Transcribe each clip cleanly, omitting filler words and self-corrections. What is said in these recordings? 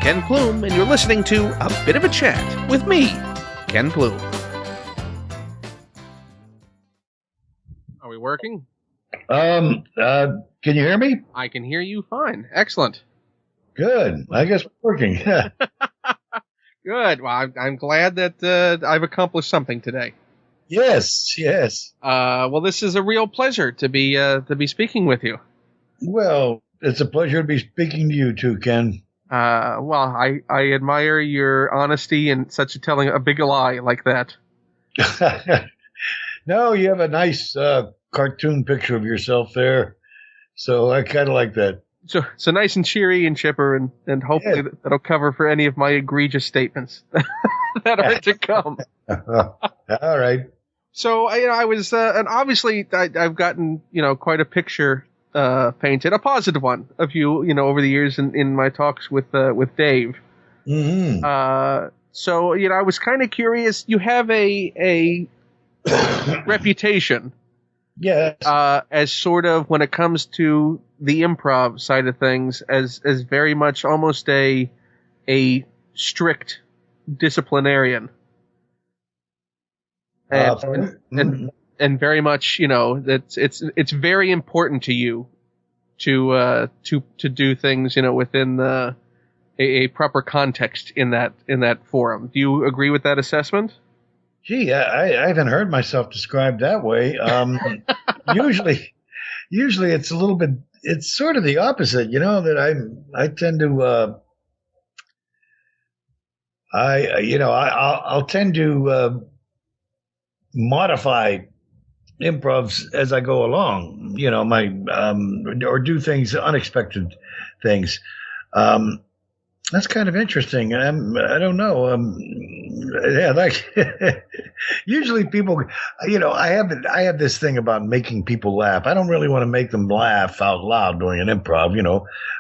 Ken Plume, and you're listening to A Bit of a Chat with me, Ken Plume. Are we working? Can you hear me? I can hear you fine. Excellent. Good. I guess we're working. Good. Well, I'm glad that I've accomplished something today. Yes. Well, this is a real pleasure to be speaking with you. Well, it's a pleasure to be speaking to you too, Ken. Well, I admire your honesty and such telling a big lie like that. No, you have a nice cartoon picture of yourself there, so I kind of like that. So nice and cheery and chipper, and hopefully that'll cover for any of my egregious statements that are to come. All right. So I was, and obviously I've gotten quite a picture painted, a positive one of you, over the years in my talks with Dave. Mm-hmm. So I was kind of curious. You have a reputation. Yes. As sort of, when it comes to the improv side of things, as very much almost a strict disciplinarian, and very much it's very important to you to do things within a proper context in that forum. Do you agree with that assessment? Gee, I haven't heard myself described that way. Usually it's a little bit, it's sort of the opposite, that I tend to, I'll tend to, modify improvs as I go along, or do things, unexpected things. That's kind of interesting. I don't know. Usually people, I have this thing about making people laugh. I don't really want to make them laugh out loud doing an improv,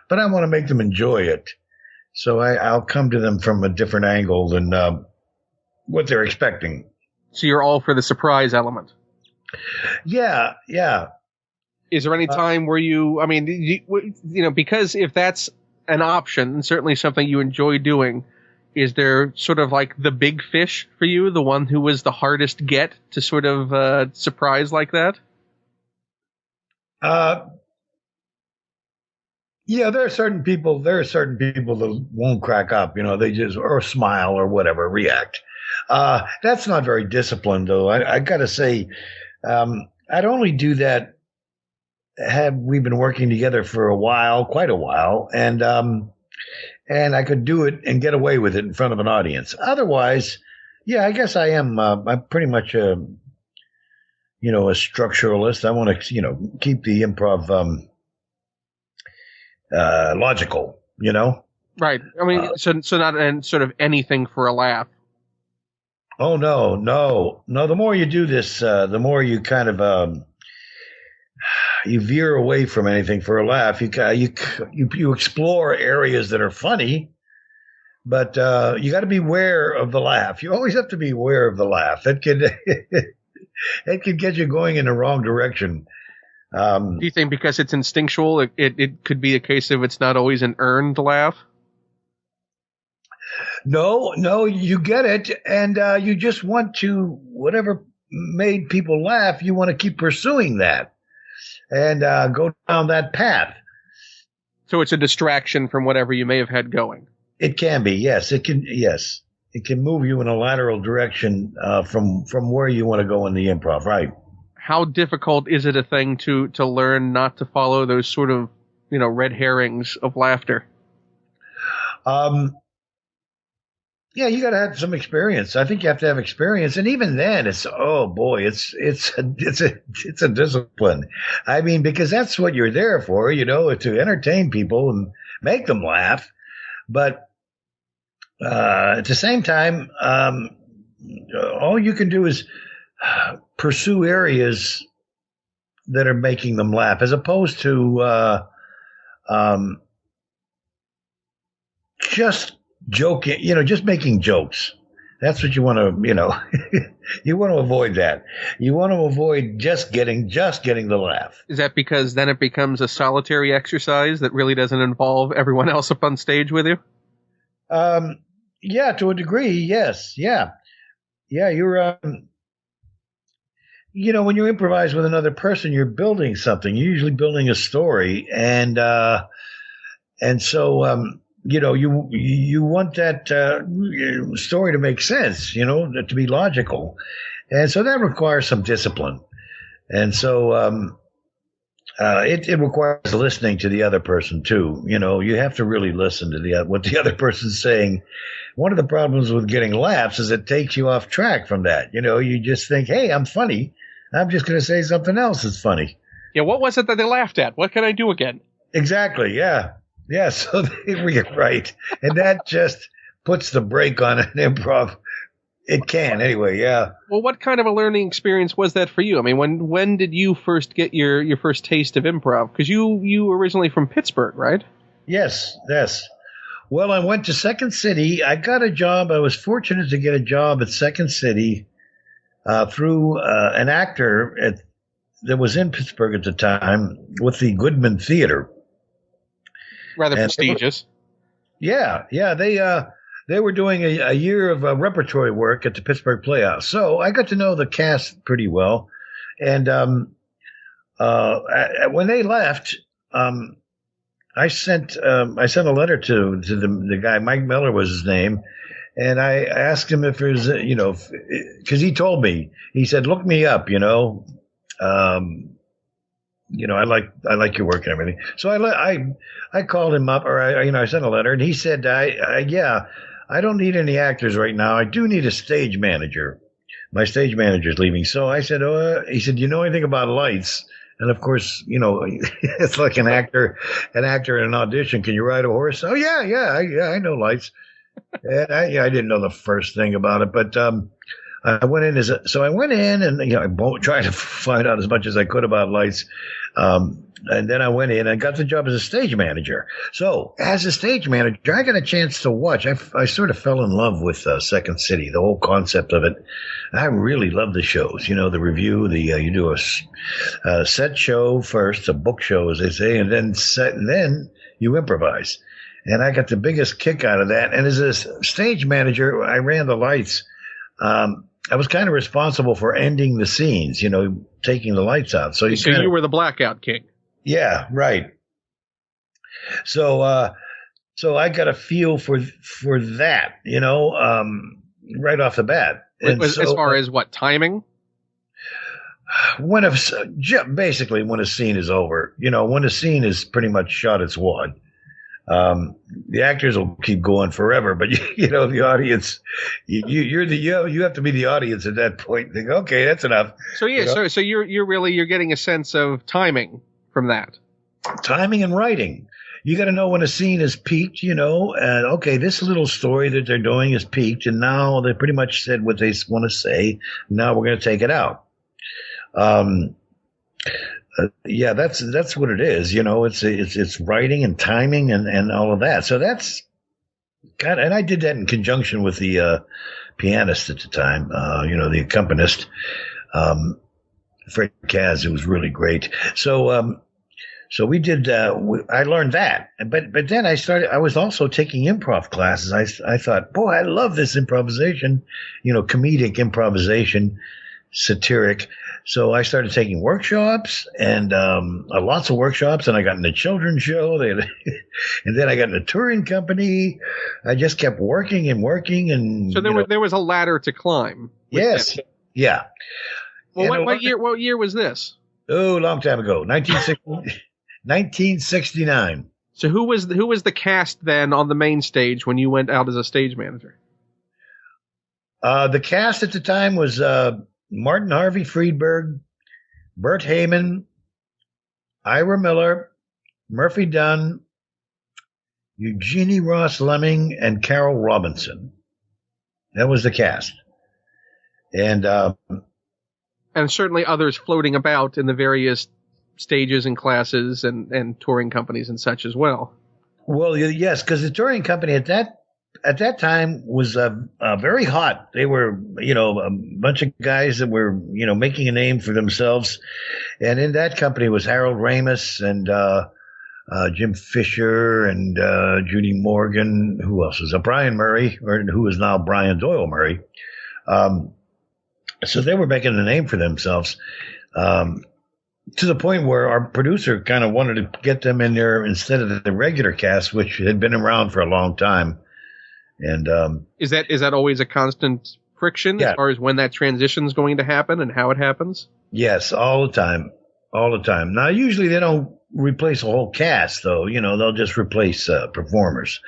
but I want to make them enjoy it. So I'll come to them from a different angle than what they're expecting. So you're all for the surprise element. Yeah. Is there any time where because if that's an option, and certainly something you enjoy doing, is there sort of like the big fish for you, the one who was the hardest get to sort of surprise like that? Yeah, there are certain people that won't crack up, they just, or smile or whatever, react. That's not very disciplined, though. I gotta say, I'd only do that had we been working together for quite a while, and I could do it and get away with it in front of an audience. Otherwise, yeah, I guess I am. I'm pretty much a structuralist. I want to, keep the improv logical. Right. I mean, so not sort of anything for a laugh. Oh no. The more you do this, the more you kind of you veer away from anything for a laugh. You explore areas that are funny, but you got to be aware of the laugh. You always have to be aware of the laugh. It could get you going in the wrong direction. Do you think because it's instinctual, it could be a case of it's not always an earned laugh? No, you get it, and you just want to, whatever made people laugh, you want to keep pursuing that and go down that path. So it's a distraction from whatever you may have had going. It can be, yes. It can move you in a lateral direction from where you want to go in the improv, right? How difficult is it a thing to learn not to follow those sort of red herrings of laughter? Yeah, you got to have some experience. I think you have to have experience, and even then, it's a discipline. I mean, because that's what you're there for, to entertain people and make them laugh. But at the same time, all you can do is pursue areas that are making them laugh, as opposed to just joking, just making jokes. That's what you want to, you want to avoid that. You want to avoid just getting the laugh. Is that because then it becomes a solitary exercise that really doesn't involve everyone else up on stage with you? Yeah, to a degree, yes. Yeah. Yeah, when you improvise with another person, you're building something. You're usually building a story, and so you want that story to make sense, to be logical, and so that requires some discipline, and so it requires listening to the other person too. You have to really listen to what the other person's saying. One of the problems with getting laughs is it takes you off track from that. You just think, hey, I'm funny. I'm just going to say something else that's funny. Yeah, what was it that they laughed at? What can I do again? Exactly, yeah. Yeah, so you're right. And that just puts the brake on an improv. It can, anyway, yeah. Well, what kind of a learning experience was that for you? I mean, when did you first get your first taste of improv? Because you were originally from Pittsburgh, right? Yes. Well, I went to Second City. I got a job. I was fortunate to get a job at Second City through an actor that was in Pittsburgh at the time with the Goodman Theater. Rather prestigious. Yeah. They were doing a year of repertory work at the Pittsburgh Playhouse. So I got to know the cast pretty well. And when they left, I sent a letter to the guy. Mike Miller was his name, and I asked him if there's because he told me, he said, look me up, I like your work and everything. So I called him up, or I sent a letter, and he said, I don't need any actors right now. I do need a stage manager. My stage manager's leaving. So I said, he said, you know anything about lights? And of course, it's like an actor in an audition. Can you ride a horse? Oh yeah, I know lights. And I didn't know the first thing about it, but I went in I went in and I tried to find out as much as I could about lights. And then I went in and got the job as a stage manager. So as a stage manager, I got a chance to watch. I sort of fell in love with Second City, the whole concept of it. I really love the shows, the review, you do a set show first, a book show, as they say, and then you improvise. And I got the biggest kick out of that. And as a stage manager, I ran the lights. I was kind of responsible for ending the scenes, taking the lights out. So you were the blackout king. Yeah, right. So I got a feel for that, right off the bat. As far as what, timing? Basically when a scene is over, when a scene is pretty much shot its wad. The actors will keep going forever, but the audience, you have to be the audience at that point. Think, okay, that's enough. So yeah, so you're getting a sense of timing from that. Timing and writing. You got to know when a scene is peaked, and okay, this little story that they're doing is peaked, and now they pretty much said what they want to say. Now we're going to take it out. Yeah, that's what it is. It's writing and timing and all of that. So that's and I did that in conjunction with the pianist at the time. The accompanist, Fred Kaz, who was really great. So we did. I learned that, but then I was also taking improv classes. I thought, boy, I love this improvisation. Comedic improvisation, satiric. So I started taking workshops and lots of workshops, and I got in the children's show. And then I got in a touring company. I just kept working and working, and so there was a ladder to climb. Yes, yeah. Well, what year was this? Oh, a long time ago, 1969. So who was the cast then on the main stage when you went out as a stage manager? The cast at the time was Martin Harvey Friedberg, Bert Heyman, Ira Miller, Murphy Dunn, Eugenie Ross Lemming, and Carol Robinson. That was the cast. And certainly others floating about in the various stages and classes and touring companies and such as well. Well, yes, because the touring company at that time was very hot. They were, a bunch of guys that were, making a name for themselves. And in that company was Harold Ramis and Jim Fisher and Judy Morgan. Who else is Brian Murray, who is now Brian Doyle Murray. So they were making a name for themselves, to the point where our producer kind of wanted to get them in there instead of the regular cast, which had been around for a long time. And is that always a constant friction as far as when that transition is going to happen and how it happens? Yes, all the time. Now, usually they don't replace a whole cast, though. They'll just replace performers.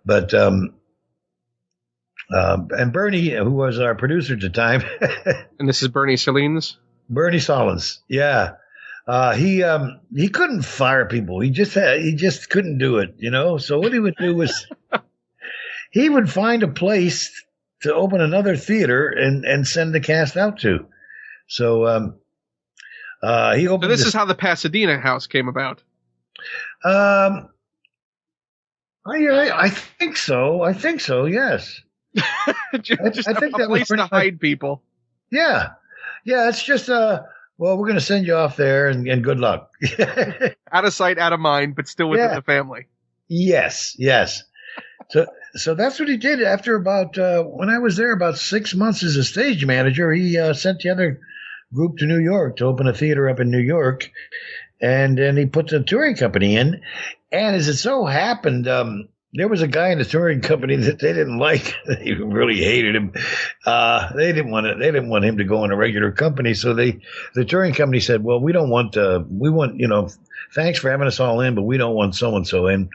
But and Bernie, who was our producer at the time, and this is Bernie Salines. Bernie Solins, yeah. He couldn't fire people. He just couldn't do it. So what he would do was he would find a place to open another theater and send the cast out to. So he opened. So this is how the Pasadena house came about. I think so. Yes. Just I think a that was place to hide people. Yeah. It's just well, we're going to send you off there and good luck. Out of sight, out of mind, but still within the family. Yes. So that's what he did. After about when I was there about 6 months as a stage manager, he sent the other group to New York to open a theater up in New York, and then he put the touring company in. And as it so happened, there was a guy in the touring company that they didn't like. They really hated him. They didn't want him to go in a regular company. So the touring company said, "Well, we want, thanks for having us all in, but we don't want so and so in."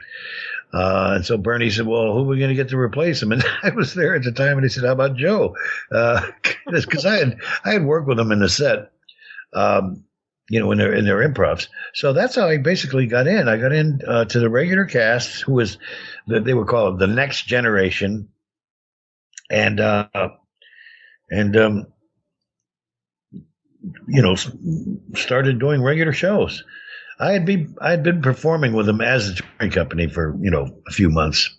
And so Bernie said, "Well, who are we going to get to replace him?" And I was there at the time, and he said, "How about Joe?" Because I had worked with him in the set. In their improvs. So that's how I basically got in. I got in to the regular cast, who was they were called the Next Generation, and started doing regular shows. I had been performing with them as a touring company for a few months.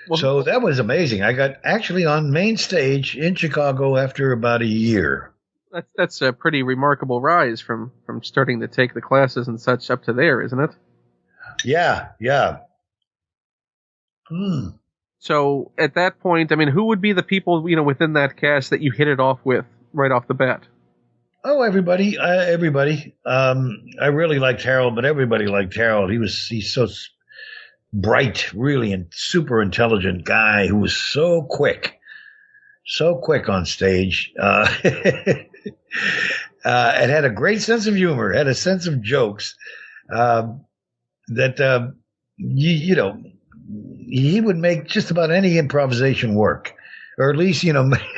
Well, so that was amazing. I got actually on main stage in Chicago after about a year. That's a pretty remarkable rise from starting to take the classes and such up to there, isn't it? Yeah. So at that point, I mean, who would be the people within that cast that you hit it off with right off the bat? Oh, everybody. I really liked Harold, but everybody liked Harold. He's so bright, really, and super intelligent guy who was so quick on stage. And had a great sense of humor, had a sense of jokes, that he would make just about any improvisation work, or at least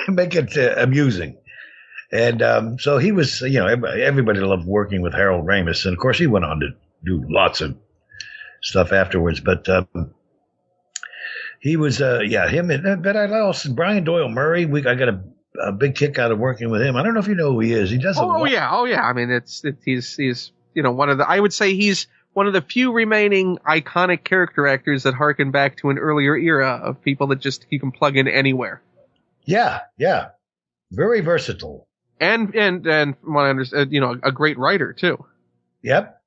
make it amusing. And so he was, everybody loved working with Harold Ramis, and of course he went on to do lots of stuff afterwards. But he was, him. But I also Brian Doyle Murray. I got a big kick out of working with him. I don't know if you know who he is. He does. Oh yeah. I mean, he's one of the. I would say he's one of the few remaining iconic character actors that harken back to an earlier era of people that just you can plug in anywhere. Yeah. Very versatile. And what I understand, a great writer too. Yep.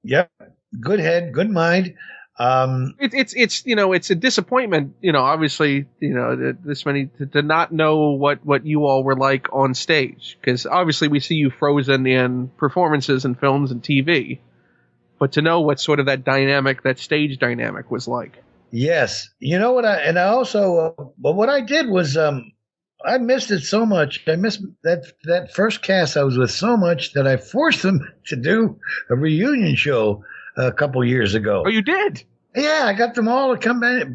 Good head, good mind. It's a disappointment, obviously, this many to not know what you all were like on stage, because obviously we see you frozen in performances and films and TV, but to know what sort of that stage dynamic was like. Yes. What what I did was, I missed it so much. I missed that first cast I was with so much that I forced them to do a reunion show a couple years ago. Oh, you did? Yeah, I got them all to come back,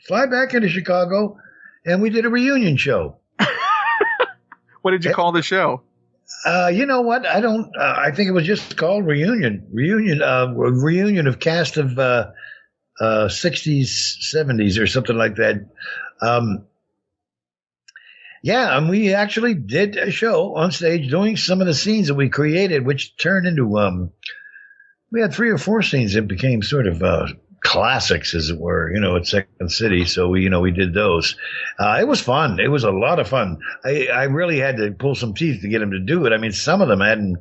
fly back into Chicago, and we did a reunion show. What did you call the show? You know what? I don't. I think it was just called Reunion. Reunion of cast of 60s, 70s, or something like that. Yeah, and we actually did a show on stage doing some of the scenes that we created, which turned into we had 3 or 4 scenes that became sort of classics, as it were, at Second City. So we did those. It was fun. It was a lot of fun. I really had to pull some teeth to get him to do it. I mean, some of them hadn't.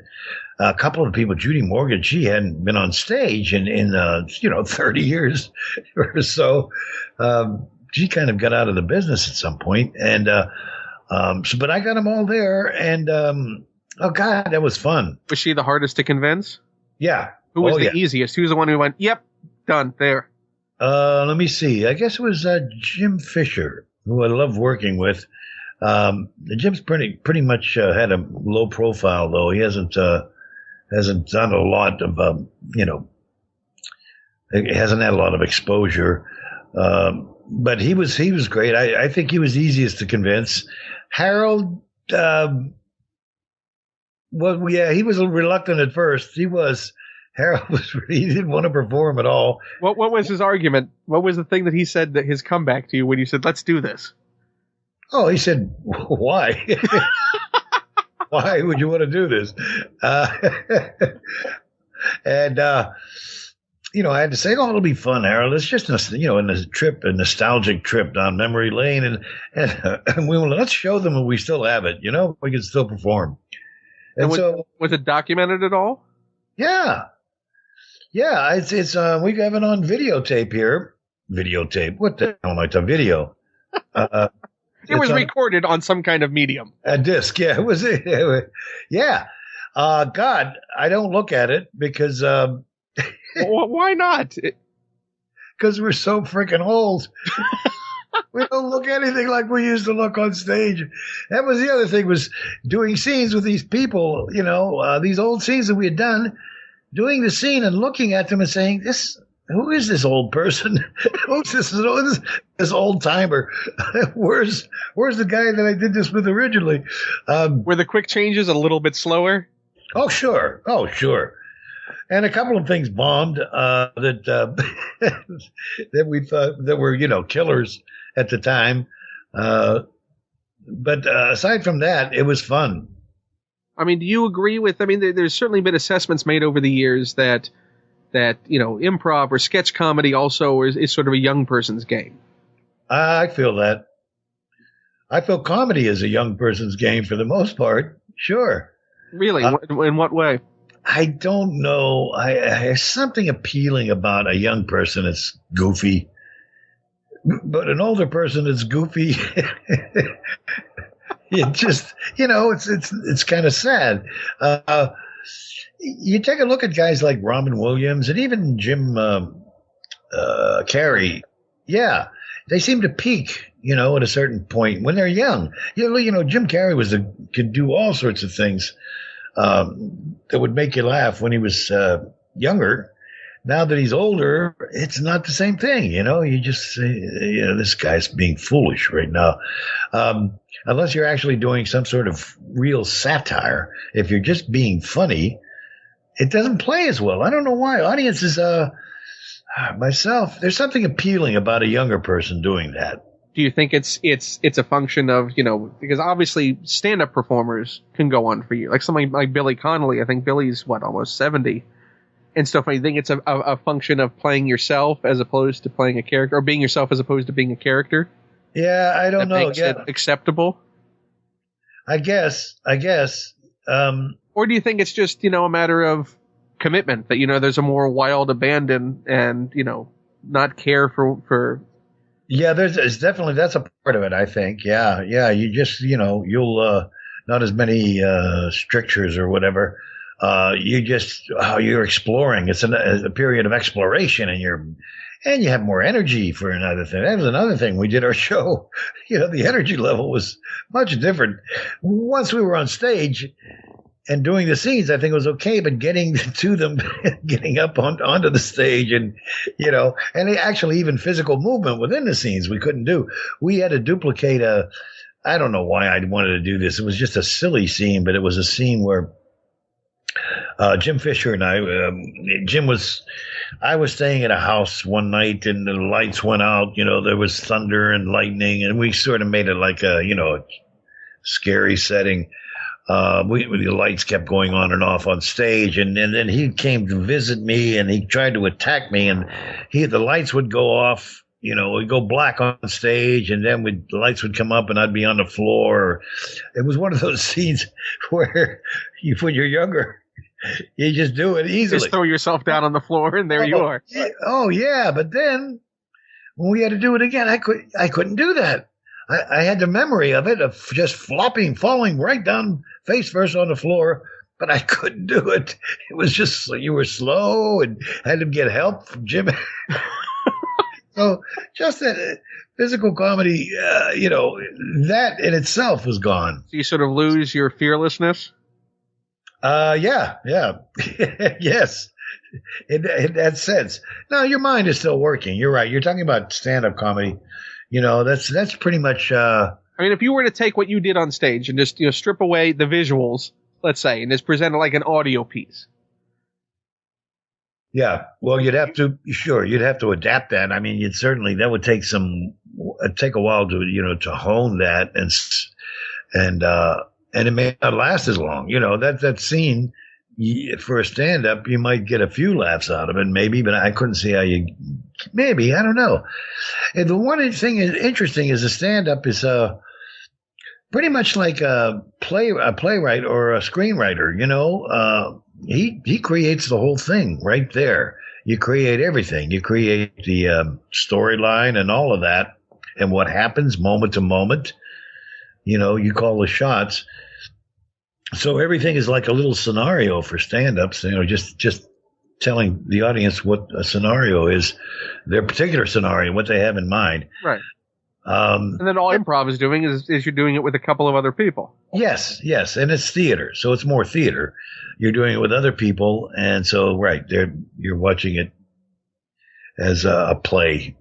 A couple of people, Judy Morgan, she hadn't been on stage in 30 years or so. She kind of got out of the business at some point, and but I got them all there, and oh God, that was fun. Was she the hardest to convince? Yeah. Who was the easiest? Who was the one who went, "Yep, done there"? Let me see. I guess it was Jim Fisher, who I love working with. Jim's pretty much had a low profile, though. He hasn't done a lot of hasn't had a lot of exposure. But he was great. I think he was easiest to convince. Harold, he was reluctant at first. Harold he didn't want to perform at all. What was his argument? What was the thing that he said, that his comeback to you when you said, "Let's do this"? Oh, he said, "Why? Why would you want to do this?" And I had to say, "Oh, it'll be fun, Harold. It's just a nostalgic trip down memory lane, and let's show them when we still have it. We can still perform." And was it documented at all? Yeah. It's we have it on videotape here. Videotape? What the hell am I talking? Video. It was recorded on some kind of medium. A disc, yeah. It was. Yeah. God, I don't look at it because. Why not? Because we're so freaking old. We don't look anything like we used to look on stage. That was the other thing, was doing scenes with these people, these old scenes that we had done, doing the scene and looking at them and saying, who is this old person? Who's this old timer? Where's the guy that I did this with originally? Were the quick changes a little bit slower? Oh, sure. And a couple of things bombed that we thought that were killers at the time. But aside from that, it was fun. I mean, do you agree with? I mean, there's certainly been assessments made over the years that improv or sketch comedy also is sort of a young person's game. I feel that. I feel comedy is a young person's game for the most part. Sure. Really? In what way? I don't know. There's something appealing about a young person that's goofy, but an older person that's goofy. It just, it's kind of sad. You take a look at guys like Robin Williams and even Jim Carrey. Yeah, they seem to peak, at a certain point when they're young. Jim Carrey could do all sorts of things that would make you laugh when he was younger. Now that he's older, it's not the same thing. You just say, this guy's being foolish right now. Unless you're actually doing some sort of real satire. If you're just being funny, it doesn't play as well. I don't know why. Audiences, myself, there's something appealing about a younger person doing that. Do you think it's a function of, because obviously stand-up performers can go on for years. Like somebody like Billy Connolly, I think Billy's, almost 70 and stuff. I think it's a function of playing yourself as opposed to playing a character, or being yourself as opposed to being a character. Yeah, I don't know. Makes it acceptable? I guess. Or do you think it's just, a matter of commitment, that, there's a more wild abandon and, not care for Yeah, it's definitely, that's a part of it, I think. Yeah. You just, you'll, not as many strictures or whatever. You're exploring. It's a period of exploration, and you have more energy for another thing. That was another thing. We did our show. The energy level was much different. Once we were on stage and doing the scenes, I think it was okay, but getting to them, getting up onto the stage and actually even physical movement within the scenes we couldn't do. We had to duplicate I don't know why I wanted to do this. It was just a silly scene, but it was a scene where Jim Fisher and I was staying at a house one night and the lights went out, there was thunder and lightning, and we sort of made it like a scary setting. The lights kept going on and off on stage, and then he came to visit me, and he tried to attack me, and the lights would go off, it'd go black on stage, and then the lights would come up, and I'd be on the floor. It was one of those scenes where when you're younger, you just do it easily. Just throw yourself down on the floor, and there you are. Oh yeah, but then when we had to do it again, I couldn't do that. I had the memory of it, of just falling right down face first on the floor, but I couldn't do it. It was just, you were slow and had to get help from Jim. So just that physical comedy, that in itself was gone. So you sort of lose your fearlessness? Yeah. Yes. In that sense. No, your mind is still working. You're right. You're talking about stand-up comedy. That's pretty much. I mean, if you were to take what you did on stage and just strip away the visuals, let's say, and just present it like an audio piece. Yeah, well, you'd have to adapt that. I mean, that would take a while to hone that, and it may not last as long. That scene. For a stand-up, you might get a few laughs out of it, maybe, but I couldn't see how maybe, I don't know. And the one thing is interesting is a stand-up is pretty much like a playwright or a screenwriter, he creates the whole thing right there. You create everything. You create the storyline and all of that, and what happens moment to moment. You call the shots. So everything is like a little scenario for stand-ups, just telling the audience what a scenario is, their particular scenario, what they have in mind. Right. And then all improv is doing is you're doing it with a couple of other people. Yes. And it's theater, so it's more theater. You're doing it with other people, and so, right, you're watching it as a play,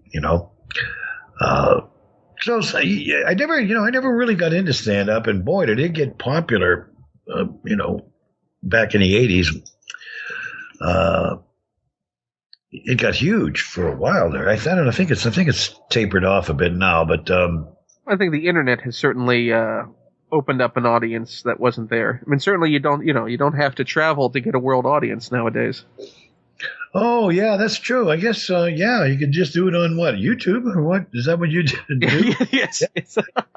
So I never really got into stand-up, and boy, did it get popular. Back in the 80s, it got huge for a while there. I think it's tapered off a bit now, but I think the internet has certainly opened up an audience that wasn't there. I mean, certainly you don't have to travel to get a world audience nowadays. Oh yeah, that's true. I guess you could just do it on what, YouTube or what? Is that what you do? Yes.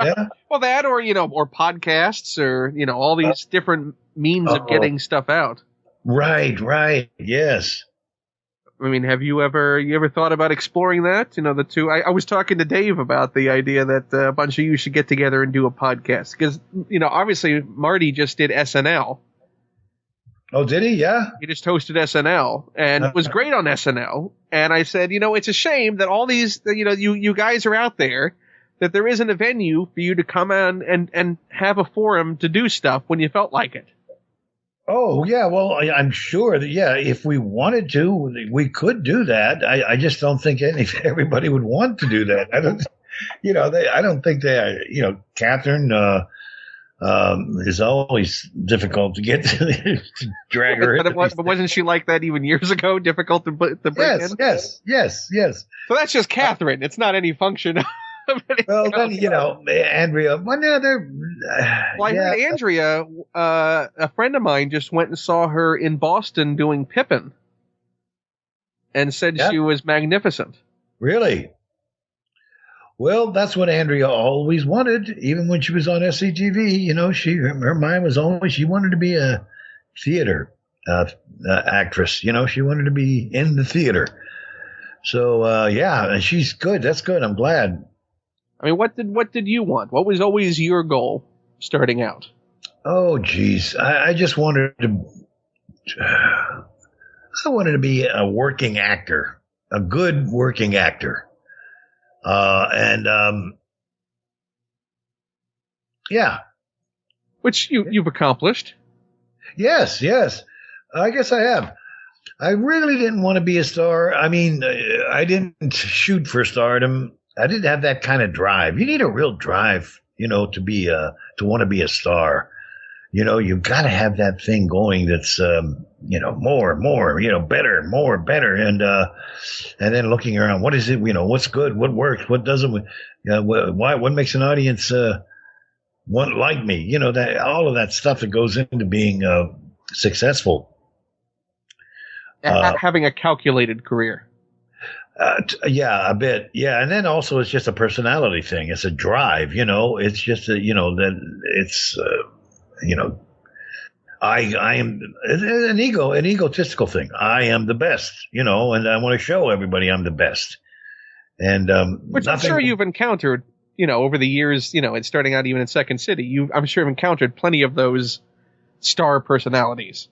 Yeah. Well, that or podcasts or all these different means of getting stuff out. Right. Yes. I mean, have you ever thought about exploring that? The two. I was talking to Dave about the idea that a bunch of you should get together and do a podcast because obviously Marty just did SNL. Oh, did he? Yeah. He just hosted SNL and was great on SNL. And I said, it's a shame that all these, you guys are out there, that there isn't a venue for you to come on and have a forum to do stuff when you felt like it. Oh, yeah. Well, I'm sure that, if we wanted to, we could do that. I just don't think everybody would want to do that. I don't think Catherine, is always difficult to get to drag her in. But wasn't she like that even years ago? Difficult to break in? Yes. So that's just Catherine. It's not any function. Well, then, Andrea. Well, no, I heard Andrea, a friend of mine, just went and saw her in Boston doing Pippin and said she was magnificent. Really? Well, that's what Andrea always wanted, even when she was on SCTV. Her mind was always, she wanted to be a theater actress. She wanted to be in the theater. So, and she's good. That's good. I'm glad. I mean, what did you want? What was always your goal starting out? Oh, geez. I just wanted to be a working actor, a good working actor. Which you've accomplished. Yes. I guess I have. I really didn't want to be a star. I mean, I didn't shoot for stardom. I didn't have that kind of drive. You need a real drive, to want to be a star. You've got to have that thing going that's, more, better, more, better. And then looking around, what is it, what's good, what works, what doesn't, what makes an audience, one like me. You know, that all of that stuff that goes into being successful. Having a calculated career. Yeah, a bit. Yeah, and then also it's just a personality thing. It's a drive. You know, it's just that it's I am an egotistical thing. I am the best. You know, and I want to show everybody I'm the best. And which I'm sure you've encountered. You know, over the years, and starting out even in Second City, I'm sure you've encountered plenty of those star personalities.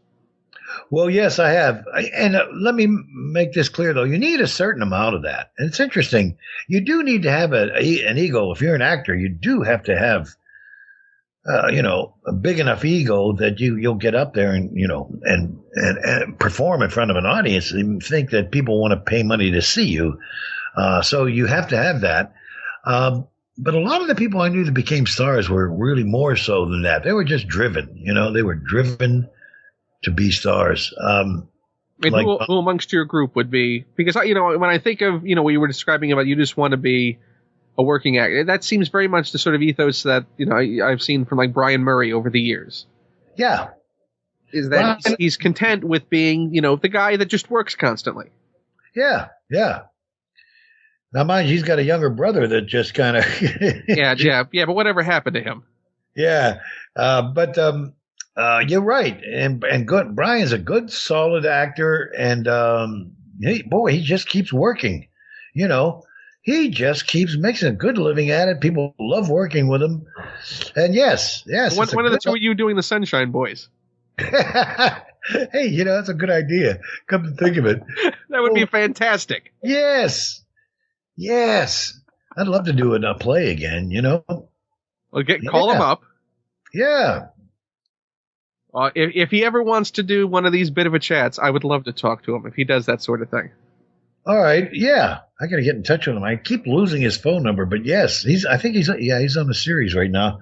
Well, yes, I have. And let me make this clear, though. You need a certain amount of that. And it's interesting. You do need to have an ego. If you're an actor, you do have to have, a big enough ego that you'll get up there and, and perform in front of an audience and think that people want to pay money to see you. So you have to have that. But a lot of the people I knew that became stars were really more so than that. They were just driven, they were driven to be stars. Who amongst your group would be? Because, when I think of, what you were describing about you just want to be a working actor, that seems very much the sort of ethos that, I've seen from like Brian Murray over the years. Yeah. Is that he's content with being, the guy that just works constantly. Yeah. Yeah. Now, mind you, he's got a younger brother that just kind of... yeah, but whatever happened to him? Yeah, but you're right. And good. Brian's a good, solid actor, and he just keeps working. He just keeps making a good living at it. People love working with him. And yes. When are the two of you doing the Sunshine Boys? Hey, that's a good idea. Come to think of it. That would be fantastic. Yes. I'd love to do a play again, Well, call him up. Yeah. If he ever wants to do one of these bit of a chats, I would love to talk to him if he does that sort of thing. All right. Yeah. I got to get in touch with him. I keep losing his phone number, but yes, I think he's on the series right now.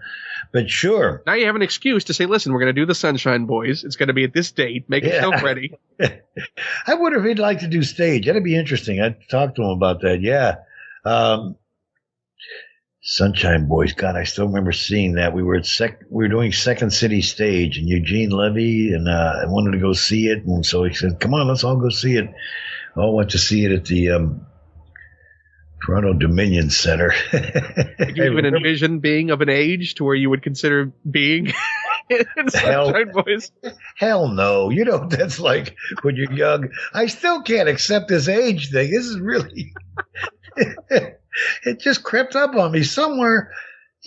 But sure. Now you have an excuse to say, listen, we're going to do the Sunshine Boys. It's going to be at this date. Make yourself ready. I wonder if he'd like to do stage. That'd be interesting. I'd talk to him about that. Yeah. Sunshine Boys. God, I still remember seeing that. We were doing Second City Stage, and Eugene Levy, and I wanted to go see it. And so he said, come on, let's all go see it. All went to see it at the Toronto Dominion Center. Did you even envision being of an age to where you would consider being in Sunshine Boys? Hell no. That's like when you're young. I still can't accept this age thing. This is really... It just crept up on me somewhere.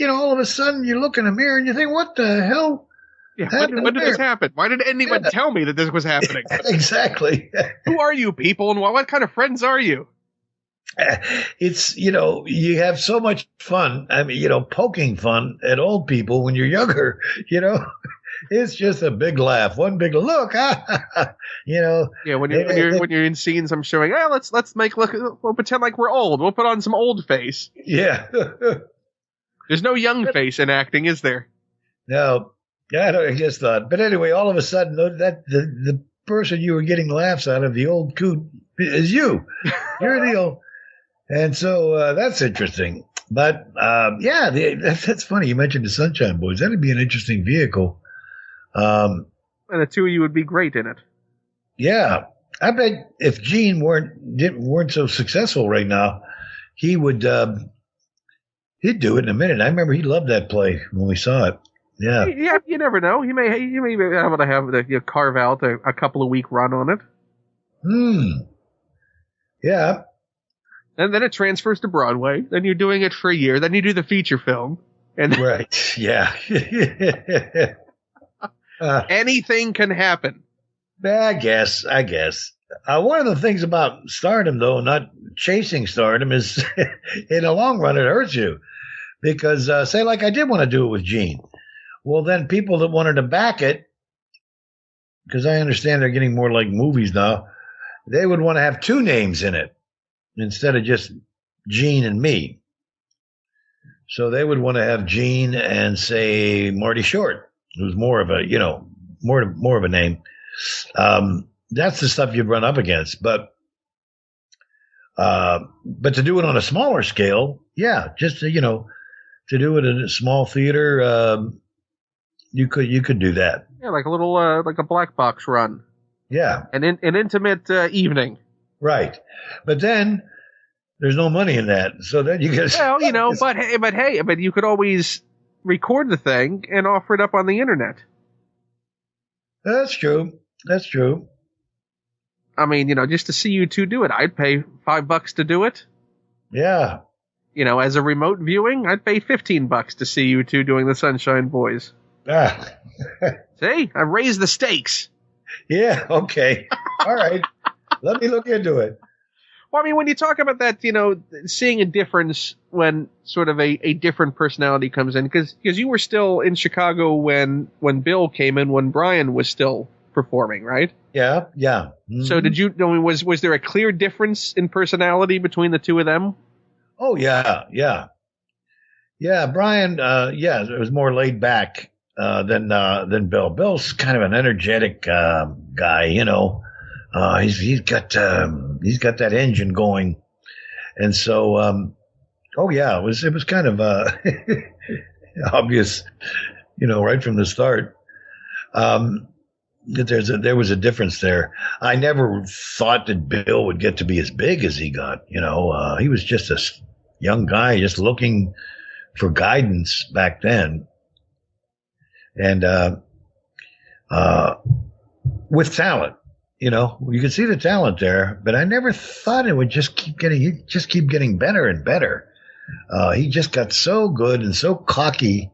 All of a sudden you look in the mirror and you think, what the hell? Yeah, when did this happen? Why didn't anyone tell me that this was happening? Exactly. Who are you people, and what kind of friends are you? It's, you have so much fun. I mean, poking fun at old people when you're younger, it's just a big laugh. One big look, Yeah, when you're in scenes, I'm showing, let's we'll pretend like we're old. We'll put on some old face. Yeah. There's no young face in acting, is there? No. I guess not. But anyway, all of a sudden, the person you were getting laughs out of, the old coot, is you. You're the old. And so that's interesting. But, that's funny. You mentioned the Sunshine Boys. That'd be an interesting vehicle. And the two of you would be great in it. Yeah. I bet if Gene weren't so successful right now, he would he'd do it in a minute. I remember he loved that play when we saw it. Yeah. Yeah, you never know. He may be able to have carve out a couple of week run on it. Yeah. And then it transfers to Broadway. Then you're doing it for a year. Then you do the feature film. And right. Yeah. Anything can happen. I guess. One of the things about stardom, though, not chasing stardom, is in the long run it hurts you. Because, say, like I did want to do it with Gene. Well, then people that wanted to back it, because I understand they're getting more like movies now, they would want to have two names in it instead of just Gene and me. So they would want to have Gene and, say, Marty Short, who's more of a, more of a name. That's the stuff you'd run up against. But to do it on a smaller scale, yeah, just, to do it in a small theater, you could do that. Yeah, like a little like a black box run. Yeah, An intimate evening. right. But then there's no money in that, so then you get. Well, but you could always record the thing and offer it up on the internet. That's true. That's true. I mean, just to see you two do it, I'd pay $5 to do it. Yeah. As a remote viewing, I'd pay $15 to see you two doing the Sunshine Boys. Ah. See, I raised the stakes. Yeah. Okay. All right. Let me look into it. Well, I mean, when you talk about that, seeing a difference when sort of a different personality comes in, because you were still in Chicago when Bill came in, when Brian was still performing, right? Yeah, yeah. Mm-hmm. So did you? Was there a clear difference in personality between the two of them? Oh yeah, yeah, yeah. Brian, it was more laid back than Bill. Bill's kind of an energetic guy, He's got that engine going, and so it was kind of obvious, right from the start. That there was a difference there. I never thought that Bill would get to be as big as he got. He was just a young guy, just looking for guidance back then, and with talent. You could see the talent there, but I never thought it would just keep getting better and better. He just got so good and so cocky,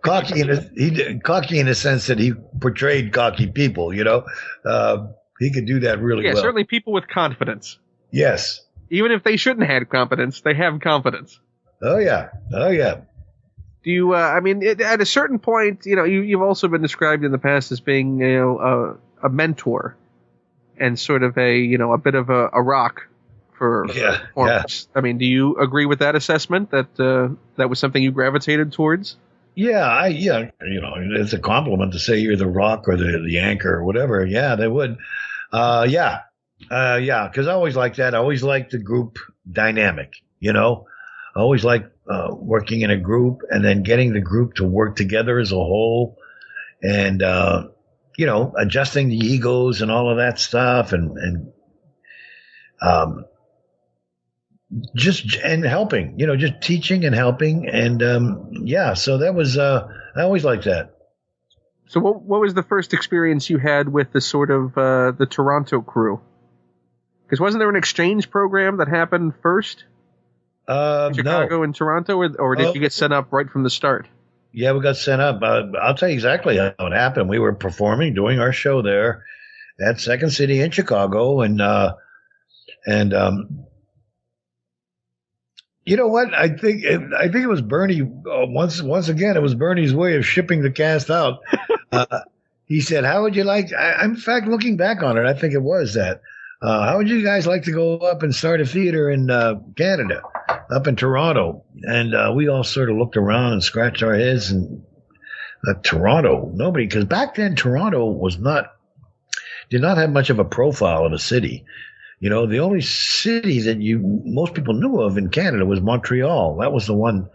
cocky in a sense that he portrayed cocky people, he could do that really well. Yeah, certainly people with confidence. Yes. Even if they shouldn't have confidence, they have confidence. Oh yeah. Do you, at a certain point, you've also been described in the past as being, a mentor and sort of a bit of a rock for performers. Yeah. I mean, do you agree with that assessment that that was something you gravitated towards? Yeah, it's a compliment to say you're the rock or the anchor or whatever. Yeah, they would. Because I always like that. I always like the group dynamic, I always like working in a group and then getting the group to work together as a whole and, adjusting the egos and all of that stuff and helping, just teaching and helping. And, so that was, I always liked that. So what was the first experience you had with the sort of, the Toronto crew? Because wasn't there an exchange program that happened first? Chicago and Toronto, or did you get sent up right from the start? Yeah, we got sent up. I'll tell you exactly how it happened. We were performing, doing our show there at Second City in Chicago, and you know what? I think it was Bernie. Once again, it was Bernie's way of shipping the cast out. He said, "How would you like?" In fact, looking back on it, I think it was that. How would you guys like to go up and start a theater in Canada, up in Toronto? And we all sort of looked around and scratched our heads. And Toronto, nobody, because back then Toronto did not have much of a profile of a city. The only city that most people knew of in Canada was Montreal. That was the one.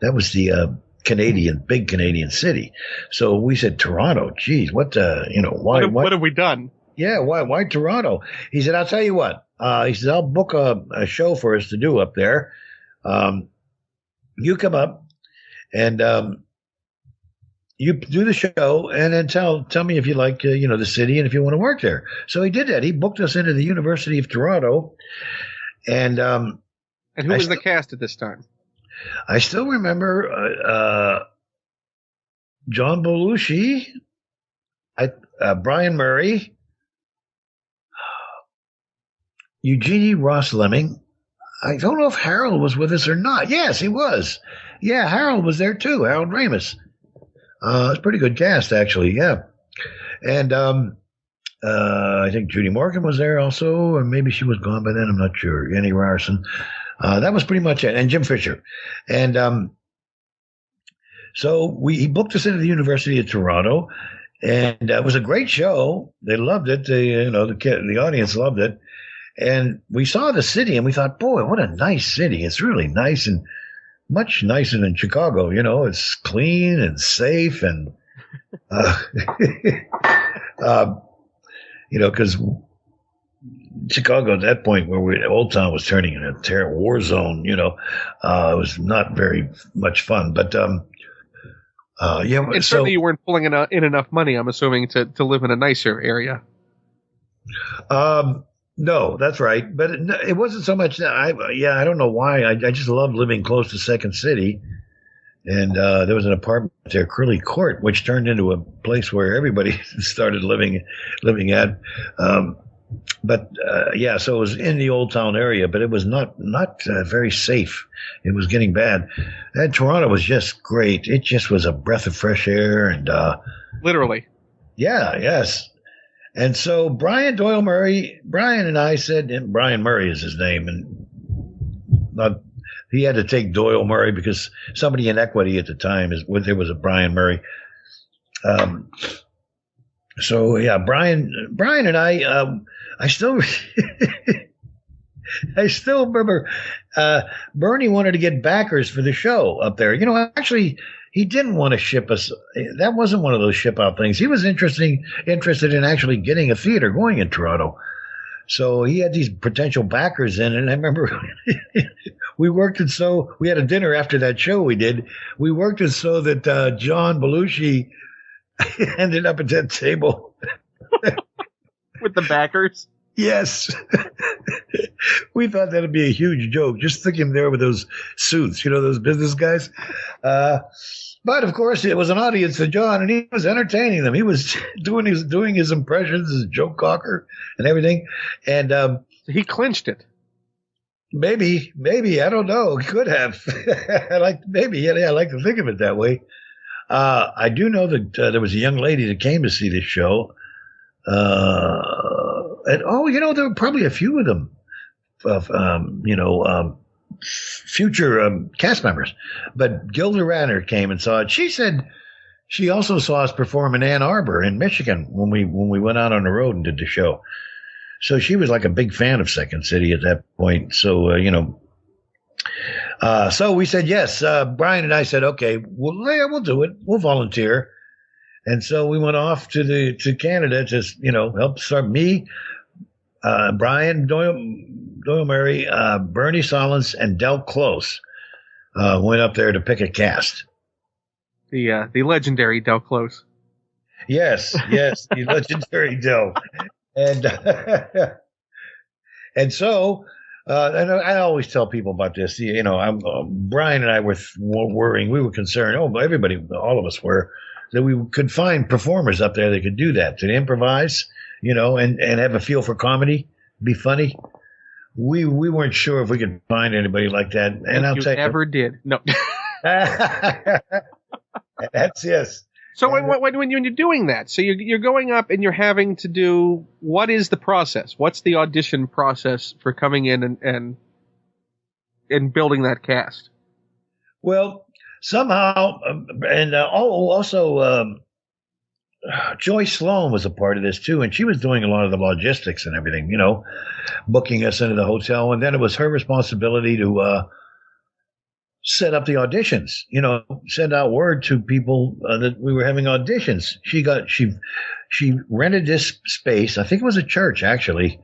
That was the big Canadian city. So we said Toronto. Geez, what what have we done? Yeah, why Toronto? He said, I'll tell you what. He said, I'll book a show for us to do up there. You come up and you do the show and then tell me if you like, the city and if you want to work there. So he did that. He booked us into the University of Toronto. And who was the cast at this time? I still remember John Belushi, Brian Murray, Eugenie Ross Lemming. I don't know if Harold was with us or not. Yes, he was. Yeah, Harold was there too. Harold Ramis. It's a pretty good cast, actually. Yeah, and I think Judy Morgan was there also, or maybe she was gone by then. I'm not sure. Annie Ryerson. That was pretty much it, and Jim Fisher. And so he booked us into the University of Toronto, and it was a great show. They loved it. The audience loved it. And we saw the city and we thought, boy, what a nice city. It's really nice and much nicer than Chicago. It's clean and safe and, because Chicago at that point where Old Town was turning into a terror war zone, it was not very much fun. But, and certainly you weren't pulling in enough money, I'm assuming, to live in a nicer area. No, that's right. But it wasn't so much that I don't know why. I just loved living close to Second City. And there was an apartment there, Curly Court, which turned into a place where everybody started living at. So it was in the Old Town area, but it was not very safe. It was getting bad. And Toronto was just great. It just was a breath of fresh air. And literally. Yeah, yes. And so Brian and I said, and Brian Murray is his name, and he had to take Doyle Murray because somebody in Equity at the time there was a Brian Murray. Brian and I still remember Bernie wanted to get backers for the show up there. Actually, he didn't want to ship us. That wasn't one of those ship out things. He was interested in actually getting a theater going in Toronto. So he had these potential backers in, and I remember we had a dinner after that show we did. We worked it so that John Belushi ended up at that table. With the backers? Yes. We thought that'd be a huge joke. Just stick him there with those suits, those business guys. But of course, it was an audience to John, and he was entertaining them. He was doing his impressions as Joe Cocker and everything. And he clinched it. Maybe I don't know. He could have. I like to think of it that way. I do know that there was a young lady that came to see this show. There were probably a few of them, future cast members. But Gilda Radner came and saw it. She said she also saw us perform in Ann Arbor in Michigan when we went out on the road and did the show. So she was like a big fan of Second City at that point. So, so we said yes. Brian and I said, okay, we'll do it. We'll volunteer. And so we went off to Canada to, help start me, Brian Doyle Murray, Bernie Solins, and Del Close went up there to pick a cast. The legendary Del Close. Yes, the legendary Del. And so I always tell people about this. Brian and I were worrying. We were concerned. All of us were, that we could find performers up there that could do that, to improvise, and have a feel for comedy, be funny. We weren't sure if we could find anybody like that. And I'll tell you, never did. No. That's yes. So when you're doing that, so you're going up and you're having to do, what is the process? What's the audition process for coming in and building that cast? Well, somehow, also Joyce Sloan was a part of this too, and she was doing a lot of the logistics and everything, booking us into the hotel, and then it was her responsibility to set up the auditions, send out word to people that we were having auditions. She rented this space. I think it was a church actually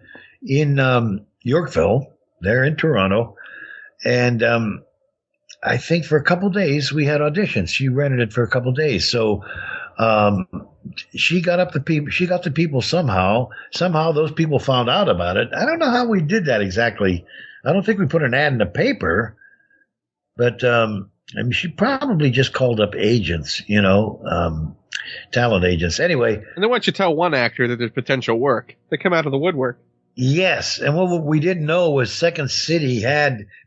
in Yorkville, there in Toronto, and I think for a couple days we had auditions. She rented it for a couple days, so she got the people somehow. Somehow those people found out about it. I don't know how we did that exactly. I don't think we put an ad in the paper. But, she probably just called up agents, talent agents. Anyway. And then once you tell one actor that there's potential work, they come out of the woodwork. Yes. And what we didn't know was Second City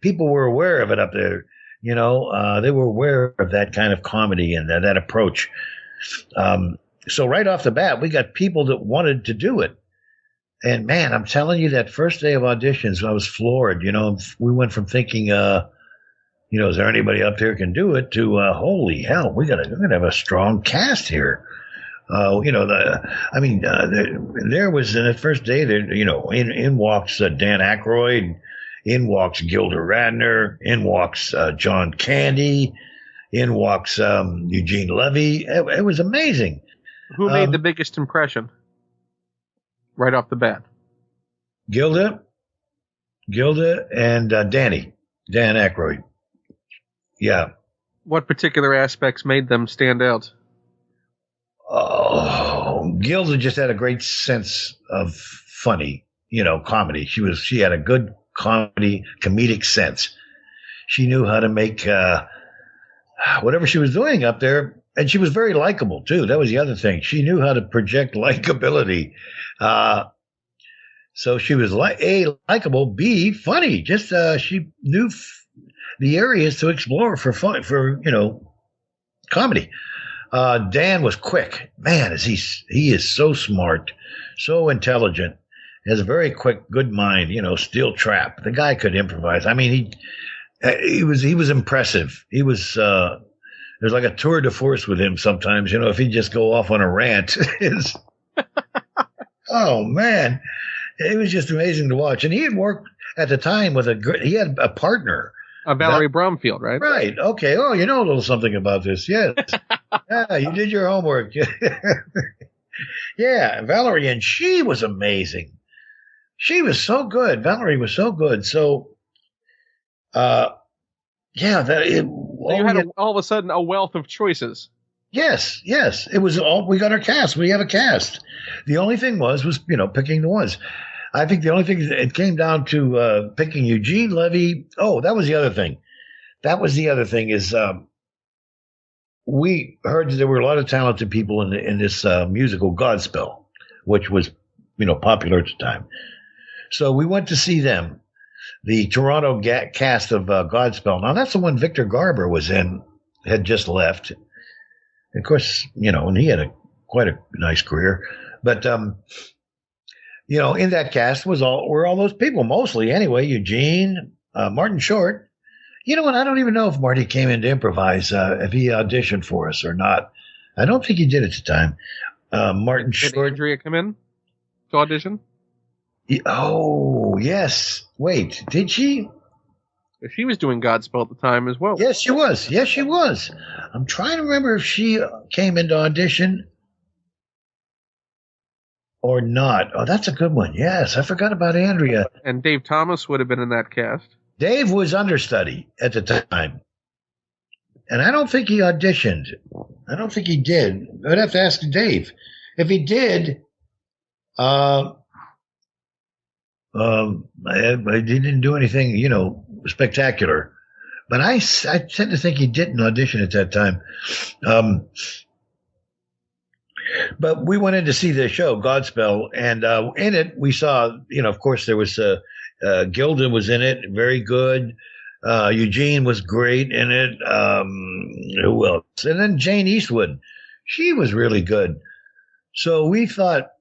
people were aware of it up there. They were aware of that kind of comedy and that approach. So right off the bat, we got people that wanted to do it. And man, I'm telling you, that first day of auditions, I was floored. We went from thinking, is there anybody up there who can do it, to holy hell, we're gonna have a strong cast here. There was in the first day that in walks Dan Aykroyd, in walks Gilda Radner, in walks John Candy, in walks Eugene Levy. It was amazing. Who made the biggest impression right off the bat? Gilda, and Dan Aykroyd. Yeah. What particular aspects made them stand out? Oh, Gilda just had a great sense of funny, comedy. She had a good comedic sense. She knew how to make whatever she was doing up there, and she was very likable too. That was the other thing. She knew how to project likability. So she was A, likable, B, funny. Just she knew the areas to explore for fun, for comedy. Dan was quick. Man, he is so smart, so intelligent, has a very quick, good mind. Steel trap. The guy could improvise. I mean, he was impressive. He was there's like a tour de force with him sometimes. If he'd just go off on a rant, oh man, it was just amazing to watch. And he had worked at the time he had a partner. Valerie Bromfield, right? Right. Okay. Oh, you know a little something about this. Yes. Yeah, you did your homework. Yeah, Valerie, and she was amazing. She was so good. Valerie was so good. So, you had all of a sudden a wealth of choices. Yes. It was all, we got our cast. We have a cast. The only thing was picking the ones. I think the only thing it came down to picking Eugene Levy. Oh, that was the other thing. Is we heard that there were a lot of talented people in this musical Godspell, which was popular at the time. So we went to see them, the Toronto cast of Godspell. Now that's the one Victor Garber was in, had just left. Of course, and he had quite a nice career, but. In that cast were all those people, mostly anyway. Eugene, Martin Short. And I don't even know if Marty came in to improvise, if he auditioned for us or not. I don't think he did at the time. Martin Short. Did Andrea come in to audition? Oh, yes. Wait, did she? She was doing Godspell at the time as well. Yes, she was. I'm trying to remember if she came into audition or not. Oh, that's a good one. Yes, I forgot about Andrea. And Dave Thomas would have been in that cast. Dave was understudy at the time. And I don't think he auditioned. I don't think he did. I'd have to ask Dave. If he did, he didn't do anything, spectacular. But I tend to think he didn't audition at that time. But we went in to see the show, Godspell, and in it we saw, of course, there was Gilda was in it, very good. Eugene was great in it. Who else? And then Jane Eastwood, she was really good. So we thought,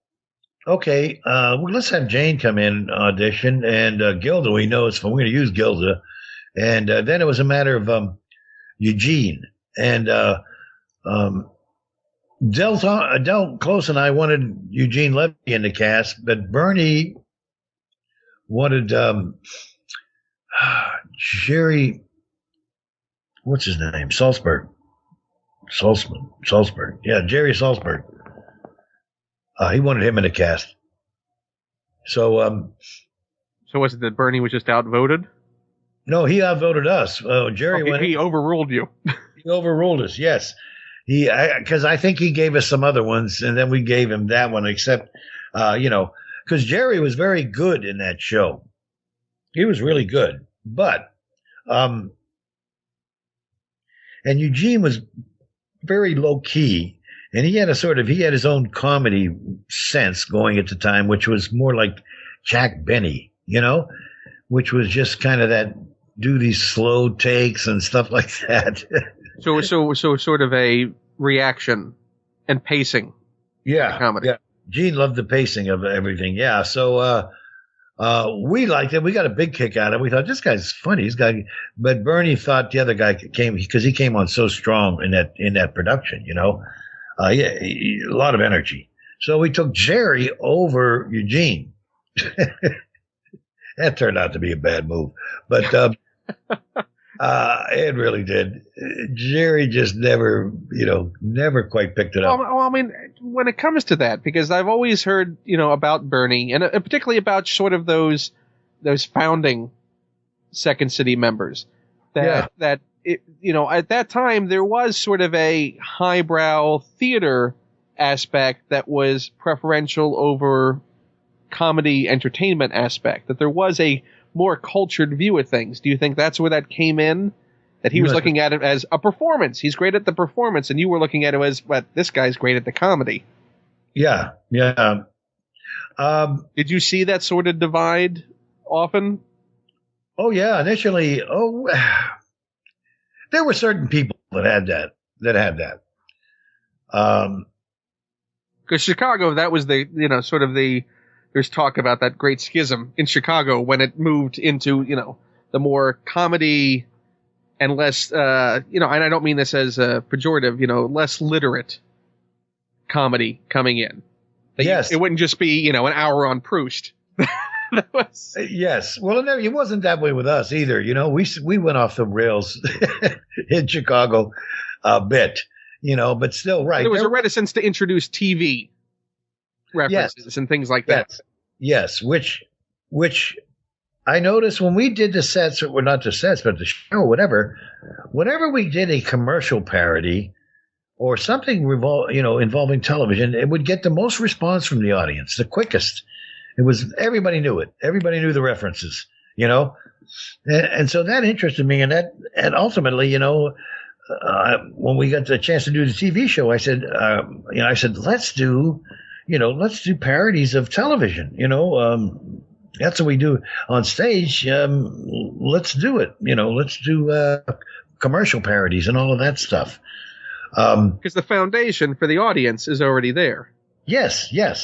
okay, let's have Jane come in audition, and Gilda, we know we're going to use Gilda, and then it was a matter of Eugene and. Del Close and I wanted Eugene Levy in the cast, but Bernie wanted Jerry. What's his name? Salzberg. Yeah, Jerry Salzberg. He wanted him in the cast. So. So was it that Bernie was just outvoted? No, he outvoted us. Jerry went. He overruled you. He overruled us. Yes. Because I think he gave us some other ones, and then we gave him that one, except, because Jerry was very good in that show. He was really good. But, and Eugene was very low key, and he had his own comedy sense going at the time, which was more like Jack Benny, which was just kind of that, do these slow takes and stuff like that. So sort of a reaction and pacing. Yeah. Comedy. Yeah. Gene loved the pacing of everything. Yeah. So, we liked it. We got a big kick out of it. We thought this guy's funny. But Bernie thought the other guy came because he came on so strong in that production, Yeah, a lot of energy. So we took Jerry over Eugene. That turned out to be a bad move, but it really did. Jerry just never quite picked it up. Well, I mean, when it comes to that, because I've always heard, about Bernie, and particularly about sort of those founding Second City members, that it, at that time there was sort of a highbrow theater aspect that was preferential over comedy entertainment aspect, that there was a more cultured view of things. Do you think that's where that came in? That he was looking at it as a performance. He's great at the performance, and you were looking at it as, but this guy's great at the comedy. Yeah. Did you see that sort of divide often? Oh, yeah. Initially, there were certain people that had that. Because Chicago, that was there's talk about that great schism in Chicago when it moved into, the more comedy and less, and I don't mean this as pejorative, less literate comedy coming in. Yes. It wouldn't just be, an hour on Proust. Yes. Well, it wasn't that way with us either. We went off the rails in Chicago a bit, but still, right. There was a reticence to introduce TV references and things like that. Yes, which I noticed when we did the sets, or not the sets, but the show, whenever we did a commercial parody or something involving television, it would get the most response from the audience, the quickest. It was, everybody knew it. Everybody knew the references, and so that interested me. And ultimately, when we got the chance to do the TV show, I said, let's do parodies of television. That's what we do on stage. Let's do it. Let's do commercial parodies and all of that stuff. Because the foundation for the audience is already there. Yes. Yeah.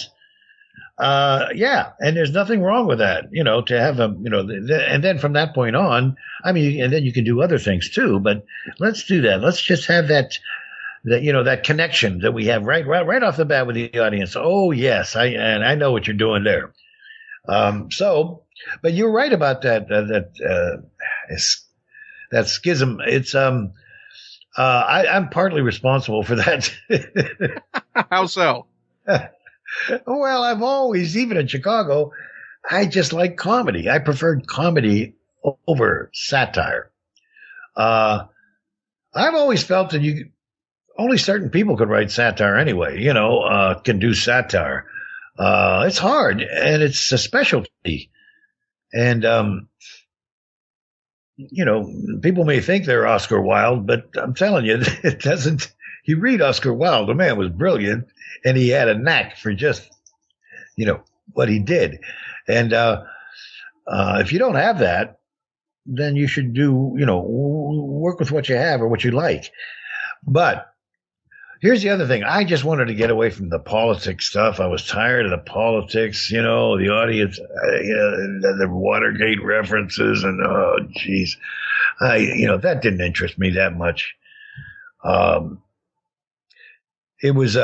And there's nothing wrong with that, to have and then from that point on, and then you can do other things too, but let's do that. Let's just have that connection that we have right off the bat with the audience. Oh yes. I know what you're doing there. But you're right about that schism. It's, I'm partly responsible for that. How so? Well, I've always, even in Chicago, I just like comedy. I preferred comedy over satire. I've always felt that only certain people could write satire anyway, can do satire. It's hard and it's a specialty. And, people may think they're Oscar Wilde, but I'm telling you, it doesn't. You read Oscar Wilde, the man was brilliant and he had a knack for just, what he did. And, if you don't have that, then you should work with what you have or what you like. But here's the other thing. I just wanted to get away from the politics stuff. I was tired of the politics, the audience, the Watergate references, and oh, geez, that didn't interest me that much. It was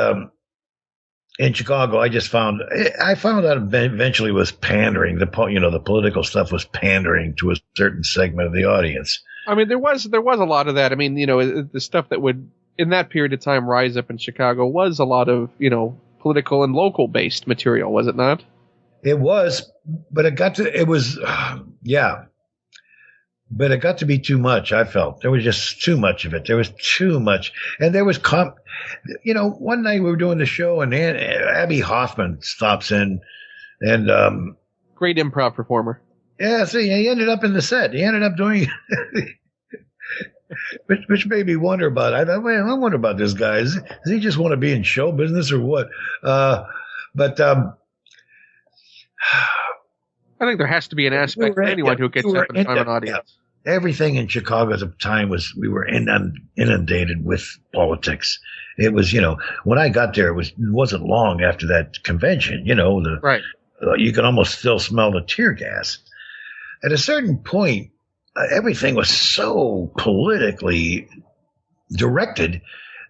in Chicago. I found out eventually was pandering. The political stuff was pandering to a certain segment of the audience. I mean, there was a lot of that. I mean, the stuff that would, in that period of time, rise up in Chicago was a lot of, political and local based material, was it not? It was, but it got to be too much. I felt there was just too much of it. There was too much. And there was, one night we were doing the show and Abby Hoffman stops in and, great improv performer. Yeah. See, he ended up in the set. He ended up doing, which made me wonder about it. I thought, man, I wonder about this guy. Does he just want to be in show business or what? I think there has to be an aspect for anyone who gets up in front of an audience. Everything in Chicago at the time we were inundated with politics. It was, when I got there, it wasn't long after that convention, right. You could almost still smell the tear gas. At a certain point, everything was so politically directed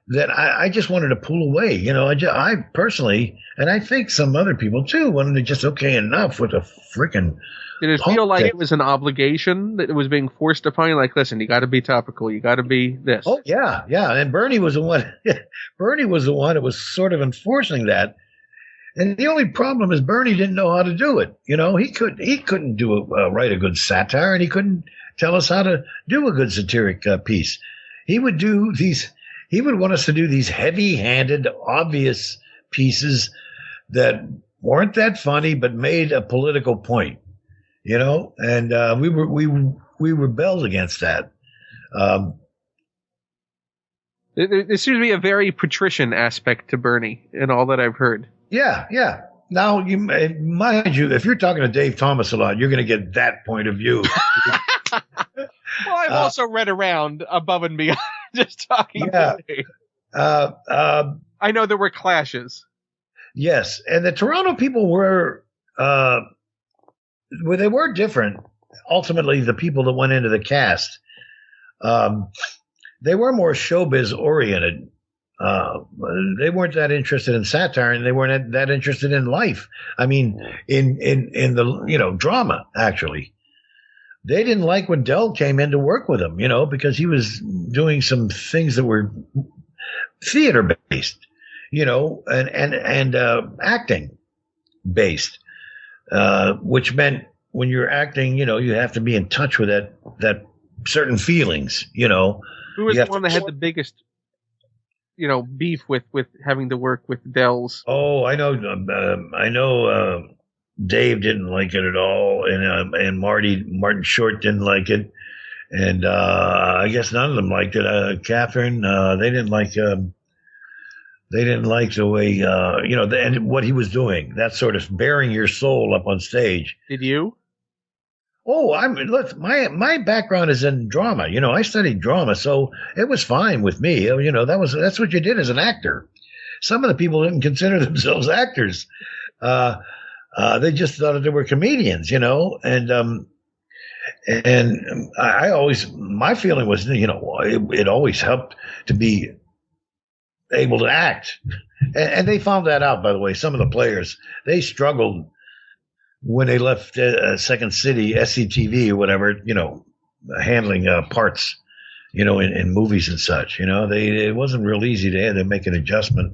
that I just wanted to pull away. I personally, and I think some other people too, wanted to just okay enough with a freaking. Did it feel like it was an obligation that it was being forced upon you? Like, listen, you got to be topical. You got to be this. Oh yeah, yeah. And Bernie was the one. Bernie was the one that was sort of enforcing that. And the only problem is Bernie didn't know how to do it. He couldn't write a good satire, and he couldn't tell us how to do a good satiric piece. He would want us to do these heavy-handed, obvious pieces that weren't that funny, but made a political point. And we rebelled against that. There seems to be a very patrician aspect to Bernie in all that I've heard. Yeah, yeah. Now, mind you, if you're talking to Dave Thomas a lot, you're going to get that point of view. Well, I've also read around above and beyond just talking to Dave. I know there were clashes. Yes, and the Toronto people were they were different. Ultimately, the people that went into the cast, they were more showbiz oriented. They weren't that interested in satire, and they weren't that interested in life. I mean, in the drama. Actually, they didn't like when Dell came in to work with him. Because he was doing some things that were theater based, and acting based, which meant when you're acting, you have to be in touch with that certain feelings. Who was the one that had the biggest? Beef with having to work with Dells. Oh, I know. Dave didn't like it at all, and Martin Short didn't like it, and I guess none of them liked it. Catherine, they didn't like the way and what he was doing. That sort of bearing your soul up on stage. Did you? Oh, my background is in drama. I studied drama, so it was fine with me. That's what you did as an actor. Some of the people didn't consider themselves actors. They just thought that they were comedians, and my feeling was, it always helped to be able to act. And they found that out, by the way. Some of the players, they struggled when they left Second City, SCTV or whatever, handling parts, in movies and such. It wasn't real easy to make an adjustment.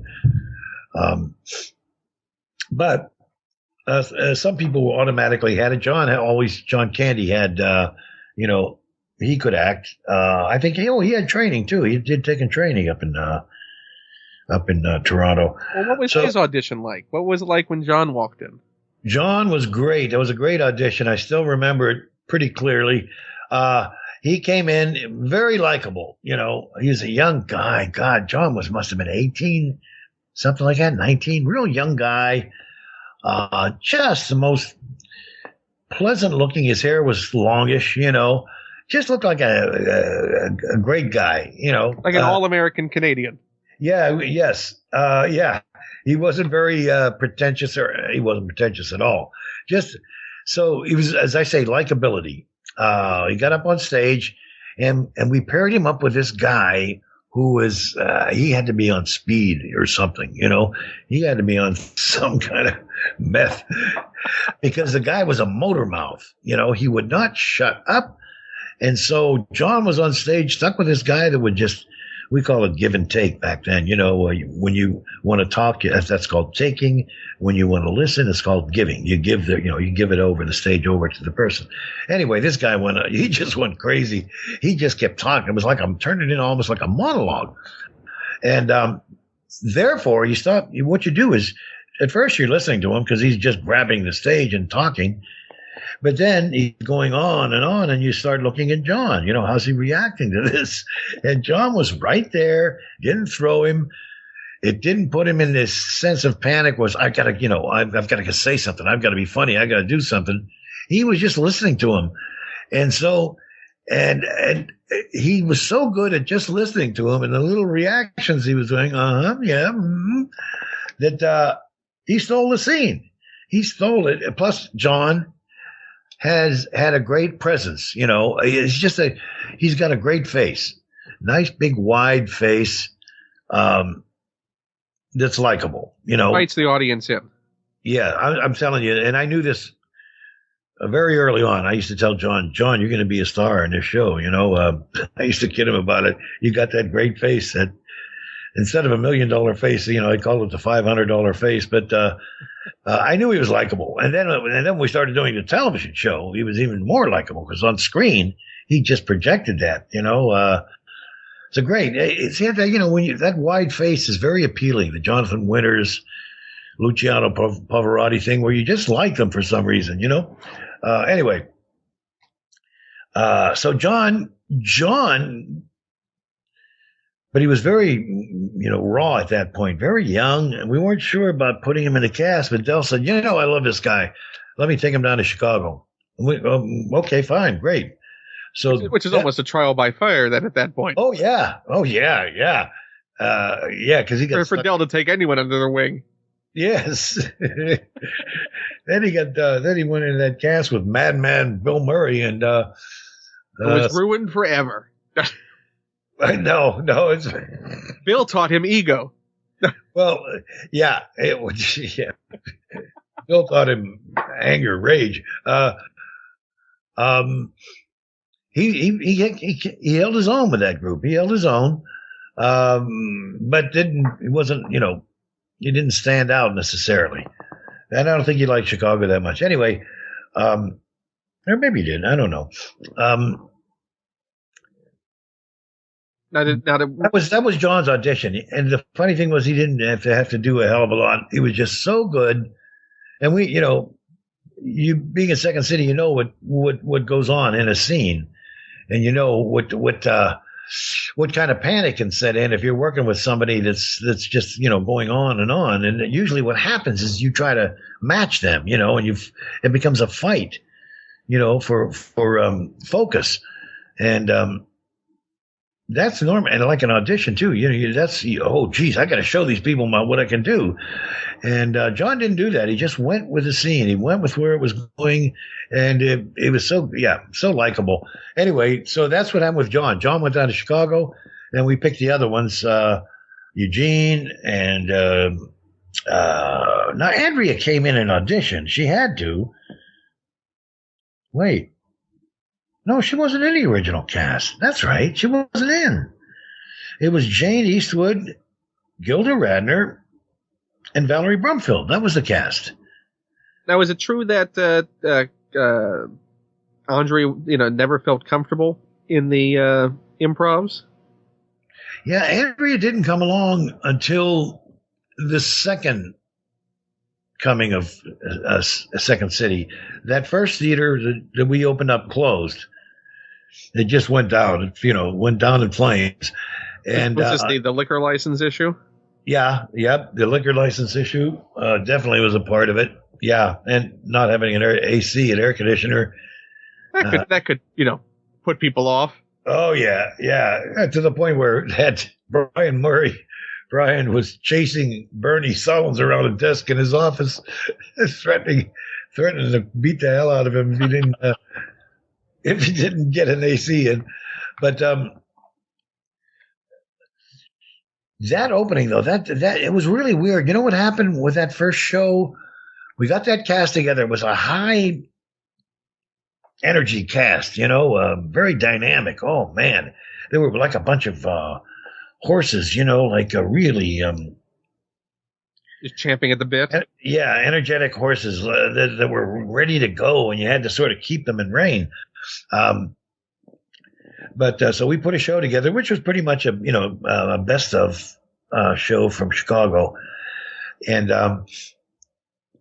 But some people automatically had it. John Candy had, he could act. I think he had training too. He did taking training up in Toronto. Well, what was his audition like? What was it like when John walked in? John was great. It was a great audition. I still remember it pretty clearly. He came in very likable. He was a young guy. God, John must have been 18, something like that, 19. Real young guy. Just the most pleasant looking. His hair was longish. Just looked like a great guy. Like an all-American Canadian. Yeah. Yes. Yeah. He wasn't very pretentious, or he wasn't pretentious at all. Just so he was, as I say, likability. He got up on stage, and we paired him up with this guy who was he had to be on speed or something. He had to be on some kind of meth because the guy was a motor mouth. He would not shut up, and so John was on stage stuck with this guy that would just. We call it give and take back then. When you want to talk, that's called taking. When you want to listen, it's called giving. You give you give it over the stage over to the person. Anyway, this guy he just went crazy. He just kept talking. It was like I'm turning it in almost like a monologue. And therefore, you stop. What you do is, at first you're listening to him because he's just grabbing the stage and talking. But then he's going on, and you start looking at John. How's he reacting to this? And John was right there, didn't throw him. It didn't put him in this sense of panic was, I've got to say something. I've got to be funny. I got to do something. He was just listening to him. And so, and he was so good at just listening to him and the little reactions he was doing, yeah, that he stole the scene. He stole it. Plus, John has had a great presence. He's got a great face, nice big wide face. that's likable, you know. Invites the audience in. Yeah, I'm telling you, and I knew this very early on. I used to tell John, you're going to be a star in this show. You know, I used to kid him about it. You got that great face that instead of $1 million face, you know, I called it the $500 face. But I knew he was likable. And then we started doing the television show. He was even more likable because on screen he just projected that. You know, so great. It's you know, that wide face is very appealing. The Jonathan Winters, Luciano Pavarotti thing, where you just like them for some reason, you know. Anyway, so John, but he was very, you know, raw at that point, very young, and we weren't sure about putting him in the cast. But Del said, you know, I love this guy. Let me take him down to Chicago. Okay, fine, great. So, which is almost a trial by fire then at that point. Oh yeah, yeah, because he got for Del to take anyone under their wing. Yes. Then he went into that cast with Madman Bill Murray, and it was ruined forever. No, it's Bill taught him ego. Well, yeah, it was. Yeah, Bill taught him anger, rage. He held his own with that group. He held his own, but he wasn't, you know, he didn't stand out necessarily. And I don't think he liked Chicago that much. Anyway, or maybe he did. I don't know. That was John's audition, and the funny thing was he didn't have to do a hell of a lot. He was just so good, and we, you know, you being in Second City, you know what goes on in a scene, and you know what kind of panic can set in if you're working with somebody that's just, you know, going on, and usually what happens is you try to match them, you know, and it becomes a fight, you know, for focus, and that's normal. And like an audition too, you know, that's, oh geez, I got to show these people what I can do. And John didn't do that. He just went with the scene. He went with where it was going, and it was so likable. Anyway, so that's what happened with John. John went down to Chicago, and we picked the other ones, Eugene, and now Andrea came in and auditioned. She had to. Wait. No, she wasn't in the original cast. That's right. She wasn't in. It was Jane Eastwood, Gilda Radner, and Valerie Brumfield. That was the cast. Now, is it true that Andre, you know, never felt comfortable in the improvs? Yeah, Andrea didn't come along until the second coming of Second City. That first theater that we opened up closed. It just went down, you know, in flames. And was this the liquor license issue? Yeah, yep. The liquor license issue definitely was a part of it. Yeah, and not having an AC, an air conditioner. That could, you know, put people off. Oh yeah. To the point where that Brian was chasing Bernie Sullins around a desk in his office, threatening to beat the hell out of him if he didn't get an AC in. But that opening though, that it was really weird. You know what happened with that first show? We got that cast together. It was a high energy cast, you know, very dynamic. Oh man, they were like a bunch of horses, you know, like a really just champing at the bit. Yeah, energetic horses that were ready to go, and you had to sort of keep them in rein. But so we put a show together, which was pretty much a best of show from Chicago. And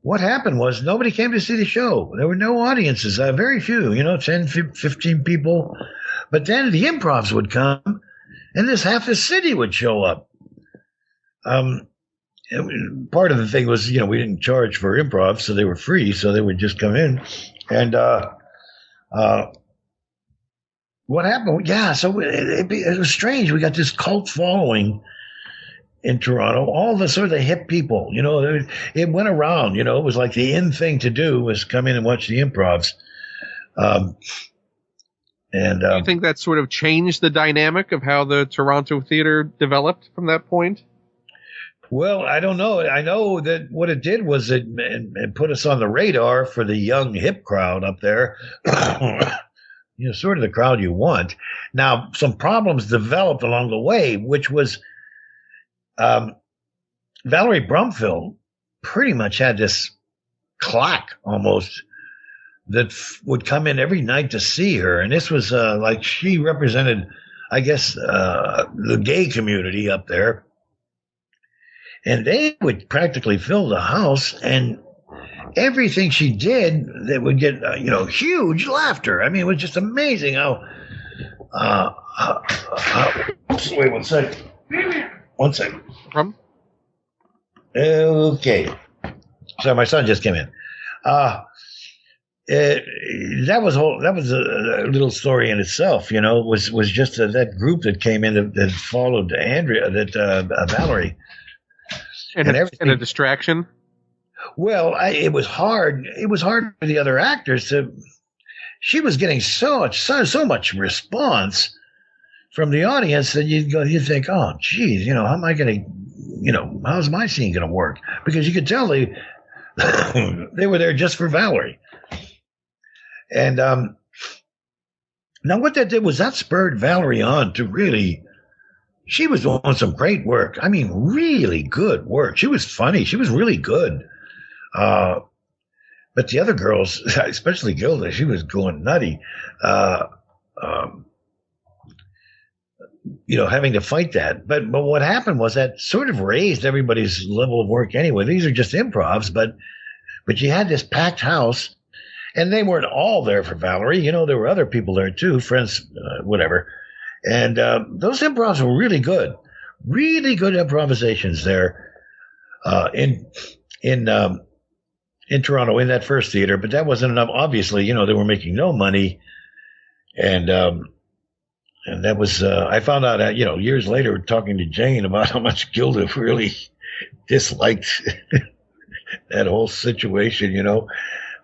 what happened was nobody came to see the show. There were no audiences, very few, 10, 15 people. But then the improvs would come, and half the city would show up. Part of the thing was, we didn't charge for improv, so they were free, so they would just come in. And what happened? Yeah, so it was strange. We got this cult following in Toronto. All the sort of the hip people, it went around. It was like the in thing to do was come in and watch the improvs. And do you think that sort of changed the dynamic of how the Toronto theater developed from that point? Well, I don't know. I know that what it did was it put us on the radar for the young hip crowd up there. Sort of the crowd you want. Now, some problems developed along the way, which was Valerie Brumfield pretty much had this clock almost that would come in every night to see her. And this was like she represented, I guess, the gay community up there. And they would practically fill the house, and everything she did, they would get, huge laughter. I mean, it was just amazing how wait 1 second. 1 second. Okay. Sorry, my son just came in. That was a little story in itself, was just that group that came in that followed Valerie. And a distraction? Well, it was hard. It was hard for the other actors to. She was getting so much response from the audience that you think, oh, geez, how am I going to, how's my scene going to work? Because you could tell they were there just for Valerie. And now what that did was that spurred Valerie on to really. She was doing some great work. I mean, really good work. She was funny. She was really good. But the other girls, especially Gilda, she was going nutty. Having to fight that. But what happened was that sort of raised everybody's level of work anyway. These are just improvs, but you had this packed house, and they weren't all there for Valerie. There were other people there too, friends, whatever. And those improvs were really good improvisations there in Toronto in that first theater. But that wasn't enough. Obviously, they were making no money, and that was I found out years later talking to Jane about how much Gilda really disliked that whole situation.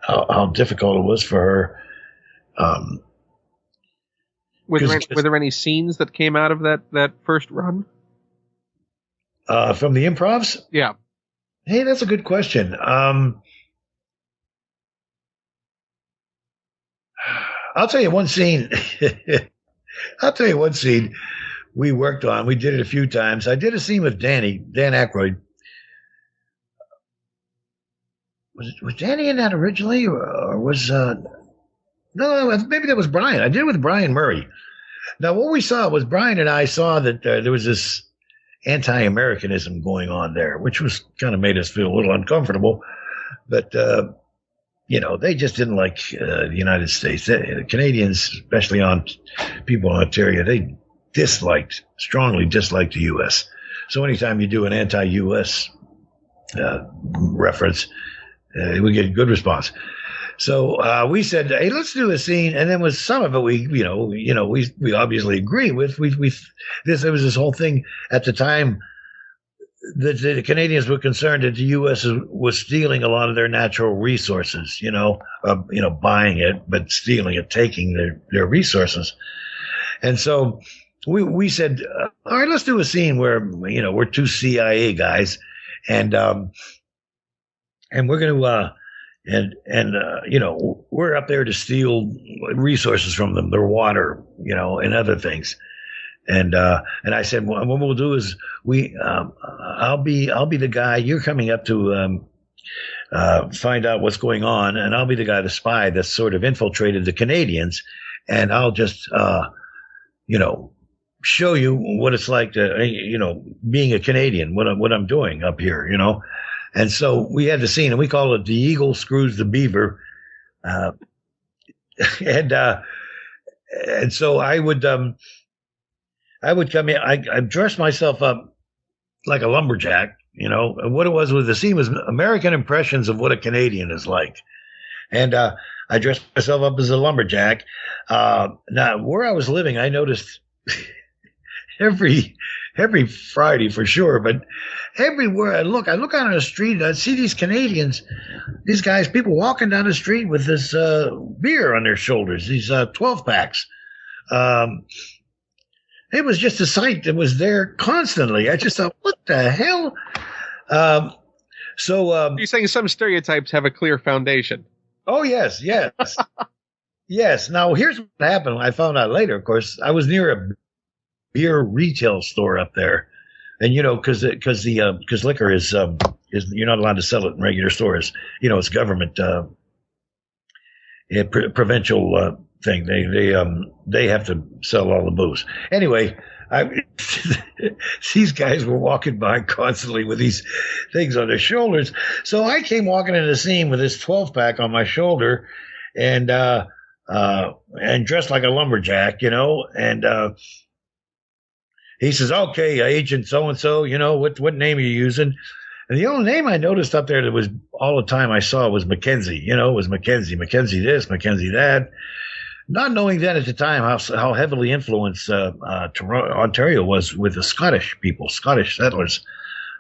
How difficult it was for her. Were there any scenes that came out of that first run? From the improvs? Yeah. Hey, that's a good question. I'll tell you one scene. We worked on. We did it a few times. I did a scene with Dan Aykroyd. Was Danny in that originally, or was no, maybe that was Brian. I did it with Brian Murray. Now, what we saw was Brian and I saw that there was this anti-Americanism going on there, which was kind of made us feel a little uncomfortable. But, they just didn't like the United States. The Canadians, especially people in Ontario, they strongly disliked the U.S. So anytime you do an anti-U.S. Reference, we get a good response. So we said, "Hey, let's do a scene," and then with some of it, we obviously agree with. There was this whole thing at the time that the Canadians were concerned that the U.S. was stealing a lot of their natural resources. Buying it, but stealing it, taking their resources. And so we said, "All right, let's do a scene where we're two CIA guys, and we're going to." We're up there to steal resources from them, their water, and other things. And I said, well, what we'll do is I'll be the guy. You're coming up to find out what's going on, and I'll be the guy, the spy that's sort of infiltrated the Canadians, and I'll just show you what it's like to being a Canadian, what I'm doing up here, And so we had the scene, and we call it "The Eagle Screws the Beaver," and so I would come in. I dressed myself up like a lumberjack, And what it was with the scene was American impressions of what a Canadian is like, and I dressed myself up as a lumberjack. Now, where I was living, I noticed every Friday for sure, but everywhere I look out on the street and I see these Canadians, these guys, people walking down the street with this beer on their shoulders, these 12 packs, Um, it was just a sight that was there constantly. I just thought, what the hell? You're saying some stereotypes have a clear foundation. Oh, yes. Yes. Now, here's what happened. I found out later, of course. I was near a beer retail store up there. And, because liquor is you're not allowed to sell it in regular stores. It's government provincial thing. They have to sell all the booze. Anyway, these guys were walking by constantly with these things on their shoulders. So I came walking into the scene with this 12-pack on my shoulder and dressed like a lumberjack, and he says, okay, Agent so-and-so, what name are you using? And the only name I noticed up there that was all the time I saw was Mackenzie. It was Mackenzie this, Mackenzie that. Not knowing then at the time how heavily influenced Ontario was with the Scottish people, Scottish settlers.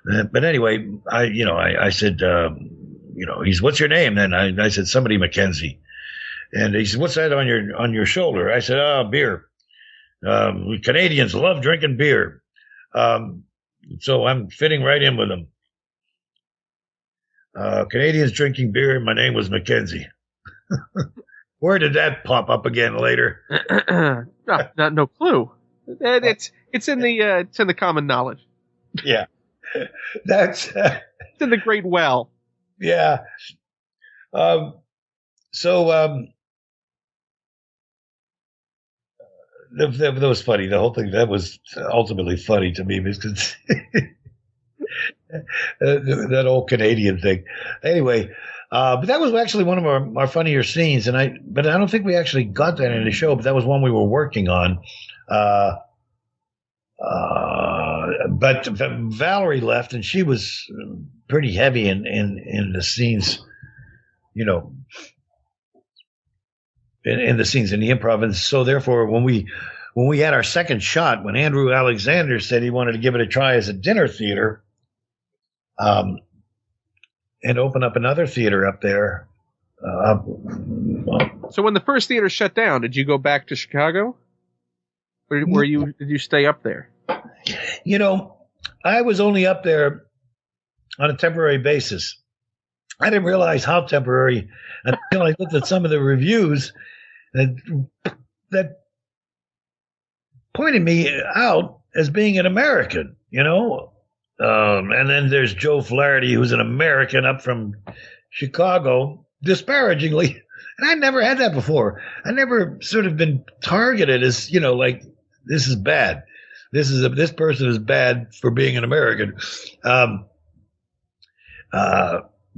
But anyway, I said, what's your name? Then I said, somebody Mackenzie. And he said, what's that on your shoulder? I said, beer. Canadians love drinking beer. So I'm fitting right in with them. Canadians drinking beer. My name was Mackenzie. Where did that pop up again later? No clue. It's in the common knowledge. Yeah, that's it's in the great well. Yeah. That was funny. The whole thing that was ultimately funny to me because that old Canadian thing. Anyway. But that was actually one of our funnier scenes, but I don't think we actually got that in the show. But that was one we were working on. But Valerie left, and she was pretty heavy in the scenes, in the scenes in the improv, and so therefore when we had our second shot, when Andrew Alexander said he wanted to give it a try as a dinner theater, and open up another theater up there. So when the first theater shut down, did you go back to Chicago? Or did you stay up there? I was only up there on a temporary basis. I didn't realize how temporary until I looked at some of the reviews that pointed me out as being an American, and then there's Joe Flaherty, who's an American up from Chicago, disparagingly. And I never had that before. I never sort of been targeted as, like, this is bad. This person is bad for being an American.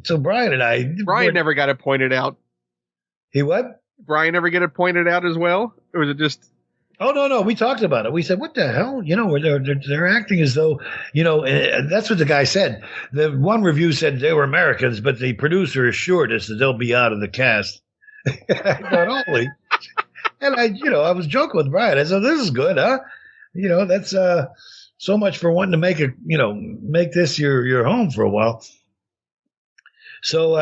So Brian and I... Brian never got it pointed out. He what? Brian never get it pointed out as well? Or was it just... Oh, no. We talked about it. We said, what the hell? They're acting as though, and that's what the guy said. The one review said they were Americans, but the producer assured us that they'll be out of the cast. I thought, holy. And I was joking with Brian. I said, this is good, huh? That's so much for wanting to make this your home for a while. So,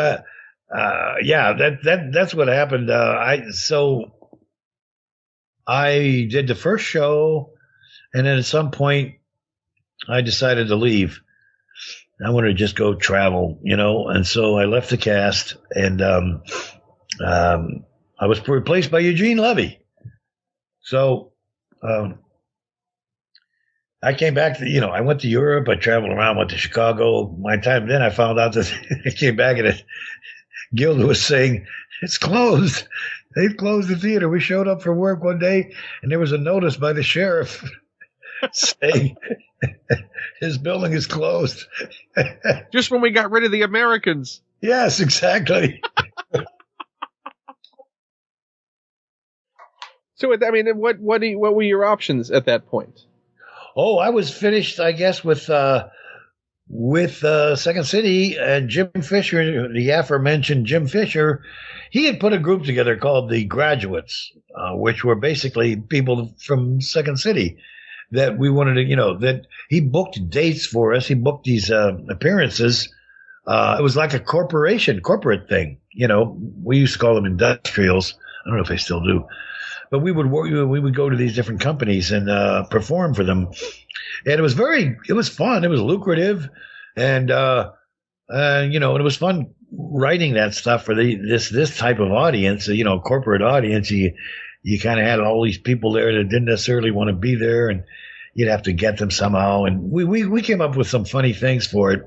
that's what happened. I did the first show, and then at some point, I decided to leave. I wanted to just go travel, and so I left the cast, and I was replaced by Eugene Levy. So I came back to, I went to Europe, I traveled around, went to Chicago. My time then, I found out that I came back and Gilda was saying, it's closed. They've closed the theater. We showed up for work one day, and there was a notice by the sheriff saying his building is closed. Just when we got rid of the Americans. Yes, exactly. So, what were your options at that point? Oh, I was finished, I guess, with Second City, and Jim Fisher, the aforementioned Jim Fisher, he had put a group together called the Graduates, which were basically people from Second City that we wanted to, that he booked dates for us. He booked these appearances. It was like a corporate thing. We used to call them industrials. I don't know if they still do. but we would go to these different companies and perform for them, and it was fun. It was lucrative, and and it was fun writing that stuff for this type of audience. Corporate audience. You kind of had all these people there that didn't necessarily want to be there, and you'd have to get them somehow. And we came up with some funny things for it.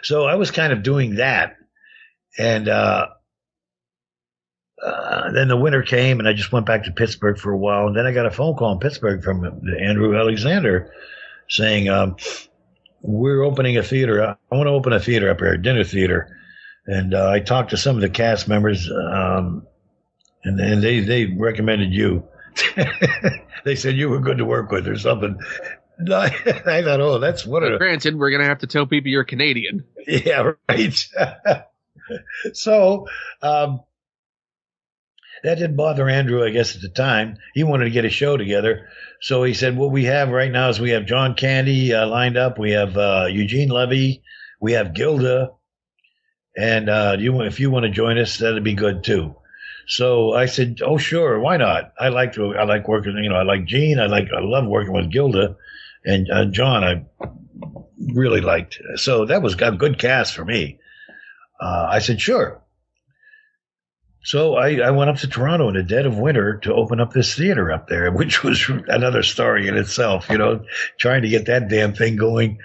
So I was kind of doing that, and then the winter came, and I just went back to Pittsburgh for a while. And then I got a phone call in Pittsburgh from Andrew Alexander saying, we're opening a theater. I want to open a theater up here, a dinner theater. And I talked to some of the cast members, and they recommended you. They said you were good to work with or something. I thought, oh, that's what a... Granted, we're going to have to tell people you're Canadian. Yeah, right. So... that didn't bother Andrew, I guess, at the time. He wanted to get a show together. So he said, what we have right now is we have John Candy lined up. We have Eugene Levy. We have Gilda. And if you want to join us, that'd be good, too. So I said, oh, sure. Why not? I like working, I like Gene. I love working with Gilda. And John, I really liked. So that was a good cast for me. I said, sure. So I went up to Toronto in the dead of winter to open up this theater up there, which was another story in itself, trying to get that damn thing going.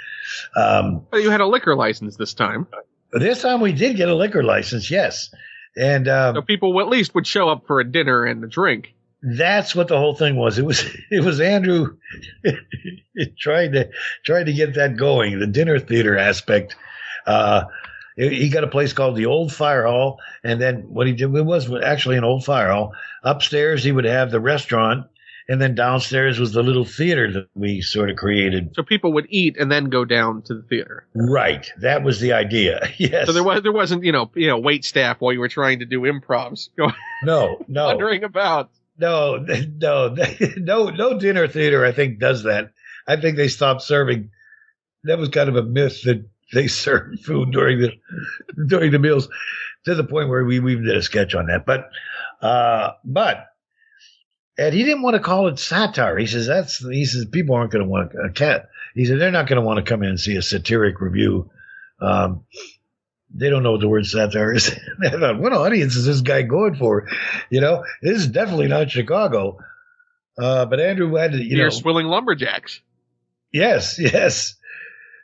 But you had a liquor license this time. This time we did get a liquor license, yes. And so people at least would show up for a dinner and a drink. That's what the whole thing was. It was Andrew trying to get that going, the dinner theater aspect. He got a place called the Old Fire Hall, and then what he did, it was actually an old fire hall. Upstairs, he would have the restaurant, and then downstairs was the little theater that we sort of created. So people would eat and then go down to the theater. Right. That was the idea. Yes. So there wasn't, wait staff while you were trying to do improvs. No. Wandering about. No dinner theater, I think, does that. I think they stopped serving. That was kind of a myth that they served food during the meals, to the point where we even did a sketch on that. But and he didn't want to call it satire. He says people aren't going to want a cat. He said they're not going to want to come in and see a satiric review. They don't know what the word satire is. I thought, what audience is this guy going for? This is definitely not Chicago. But Andrew had to, You're swilling lumberjacks. Yes.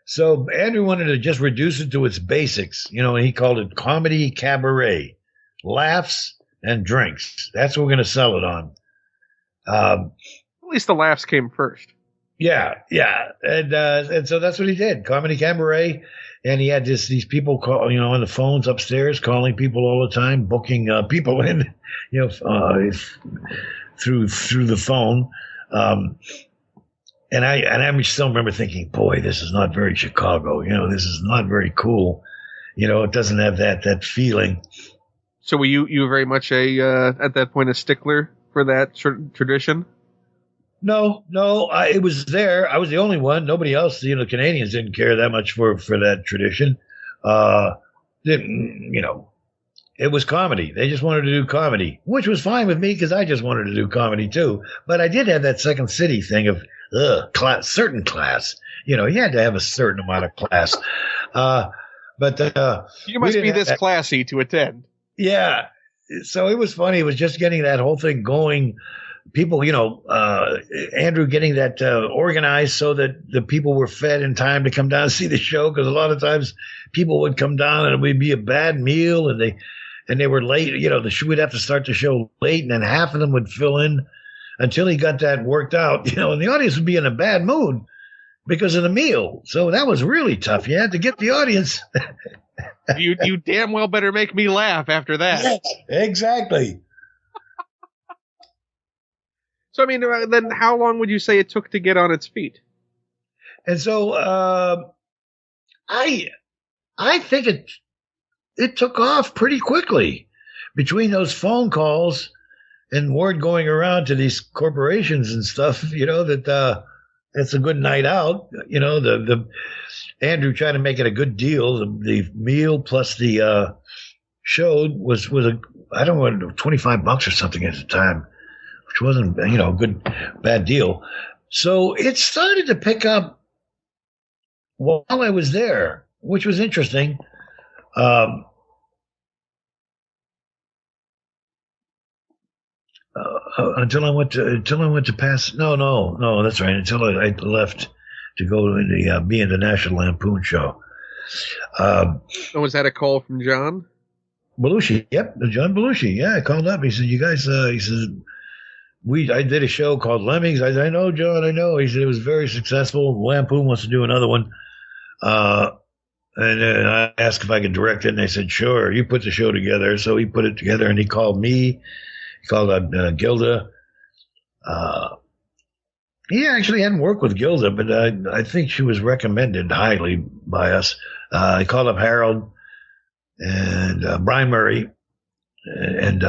So Andrew wanted to just reduce it to its basics, and he called it comedy cabaret, laughs and drinks. That's what we're going to sell it on. At least the laughs came first. Yeah. And so that's what he did, comedy cabaret. And he had these people call, on the phones upstairs, calling people all the time, booking people in, through the phone. And I still remember thinking, boy, this is not very Chicago. This is not very cool. It doesn't have that feeling. So were you very much at that point a stickler for that tradition? No, it was there. I was the only one. Nobody else, the Canadians didn't care that much for that tradition. It was comedy. They just wanted to do comedy, which was fine with me because I just wanted to do comedy too. But I did have that Second City thing of certain class. You had to have a certain amount of class. But you must be this classy to attend. Yeah. So it was funny. It was just getting that whole thing going. People, Andrew getting that organized so that the people were fed in time to come down and see the show. Because a lot of times people would come down and it would be a bad meal and they were late. We'd have to start the show late, and then half of them would fill in until he got that worked out. And the audience would be in a bad mood because of the meal. So that was really tough. You had to get the audience. You damn well better make me laugh after that. Yes, exactly. So, then how long would you say it took to get on its feet? And so I think it took off pretty quickly between those phone calls and word going around to these corporations and stuff, that it's a good night out. The Andrew trying to make it a good deal. The meal plus the show was I don't know, $25 or something at the time. which wasn't, a bad deal. So it started to pick up while I was there, which was interesting. Until I went to pass. No, that's right. Until I left to go to be in the National Lampoon show. Was that a call from John Belushi? Yep, John Belushi. Yeah, I called up. He said, "You guys," he says, I did a show called Lemmings. I know, John, I know. He said it was very successful. Lampoon wants to do another one. And I asked if I could direct it, and they said, sure, you put the show together. So he put it together, and he called me. He called up Gilda. He actually hadn't worked with Gilda, but I think she was recommended highly by us. He called up Harold and Brian Murray, and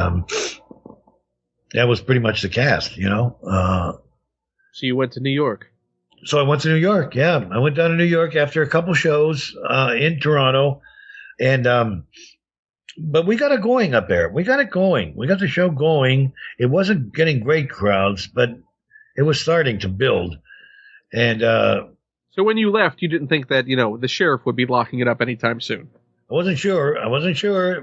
that was pretty much the cast, So you went to New York. So I went to New York. Yeah, I went down to New York after a couple shows in Toronto, and but we got it going up there. We got it going. We got the show going. It wasn't getting great crowds, but it was starting to build. And so when you left, you didn't think that the sheriff would be locking it up anytime soon. I wasn't sure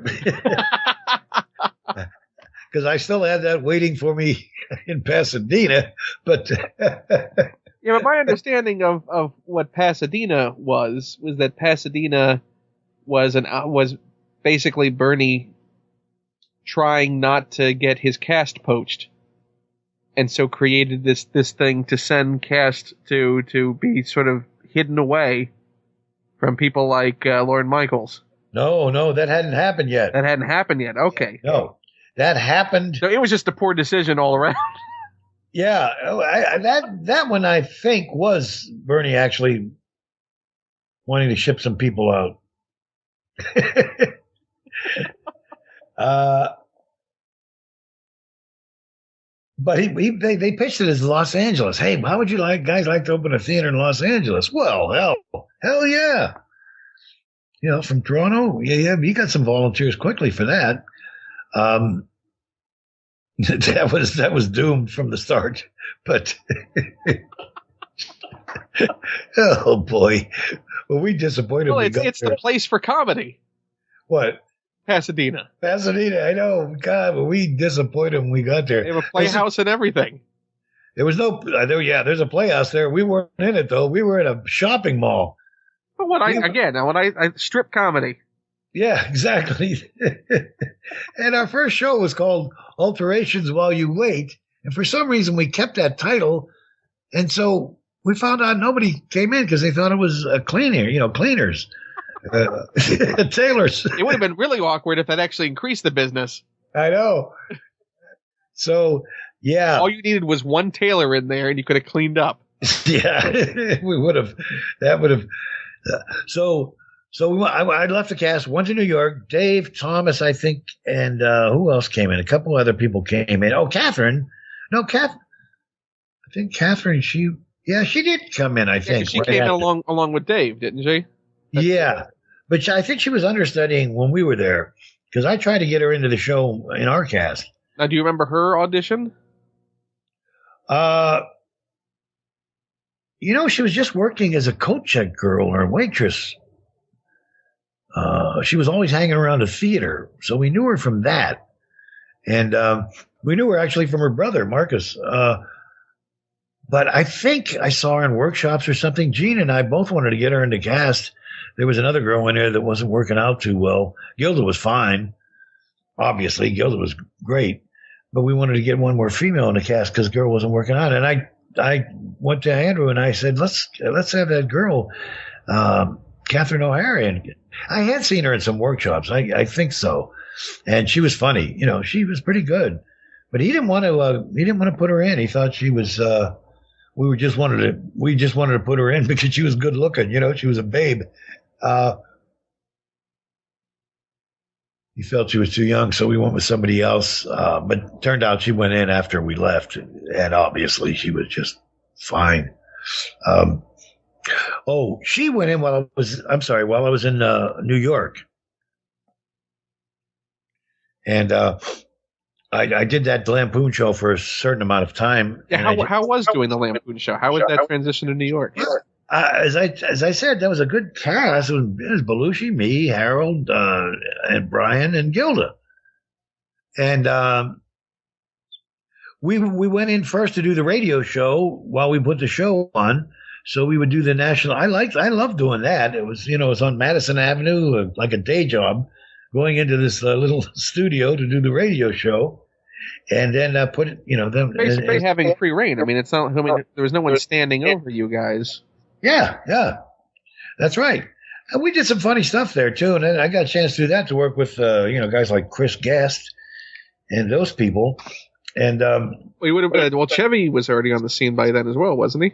because I still had that waiting for me in Pasadena, but. Yeah, but my understanding of what Pasadena was that Pasadena was basically Bernie trying not to get his cast poached, and so created this thing to send cast to be sort of hidden away from people like Lorne Michaels. No, that hadn't happened yet. That hadn't happened yet. Okay. No, that happened. So it was just a poor decision all around. Yeah, that one I think was Bernie actually wanting to ship some people out. But they pitched it as Los Angeles. Hey, how would you guys like to open a theater in Los Angeles? Well, hell yeah. From Toronto, yeah, you got some volunteers quickly for that. That was doomed from the start, but oh boy, well, we disappointed. Well, it's the place for comedy. What? Pasadena, I know. God, but we disappointed when we got there. They have a playhouse and everything. There was no. There's a playhouse there. We weren't in it though. We were in a shopping mall. But I strip comedy. Yeah, exactly. And our first show was called Alterations While You Wait. And for some reason, we kept that title. And so we found out nobody came in because they thought it was a cleaners, tailors. It would have been really awkward if that actually increased the business. I know. So, yeah. All you needed was one tailor in there and you could have cleaned up. Yeah, we would have. That would have. So I left the cast, went to New York. Dave, Thomas, I think, and who else came in? A couple other people came in. Oh, Catherine. No, I think Catherine, she did come in, I think. She came in along with Dave, didn't she? Yeah. But I think she was understudying when we were there because I tried to get her into the show in our cast. Now, do you remember her audition? She was just working as a coat check girl or a waitress. She was always hanging around a theater, so we knew her from that. And we knew her actually from her brother, Marcus. But I think I saw her in workshops or something. Gene and I both wanted to get her in the cast. There was another girl in there that wasn't working out too well. Gilda was fine. Obviously, Gilda was great. But we wanted to get one more female in the cast because the girl wasn't working out. And I went to Andrew and I said, let's have that girl, Catherine O'Hara. And I had seen her in some workshops. I think so. And she was funny. She was pretty good. But he didn't want to put her in. He thought she was, we just wanted to put her in because she was good looking. She was a babe. He felt she was too young, so we went with somebody else. But turned out she went in after we left, and obviously she was just fine. She went in while I was in New York. And I did that Lampoon show for a certain amount of time. Yeah, how was doing the Lampoon show? How was that transition to New York? As I said, that was a good cast. It was Belushi, me, Harold, and Brian and Gilda, and we went in first to do the radio show while we put the show on. So we would do the national. I loved doing that. It was it's on Madison Avenue, like a day job, going into this little studio to do the radio show. And then put it, them basically having free reign. I mean, it's not. I mean, there was no one standing over you guys. Yeah, that's right. And we did some funny stuff there too. And then I got a chance to do that, to work with guys like Chris Guest and those people. And we would have. Well, Chevy was already on the scene by then as well, wasn't he?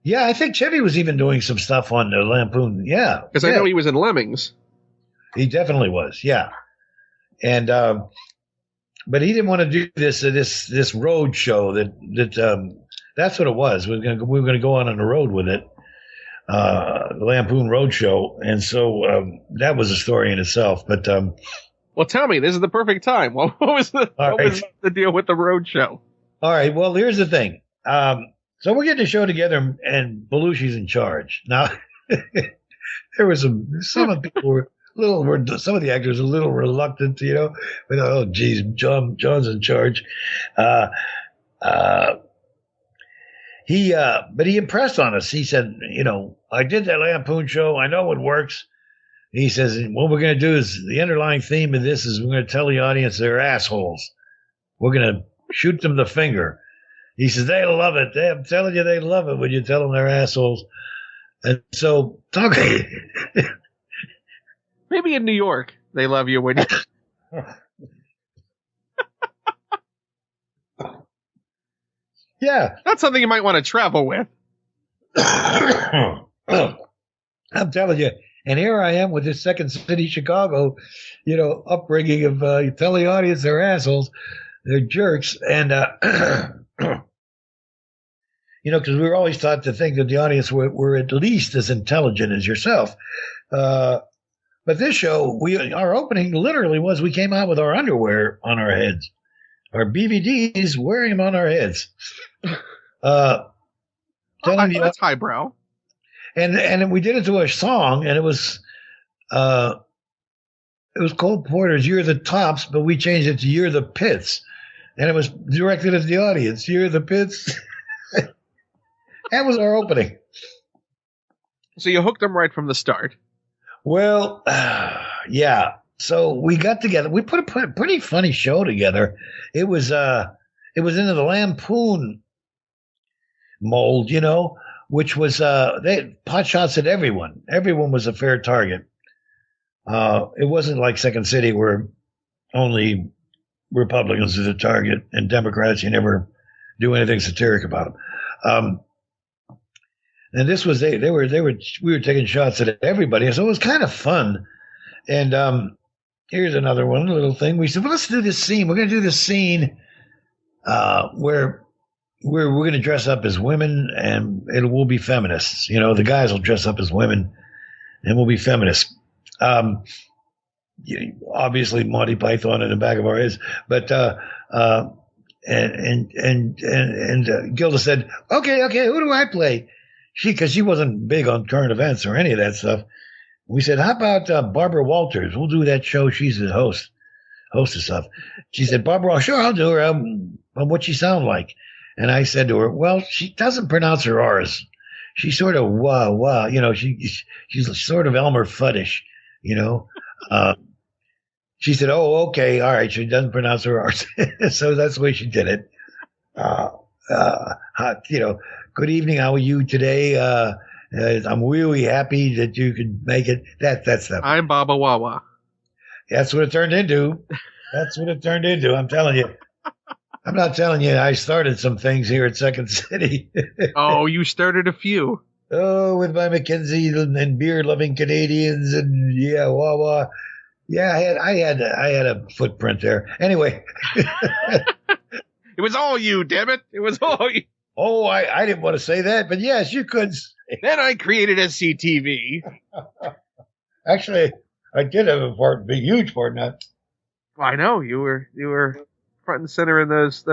Yeah, I think Chevy was even doing some stuff on the Lampoon. Yeah, because I know he was in Lemmings. He definitely was. Yeah, and. But he didn't want to do this road show. That's what it was. We were gonna go on the road with it, the Lampoon Road Show, and so that was a story in itself. But well, tell me, this is the perfect time. What was the deal with the road show? All right. Well, here's the thing. So we're getting the show together, and Belushi's in charge. Now, there was some of the people were. Some of the actors a little reluctant, but oh geez, John's in charge. But he impressed on us. He said, I did that Lampoon show. I know it works. He says, what we're going to do is, the underlying theme of this is, we're going to tell the audience they're assholes. We're going to shoot them the finger. He says, they love it. I'm telling you, they love it when you tell them they're assholes. And so maybe in New York, they love you when you... Yeah. That's something you might want to travel with. I'm telling you. And here I am with this Second City, Chicago, upbringing of tell the audience they're assholes. They're jerks. And, because we were always taught to think that the audience were at least as intelligent as yourself. But this show, our opening literally was, we came out with our underwear on our heads, our BVDs, wearing them on our heads. That's highbrow. And we did it to a song, and it was Cole Porter's "You're the Tops," but we changed it to "You're the Pits," and it was directed at the audience. "You're the Pits." That was our opening. So you hooked them right from the start. Well, yeah. So we got together. We put a pretty funny show together. It was into the Lampoon mold, which was they had pot shots at everyone. Everyone was a fair target. It wasn't like Second City, where only Republicans are the target and Democrats, you never do anything satiric about them. And this was we were taking shots at everybody, so it was kind of fun. And here's another little thing. We said, well, let's do this scene. We're going to do this scene where we're going to dress up as women, and we'll be feminists. The guys will dress up as women, and we'll be feminists. Obviously, Monty Python in the back of our heads, but and Gilda said, okay, who do I play? Because she wasn't big on current events or any of that stuff. We said, how about Barbara Walters? We'll do that show. She's the hostess of. She said, Barbara, sure, I'll do her. What'd she sound like? And I said to her, well, she doesn't pronounce her R's. She's sort of wah. She's sort of Elmer Fudd-ish, She said, oh, okay, all right. She doesn't pronounce her R's. So that's the way she did it. Good evening. How are you today? I'm really happy that you could make it. That stuff. I'm Baba Wawa. That's what it turned into. I'm telling you. I'm not telling you. I started some things here at Second City. Oh, you started a few. Oh, with my McKinsey and beer-loving Canadians and Wawa. Yeah, I had a footprint there. Anyway. It was all you, damn it. It was all you. Oh, I didn't want to say that, but yes, you could say. Then I created SCTV. Actually, I did have a huge part in that. I know you were front and center in those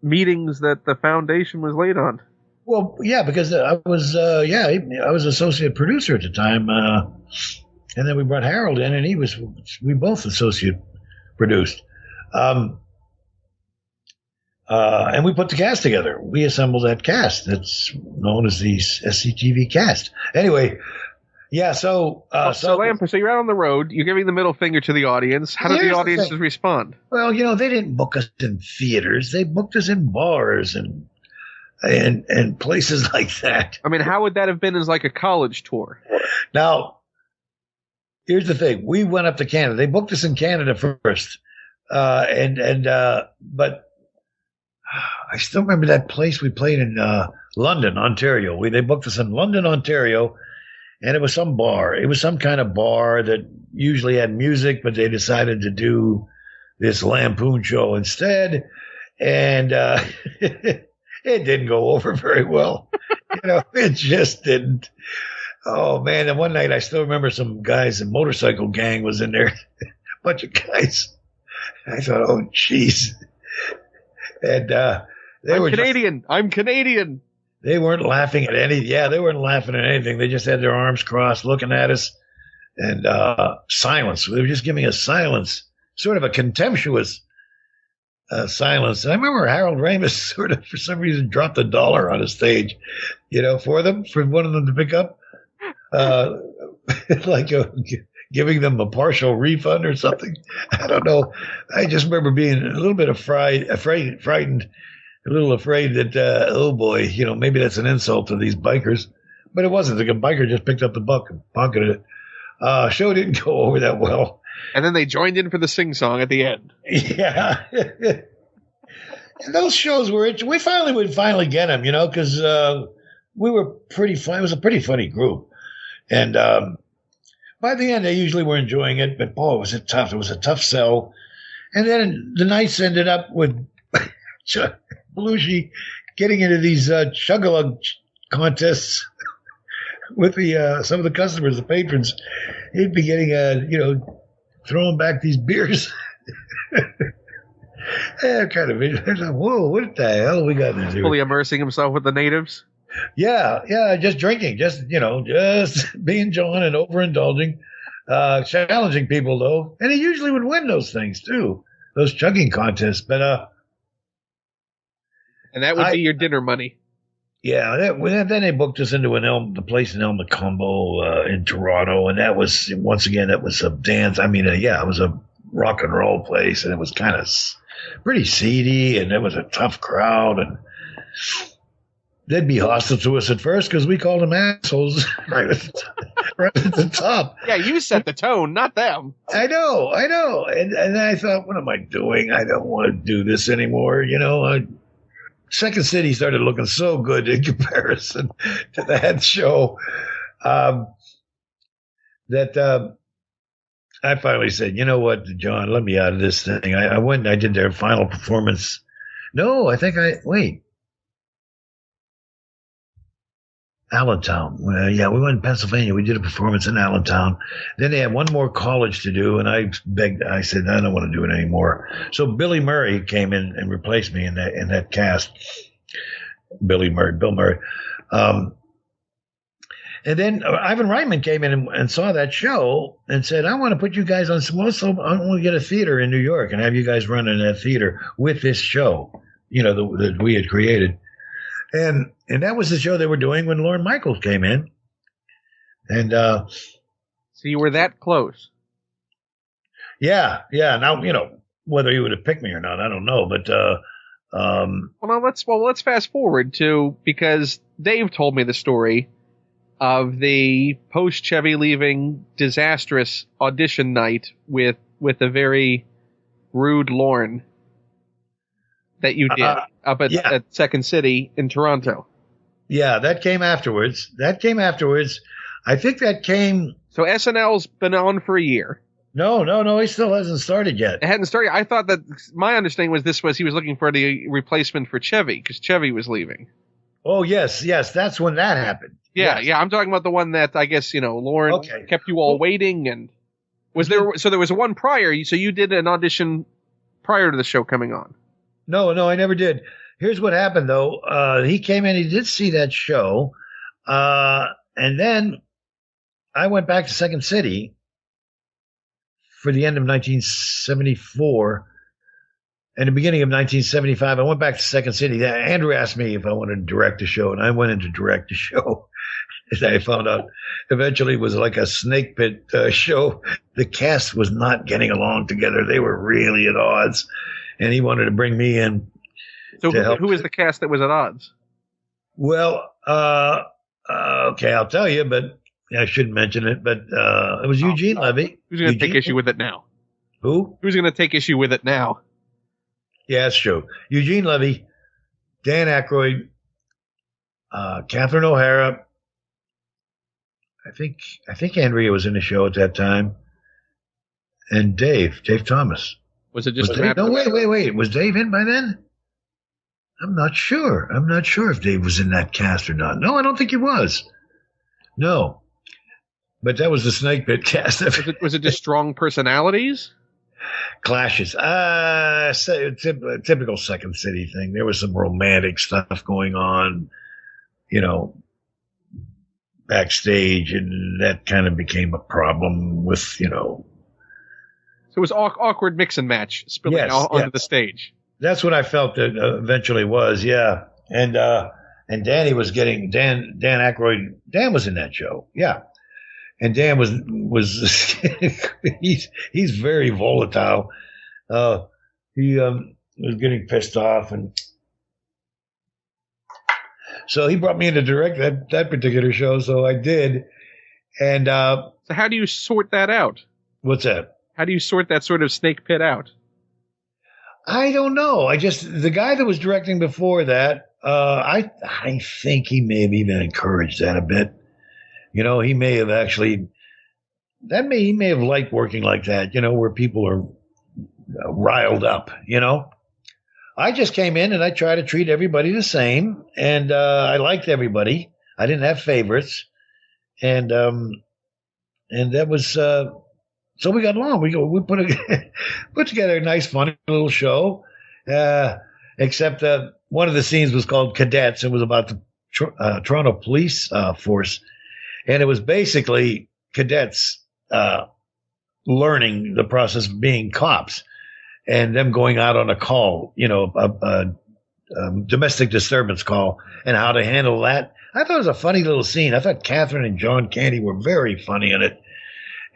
meetings that the foundation was laid on. Well, yeah, because I was associate producer at the time, and then we brought Harold in, and we both associate produced. And we put the cast together. We assembled that cast. That's known as the SCTV cast. Anyway, yeah. So Lamper, so you're out on the road. You're giving the middle finger to the audience. How did the audiences respond? Well, they didn't book us in theaters. They booked us in bars and places like that. I mean, how would that have been as like a college tour? Now, here's the thing. We went up to Canada. They booked us in Canada first. But I still remember that place we played in London, Ontario. They booked us in London, Ontario, and it was some bar. It was some kind of bar that usually had music, but they decided to do this lampoon show instead, and it didn't go over very well. It just didn't. Oh man! And one night I still remember some guys, a motorcycle gang was in there, a bunch of guys. I thought, oh jeez. And I'm Canadian. They weren't laughing at they weren't laughing at anything. They just had their arms crossed looking at us, and silence. They were just giving us silence, sort of a contemptuous silence. And I remember Harold Ramis sort of, for some reason, dropped $1 on a stage, for one of them to pick up, giving them a partial refund or something. I don't know. I just remember being a little bit frightened, a little afraid that, oh boy, maybe that's an insult to these bikers. But it wasn't. The biker just picked up the buck and pocketed it. Show didn't go over that well. And then they joined in for the sing-song at the end. Yeah. And those shows we would finally get them, because we were pretty fun. It was a pretty funny group. And by the end, they usually were enjoying it, but boy, was it tough. It was a tough sell. And then the nights ended up with Belushi getting into these chug-a-lug contests with some of the customers, the patrons. He'd be getting, throwing back these beers. Kind of, whoa, what the hell we got to do? Fully immersing himself with the natives? Yeah, just drinking, just being John and overindulging, challenging people though, and he usually would win those things too, those chugging contests. But and that would be your dinner money. Yeah, then they booked us into the place in El Macombo in Toronto, and that was a dance. I mean, it was a rock and roll place, and it was kind of pretty seedy, and it was a tough crowd, and they'd be hostile to us at first because we called them assholes right at the top. Yeah, you set the tone, not them. I know. And I thought, what am I doing? I don't want to do this anymore. Second City started looking so good in comparison to that show that I finally said, you know what, John, let me out of this thing. I went and I did their final performance. No, Allentown. We went to Pennsylvania. We did a performance in Allentown. Then they had one more college to do, and I said, I don't want to do it anymore. So Bill Murray came in and replaced me in that cast. Bill Murray. And then Ivan Reitman came in and saw that show and said, I want to put you guys on I want to get a theater in New York and have you guys run in that theater with this show, that we had created. And that was the show they were doing when Lorne Michaels came in. And so you were that close. Yeah. Now, whether he would have picked me or not, I don't know. But let's fast forward to, because Dave told me the story of the post Chevy leaving disastrous audition night with a very rude Lorne that you did up at Second City in Toronto. Yeah, that came afterwards. I think that came. So SNL's been on for a year. No, he still hasn't started yet. It hadn't started. I thought that my understanding was he was looking for the replacement for Chevy because Chevy was leaving. Oh, yes, that's when that happened. Yeah, yes. I'm talking about the one that I guess, Lorne kept you all waiting, and there was one prior, so you did an audition prior to the show coming on. No, I never did. Here's what happened, though. He came in, he did see that show, and then I went back to Second City for the end of 1974. And the beginning of 1975, I went back to Second City. Andrew asked me if I wanted to direct the show, and I went in to direct the show. And I found out eventually it was like a snake pit show. The cast was not getting along together. They were really at odds, and he wanted to bring me in. So who is the cast that was at odds? Well, okay, I'll tell you, but I shouldn't mention it. But it was Eugene Levy. Who's going to take issue with it now? Who? Who's going to take issue with it now? Yeah, that's true. Eugene Levy, Dan Aykroyd, Catherine O'Hara. I think Andrea was in the show at that time, and Dave Thomas. Was it just Dave? No, wait. Was Dave in by then? I'm not sure if Dave was in that cast or not. No, I don't think he was. No, but that was the Snake Pit cast. Was it just strong personalities? Clashes. Typical Second City thing. There was some romantic stuff going on, backstage, and that kind of became a problem with, So it was awkward mix and match spilling onto the stage. That's what I felt that eventually was, yeah. And Danny was getting Dan Aykroyd. Dan was in that show, yeah. And Dan was he's very volatile. He was getting pissed off, and so he brought me in to direct that particular show. So I did. And so how do you sort that out? What's that? How do you sort that sort of snake pit out? I don't know. The guy that was directing before that, I think he may have even encouraged that a bit. He may have actually, he may have liked working like that, where people are riled up, I just came in and I tried to treat everybody the same, and I liked everybody. I didn't have favorites, and that was, so we got along. We put together a nice, funny little show, except one of the scenes was called Cadets. It was about the Toronto police force. And it was basically cadets learning the process of being cops and them going out on a call, a domestic disturbance call, and how to handle that. I thought it was a funny little scene. I thought Catherine and John Candy were very funny in it.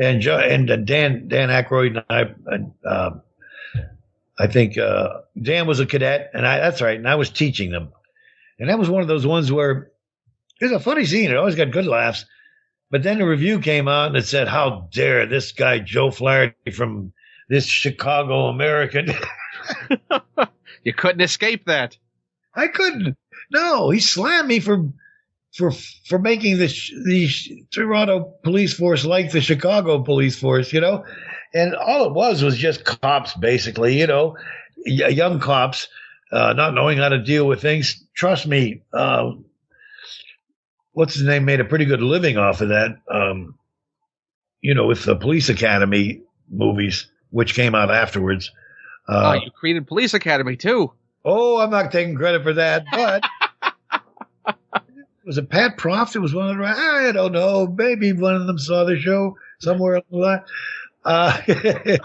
And Dan Aykroyd and I think Dan was a cadet, and that's right, and I was teaching them. And that was one of those ones where it was a funny scene. It always got good laughs. But then the review came out and it said, "How dare this guy Joe Flaherty from this Chicago American." You couldn't escape that. I couldn't. No, he slammed me for making the Toronto police force like the Chicago police force, And all it was just cops, basically, young cops not knowing how to deal with things. Trust me. What's his name made a pretty good living off of that, with the Police Academy movies, which came out afterwards. You created Police Academy, too. Oh, I'm not taking credit for that, but was it Pat Proft? It was one of the, I don't know, maybe one of them saw the show somewhere along the line.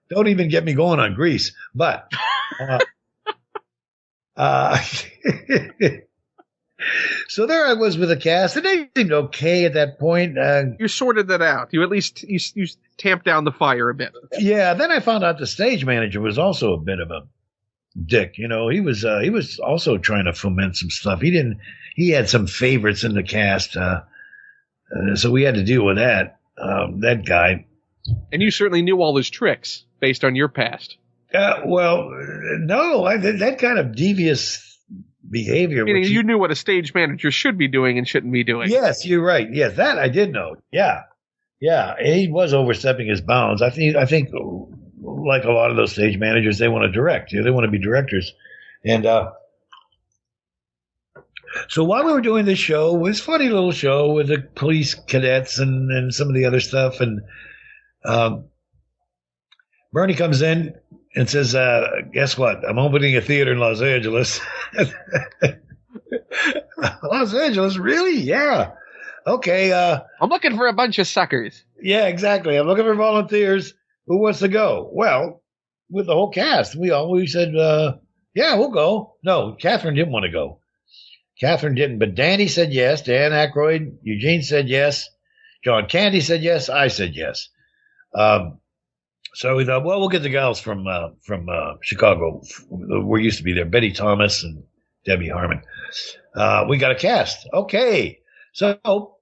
Don't even get me going on Grease, but so there I was with the cast, and they seemed okay at that point. You sorted that out. You at least you tamped down the fire a bit. Yeah. Then I found out the stage manager was also a bit of a dick. He was also trying to foment some stuff. He had some favorites in the cast, so we had to deal with that. That guy. And you certainly knew all his tricks based on your past. Well, no, that kind of devious behavior. Meaning you knew what a stage manager should be doing and shouldn't be doing. Yes, you're right. Yes, that I did know. Yeah. He was overstepping his bounds. I think like a lot of those stage managers, they want to direct. They want to be directors. And so while we were doing this show, it was a funny little show with the police cadets and some of the other stuff. And Bernie comes in and says, guess what? I'm opening a theater in Los Angeles. Los Angeles, really? Yeah. Okay. I'm looking for a bunch of suckers. Yeah, exactly. I'm looking for volunteers. Who wants to go? Well, with the whole cast, we said, yeah, we'll go. No, Catherine didn't want to go. Catherine didn't, but Danny said yes. Dan Aykroyd, Eugene said yes. John Candy said yes. I said yes. So we thought, well, we'll get the gals from Chicago. We used to be there. Betty Thomas and Debbie Harmon. We got a cast. Okay. So,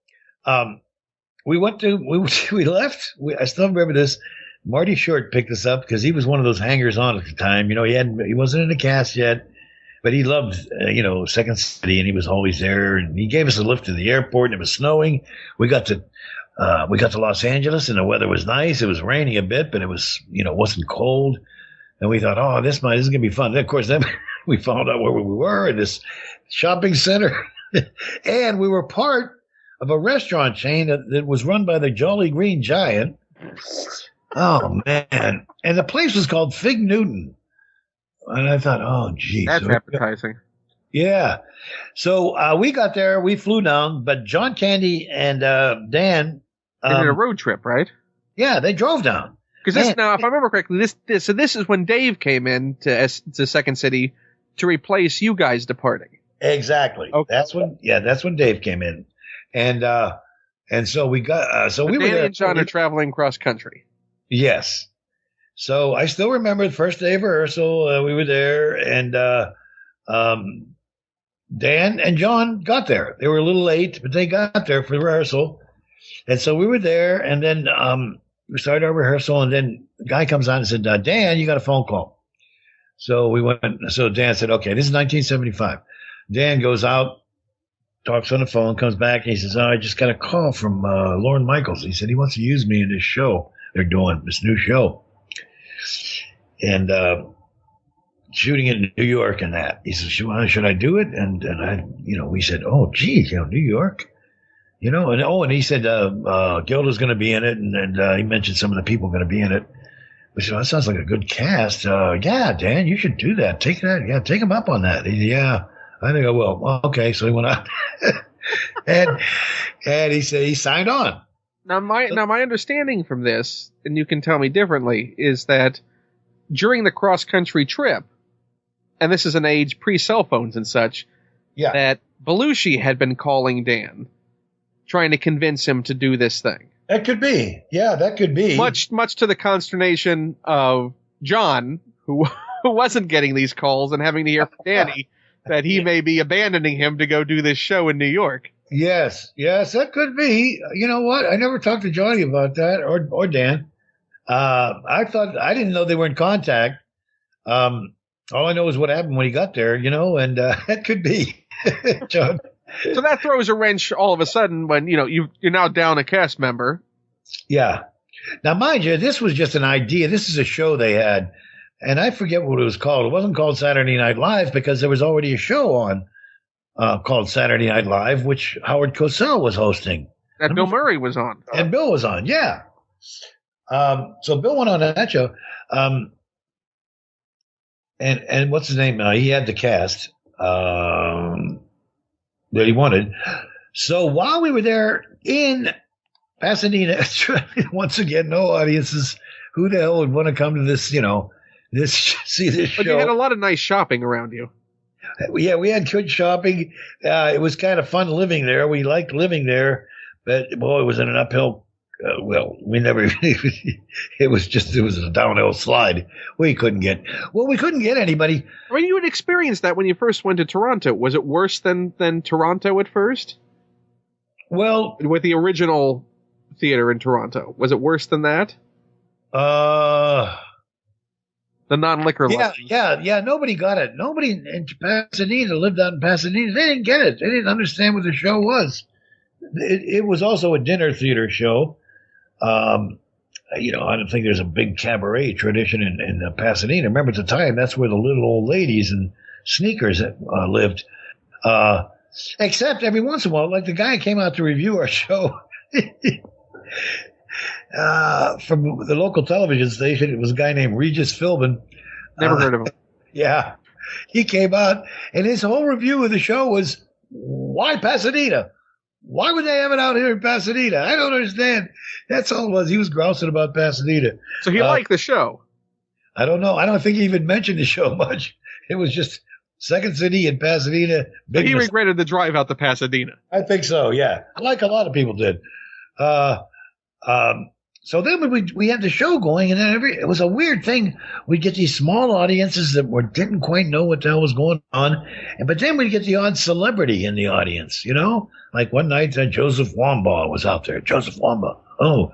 we left. I still remember this. Marty Short picked us up because he was one of those hangers on at the time. You know, he wasn't in the cast yet, but he loved, Second City, and he was always there. And he gave us a lift to the airport, and it was snowing. We got to Los Angeles, and the weather was nice. It was raining a bit, but it was, wasn't cold. And we thought, oh, this is gonna be fun. Then, of course, we found out where we were in this shopping center, and we were part of a restaurant chain that was run by the Jolly Green Giant. Oh, man. And the place was called Fig Newton. And I thought, oh, geez. That's appetizing. Yeah. So we got there. We flew down. But John Candy and Dan. They did a road trip, right? Yeah, they drove down. Because now, if I remember correctly, this is when Dave came in to Second City to replace you guys departing. Exactly. Okay. That's when Dave came in. And so we got, we were Danny there. and John are traveling cross country. Yes. So I still remember the first day of rehearsal. We were there, and Dan and John got there. They were a little late, but they got there for the rehearsal. And so we were there, and then we started our rehearsal, and then the guy comes on and said, Dan, you got a phone call. So we went. So Dan said, okay, this is 1975. Dan goes out, talks on the phone, comes back, and he says, I just got a call from Lorne Michaels. He said he wants to use me in this show. They're doing this new show. And shooting in New York and that. He says, should I do it? And I, we said, oh, geez, New York. And he said Gilda's going to be in it, and he mentioned some of the people going to be in it. We said, that sounds like a good cast. Yeah, Dan, you should do that. Take him up on that. He said, yeah, I think I will. Well, okay, so he went out. and he said he signed on. Now my understanding from this, and you can tell me differently, is that during the cross-country trip, and this is an age pre-cell phones and such, that Belushi had been calling Dan, trying to convince him to do this thing. That could be. Yeah, that could be. Much to the consternation of John, who wasn't getting these calls and having to hear from Danny that he may be abandoning him to go do this show in New York. Yes, that could be. You know what? I never talked to Johnny about that, or Dan. I didn't know they were in contact. All I know is what happened when he got there, and that could be, John. So that throws a wrench all of a sudden when, you're now down a cast member. Yeah. Now, mind you, this was just an idea. This is a show they had, and I forget what it was called. It wasn't called Saturday Night Live because there was already a show on called Saturday Night Live, which Howard Cosell was hosting. That Bill Murray was on. And Bill was on, yeah. So Bill went on that show. And what's his name? He had the cast that he wanted. So while we were there in Pasadena, once again, no audiences. Who the hell would want to come to this, see this show? But you had a lot of nice shopping around you. Yeah, we had good shopping. It was kind of fun living there. We liked living there, but boy, it was in an uphill. We never. It was a downhill slide. We couldn't get anybody. I mean, you had experienced that when you first went to Toronto. Was it worse than Toronto at first? Well, with the original theater in Toronto, was it worse than that? The non-liquor license. Yeah. Nobody got it. Nobody in Pasadena lived out in Pasadena. They didn't get it. They didn't understand what the show was. It was also a dinner theater show. I don't think there's a big cabaret tradition in Pasadena. Remember, at the time, that's where the little old ladies in sneakers lived. Except every once in a while, like the guy came out to review our show from the local television station. It was a guy named Regis Philbin. Never heard of him. Yeah. He came out, and his whole review of the show was, why Pasadena? Why would they have it out here in Pasadena? I don't understand. That's all it was. He was grousing about Pasadena. So he liked the show. I don't know. I don't think he even mentioned the show much. It was just Second City in Pasadena. But he regretted the drive out to Pasadena. I think so, yeah. Like a lot of people did. So then we had the show going, and then it was a weird thing. We'd get these small audiences that didn't quite know what the hell was going on, but then we'd get the odd celebrity in the audience, you know? Like one night, Joseph Wambaugh was out there. Joseph Wambaugh. Oh.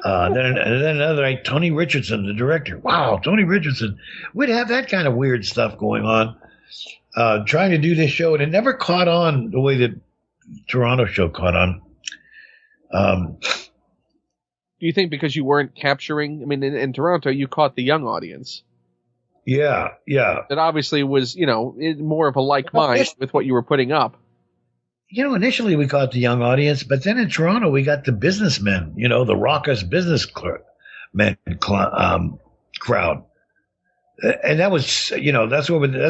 Then another night, Tony Richardson, the director. Wow, Tony Richardson. We'd have that kind of weird stuff going on, trying to do this show, and it never caught on the way that Toronto show caught on. Do you think because you weren't capturing, I mean, in Toronto, you caught the young audience? Yeah. That obviously was, more of a like mind with what you were putting up. Initially we caught the young audience, but then in Toronto we got the businessmen, the raucous business crowd. And that was, that's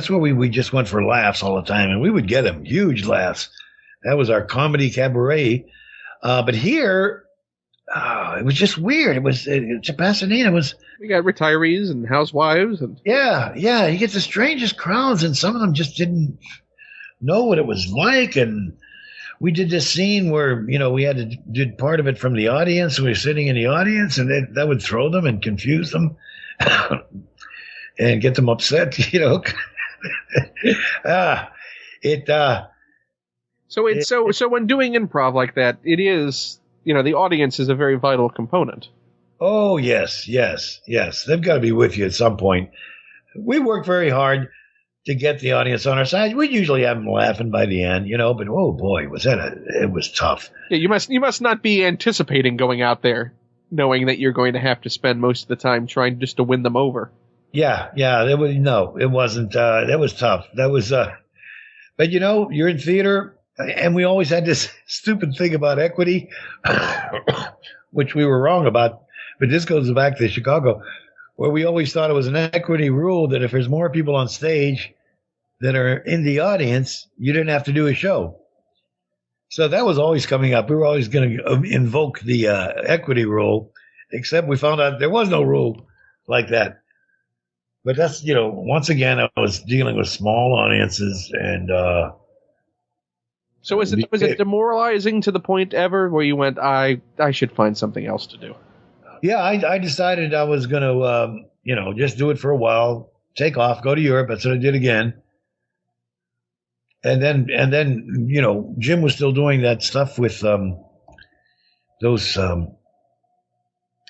where we just went for laughs all the time, and we would get them, huge laughs. That was our comedy cabaret. But here, it was just weird. It was Pasadena was. We got retirees and housewives and. Yeah. You get the strangest crowds, and some of them just didn't know what it was like. And we did this scene where we had to did part of it from the audience. We were sitting in the audience, and that would throw them and confuse them, and get them upset. So when doing improv like that, it is. The audience is a very vital component. Oh, yes. They've got to be with you at some point. We work very hard to get the audience on our side. We usually have them laughing by the end, but oh boy, it was tough. Yeah, you must not be anticipating going out there knowing that you're going to have to spend most of the time trying just to win them over. Yeah, it wasn't, that was tough. That was, but you're in theater. And we always had this stupid thing about equity, which we were wrong about. But this goes back to Chicago, where we always thought it was an equity rule that if there's more people on stage that are in the audience, you didn't have to do a show. So that was always coming up. We were always going to invoke the equity rule, except we found out there was no rule like that. But that's, once again, I was dealing with small audiences and So was it demoralizing to the point ever where you went, I should find something else to do? Yeah, I decided I was going to, just do it for a while, take off, go to Europe. That's what I did again. And then, Jim was still doing that stuff with those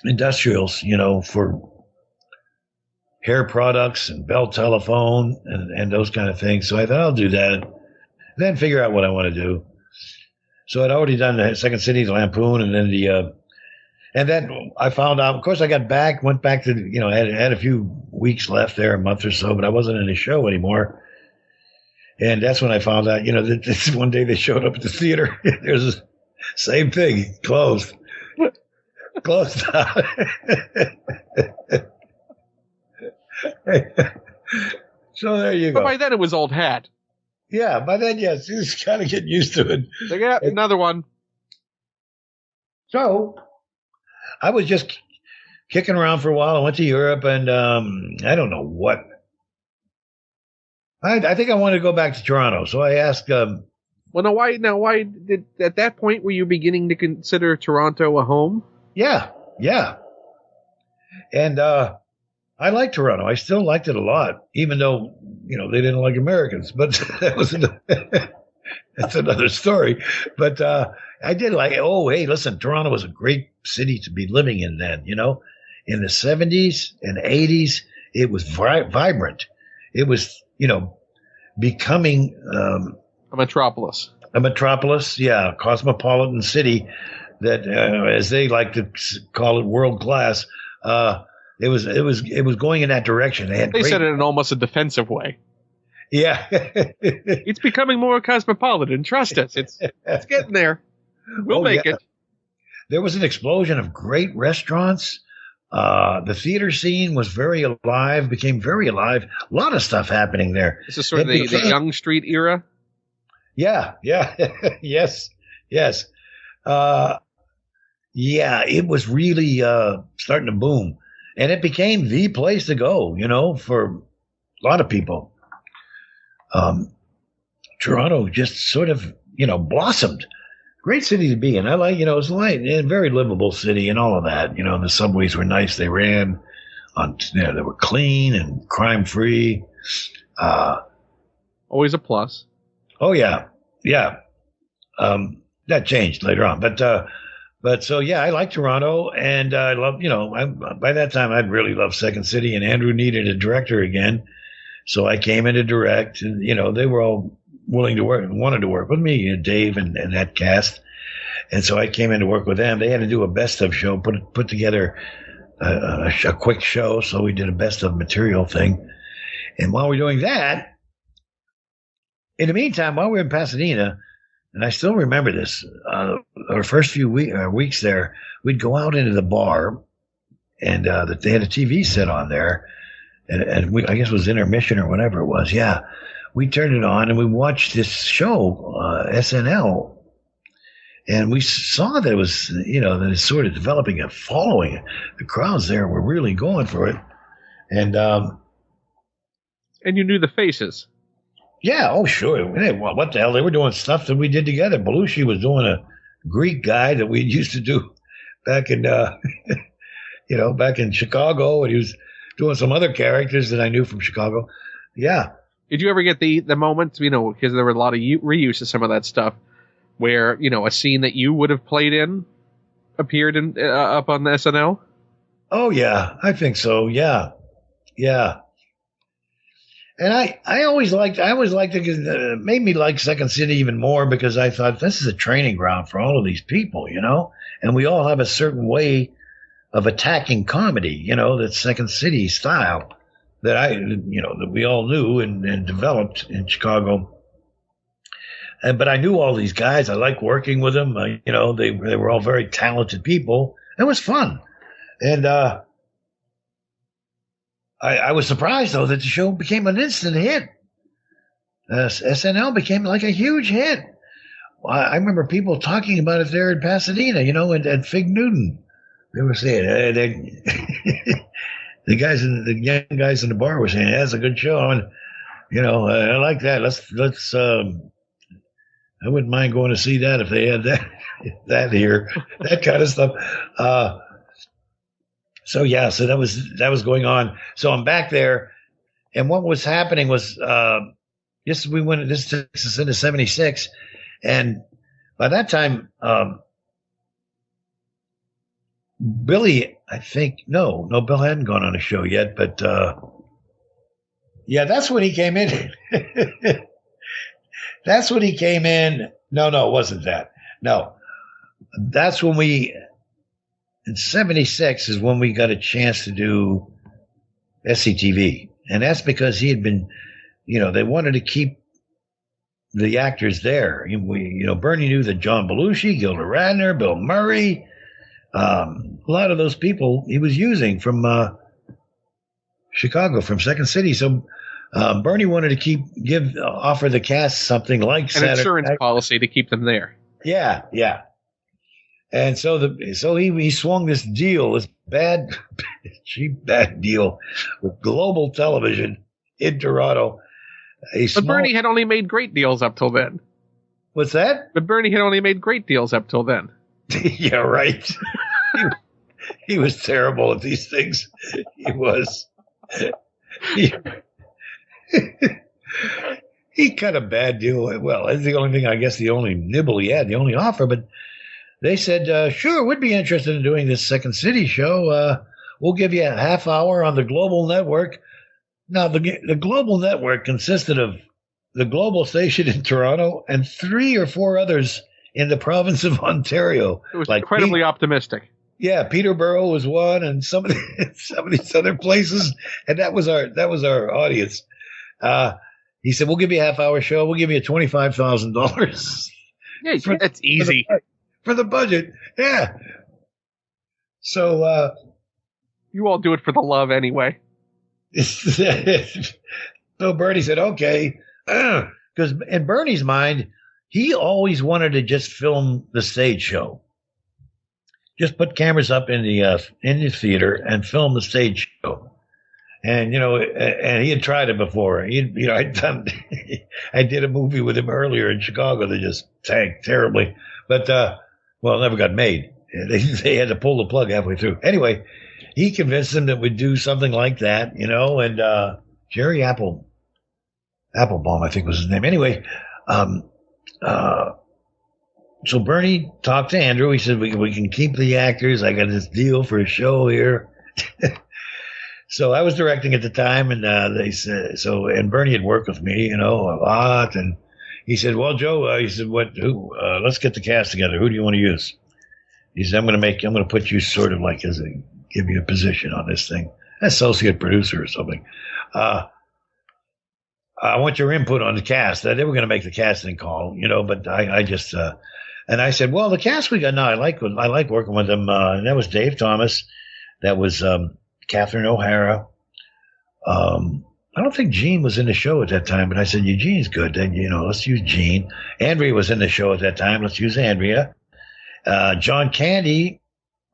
industrials, for hair products and Bell Telephone and those kind of things. So I thought I'll do that. Then figure out what I want to do. So I'd already done the Second City, the Lampoon, and then and then I found out. Of course, I went back to had a few weeks left there, a month or so, but I wasn't in the show anymore. And that's when I found out. That this one day they showed up at the theater. There's the same thing, closed down. So there you go. But by then it was old hat. Yeah, by then, yes, he was kind of getting used to it. So, yeah, another one. So I was just kicking around for a while. I went to Europe, and I don't know what. I think I wanted to go back to Toronto, so I asked. Well, why did at that point were you beginning to consider Toronto a home? Yeah, and I liked Toronto. I still liked it a lot, even though they didn't like Americans. But that's another story. But I did like it. Oh, hey, listen, Toronto was a great city to be living in then. In the 70s and 80s, it was vibrant. It was becoming a metropolis. A metropolis, yeah, cosmopolitan city that, as they like to call it, world class. It was going in that direction. They said it in almost a defensive way. Yeah. It's becoming more cosmopolitan. Trust us. It's getting there. We'll make it. There was an explosion of great restaurants. The theater scene was very alive, became very alive. A lot of stuff happening there. This is sort of the Young Street era. Yeah, yes. Yeah, it was really starting to boom. And it became the place to go, for a lot of people. Toronto just sort of, blossomed. Great city to be in. I like, it's light and very livable city and all of that. The subways were nice. They ran on, they were clean and crime free. Always a plus. Oh yeah. That changed later on, but so yeah, I like Toronto, and I love, by that time I'd really loved Second City, and Andrew needed a director again, so I came in to direct, and they were all willing to work and wanted to work with me, Dave and that cast, and so I came in to work with them. They had to do a best of show, put together a quick show, so we did a best of material thing, and while we're doing that. In the meantime, while we were in Pasadena, and I still remember this, our first few weeks there, we'd go out into the bar, and they had a TV set on there, and I guess it was intermission or whatever it was. Yeah, we turned it on, and we watched this show, SNL, and we saw that it was, that it's sort of developing a following. The crowds there were really going for it, and you knew the faces. Yeah, oh, sure. Hey, what the hell? They were doing stuff that we did together. Belushi was doing a Greek guy that we used to do back in, back in Chicago, and he was doing some other characters that I knew from Chicago. Yeah. Did you ever get the moment, because there were a lot of reuse of some of that stuff, where, a scene that you would have played in appeared in up on the SNL? Oh, yeah, I think so. Yeah. And I always liked it because it made me like Second City even more, because I thought this is a training ground for all of these people, and we all have a certain way of attacking comedy, that Second City style that that we all knew and developed in Chicago. But I knew all these guys. I liked working with them. They were all very talented people. It was fun. And, I was surprised, though, that the show became an instant hit. SNL became like a huge hit. I remember people talking about it there in Pasadena, at Fig Newton. They were saying, the young guys in the bar were saying, that's a good show. And, I like that. Let's, I wouldn't mind going to see that if they had that here, that kind of stuff. So that was going on. So I'm back there, and what was happening was this takes us into '76, and by that time, Billy, I think no, Bill hadn't gone on a show yet, but that's when he came in. That's when he came in. No, it wasn't that. No, that's when in 76 is when we got a chance to do SCTV. And that's because he had been, they wanted to keep the actors there. Bernie knew that John Belushi, Gilda Radner, Bill Murray, a lot of those people he was using from Chicago, from Second City. So Bernie wanted to offer the cast something like an insurance policy to keep them there. Yeah. And so he swung this deal, this cheap bad deal with Global Television in Toronto. But Bernie had only made great deals up till then. What's that? But Bernie had only made great deals up till then. Yeah, right. He was terrible at these things. He was. He cut a bad deal. Well, that's the only thing, I guess, the only nibble he had, the only offer, but they said, sure, we'd be interested in doing this Second City show. We'll give you a half hour on the Global Network. Now, the Global Network consisted of the Global station in Toronto and 3 or 4 others in the province of Ontario. It was incredibly optimistic. Yeah, Peterborough was one, and some of these other places, and that was our audience. He said, "We'll give you a half-hour show. We'll give you $25,000." Yeah, that's easy for the budget. Yeah. So You all do it for the love anyway. So Bernie said, okay. Because in Bernie's mind, he always wanted to just film the stage show. Just put cameras up in the theater and film the stage show. And, and he had tried it before. I did a movie with him earlier in Chicago that just tanked terribly. But, it never got made. They had to pull the plug halfway through. Anyway, he convinced them that we'd do something like that, and Jerry Applebaum, I think was his name. Anyway, so Bernie talked to Andrew. He said, we can keep the actors. I got this deal for a show here. So I was directing at the time, and they said so. And Bernie had worked with me, a lot. And he said, "Well, Joe," he said, Who? Let's get the cast together. Who do you want to use?" He said, "I'm going to put you sort of like give you a position on this thing, associate producer or something. I want your input on the cast." They were going to make the casting call, but I just and I said, "Well, the cast we got now, I like working with them." And that was Dave Thomas, that was Catherine O'Hara. I don't think Gene was in the show at that time, but I said, Eugene's good. Then, let's use Gene. Andrea was in the show at that time. Let's use Andrea. John Candy.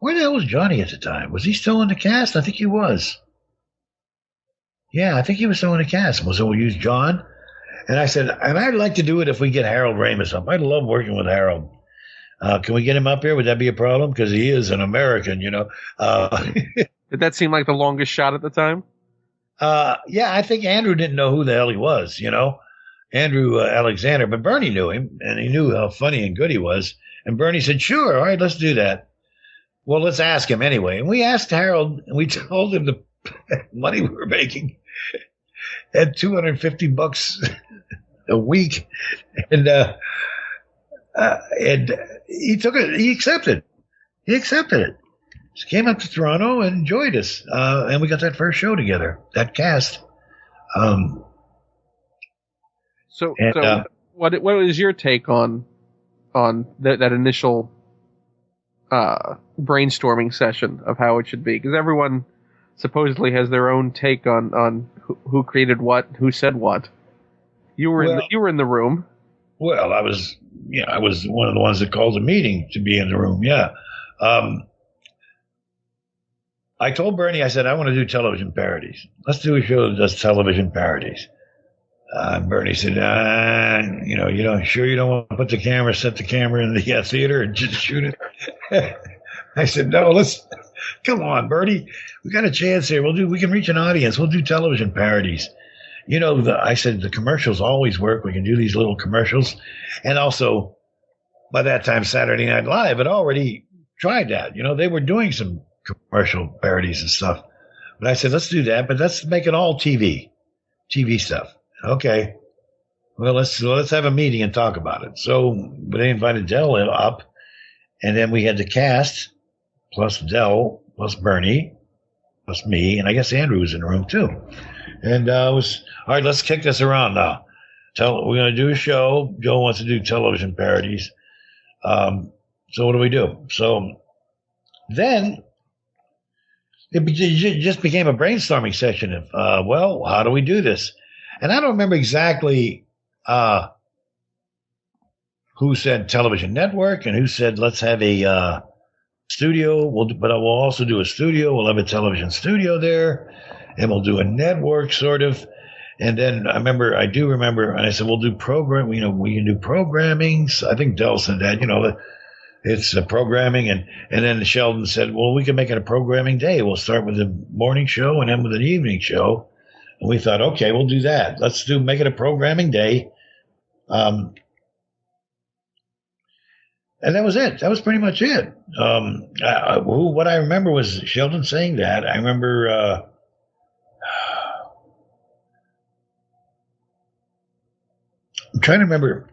Where the hell was Johnny at the time? Was he still in the cast? I think he was. Yeah, I think he was still in the cast. So we'll use John. And I said, and I'd like to do it if we get Harold Ramis up. I'd love working with Harold. Can we get him up here? Would that be a problem? Because he is an American, Did that seem like the longest shot at the time? Yeah, I think Andrew didn't know who the hell he was, Andrew Alexander, but Bernie knew him, and he knew how funny and good he was. And Bernie said, "Sure, all right, let's do that." Well, let's ask him anyway. And we asked Harold, and we told him the money we were making at $250 a week, and he took it. He accepted. It. Just came up to Toronto and enjoyed us, and we got that first show together. That cast. So what was your take on that initial brainstorming session of how it should be? Because everyone supposedly has their own take on who created what, who said what. You were in the room. Well, I was one of the ones that called the meeting to be in the room. Yeah. I told Bernie, I said, I want to do television parodies. Let's do a show that does television parodies. Bernie said, you don't want to set the camera in the theater and just shoot it? I said, no, come on, Bernie. We got a chance here. We can reach an audience. We'll do television parodies. I said, the commercials always work. We can do these little commercials. And also, by that time, Saturday Night Live had already tried that. They were doing some commercial parodies and stuff. But I said, let's do that, but let's make it all TV stuff. Okay. Well, let's have a meeting and talk about it. So they invited Del up, and then we had the cast, plus Del, plus Bernie, plus me, and I guess Andrew was in the room too. And it was, all right, let's kick this around now. We're going to do a show. Joe wants to do television parodies. So what do we do? So then it just became a brainstorming session of, how do we do this? And I don't remember exactly who said television network and who said let's have a studio. But we'll also do a studio. We'll have a television studio there, and we'll do a network sort of. And then I do remember, and I said we'll do program. We can do programming. So I think Del said that. It's programming, and then Sheldon said, well, we can make it a programming day. We'll start with the morning show and end with an evening show. And we thought, okay, we'll do that. Make it a programming day. And that was it. That was pretty much it. What I remember was Sheldon saying that. I remember, I'm trying to remember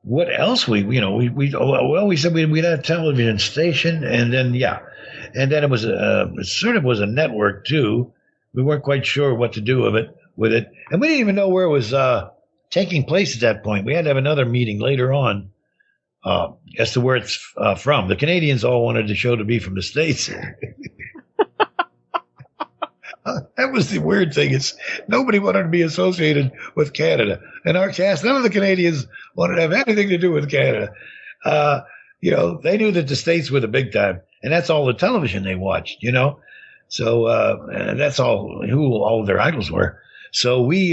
what else we said we'd have a television station, and then it was it sort of was a network too. We weren't quite sure what to do with it, and we didn't even know where it was taking place at that point. We had to have another meeting later on as to where it's from. The Canadians all wanted the show to be from the States. That was the weird thing. It's nobody wanted to be associated with Canada. And our cast, none of the Canadians wanted to have anything to do with Canada. They knew that the States were the big time, and that's all the television they watched, So and that's all who all their idols were. So we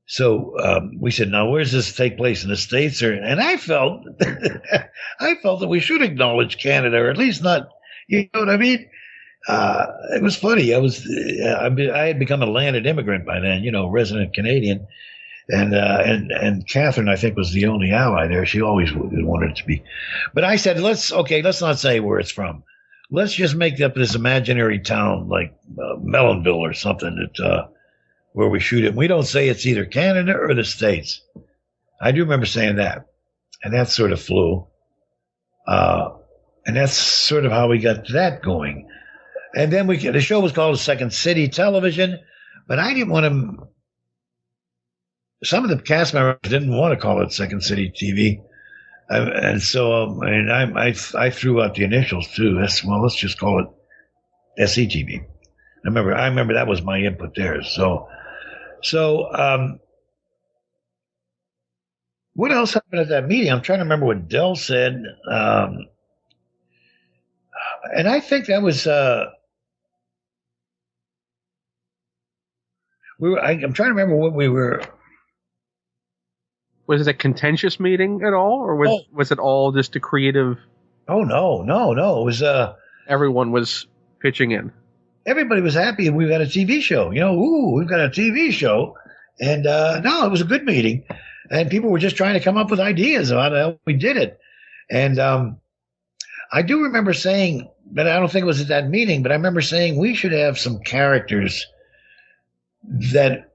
said, now where's this take place, in the States? And I felt that we should acknowledge Canada, or at least not, you know what I mean? It was funny. I had become a landed immigrant by then, resident Canadian. And Catherine, I think, was the only ally there. She always wanted it to be. But I said, let's not say where it's from. Let's just make up this imaginary town like Melonville or something where we shoot it. We don't say it's either Canada or the States. I do remember saying that. And that sort of flew. And that's sort of how we got that going. And then the show was called Second City Television, but I didn't want to. Some of the cast members didn't want to call it Second City TV, and so I threw out the initials too. Let's just call it SCTV. I remember that was my input there. So what else happened at that meeting? I'm trying to remember what Dell said, and I think that was. I'm trying to remember what we were. Was it a contentious meeting at all, or was it all just a creative? Oh no! It was everyone was pitching in. Everybody was happy we've got a TV show. We've got a TV show, and no, it was a good meeting, and people were just trying to come up with ideas about how we did it, and I do remember saying, but I don't think it was at that meeting, but I remember saying we should have some characters that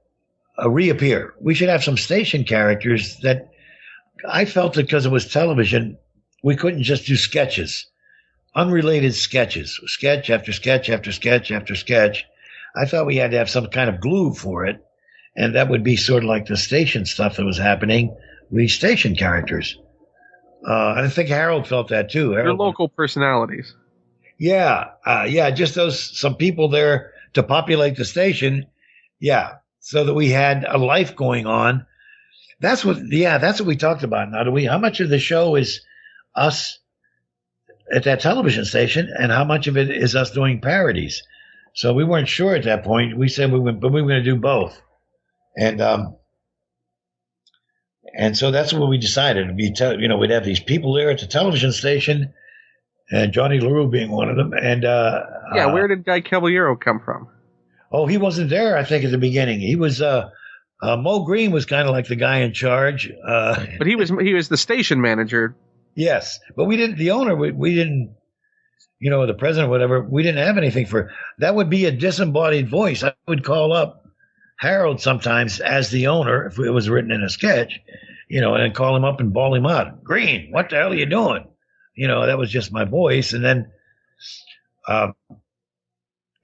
reappear. We should have some station characters that I felt that because it was television, we couldn't just do sketches, unrelated sketches, sketch after sketch after sketch after sketch. I thought we had to have some kind of glue for it, and that would be sort of like the station stuff that was happening. We station characters. I think Harold felt that too. Your local personalities. Yeah, just some people there to populate the station. Yeah, so that we had a life going on. That's what we talked about. Now, how much of the show is us at that television station, and how much of it is us doing parodies? So we weren't sure at that point. We said we were going to do both, and so that's what we decided. We'd have these people there at the television station, and Johnny LaRue being one of them. And where did Guy Caballero come from? Oh, he wasn't there, I think, at the beginning. He was Mo Green was kind of like the guy in charge. But he was the station manager. Yes, but we didn't. The owner, we didn't. The president, whatever. We didn't have anything for that. Would be a disembodied voice. I would call up Harold sometimes as the owner if it was written in a sketch, and then call him up and bawl him out. Green, what the hell are you doing? That was just my voice, and then.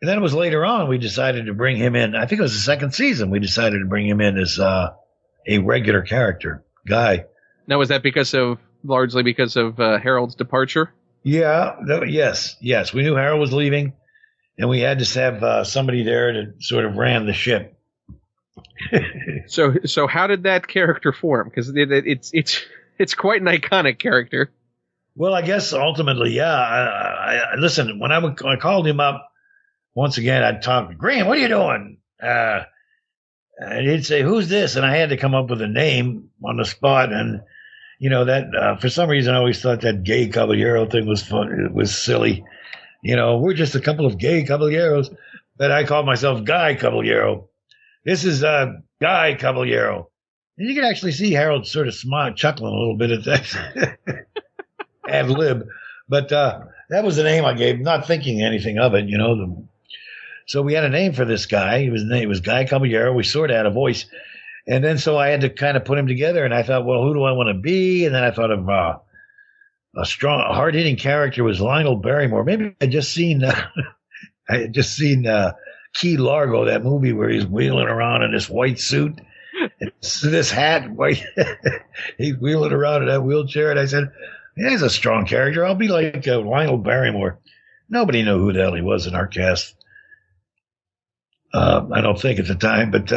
And then it was later on we decided to bring him in. I think it was the second season we decided to bring him in as a regular character, Guy. Now, was that largely because of Harold's departure? Yeah. Yes. We knew Harold was leaving, and we had to have somebody there to sort of ran the ship. So how did that character form? Because it's quite an iconic character. Well, I guess ultimately, yeah. I listen, when I called him up, once again, I'd talk, Green, what are you doing? And he'd say, who's this? And I had to come up with a name on the spot. And, that for some reason, I always thought that gay caballero thing was fun. It was silly. We're just a couple of gay caballeros. But I called myself Guy Caballero. This is Guy Caballero. And you can actually see Harold sort of chuckling a little bit at that ad lib. But that was the name I gave, not thinking anything of it, So we had a name for this guy. His name was Guy Caballero. We sort of had a voice. And then so I had to kind of put him together. And I thought, well, who do I want to be? And then I thought of a strong, hard-hitting character was Lionel Barrymore. Maybe I had just seen Key Largo, that movie where he's wheeling around in this white suit. And this hat, white. He's wheeling around in that wheelchair. And I said, yeah, he's a strong character. I'll be like Lionel Barrymore. Nobody knew who the hell he was in our cast. I don't think at the time, but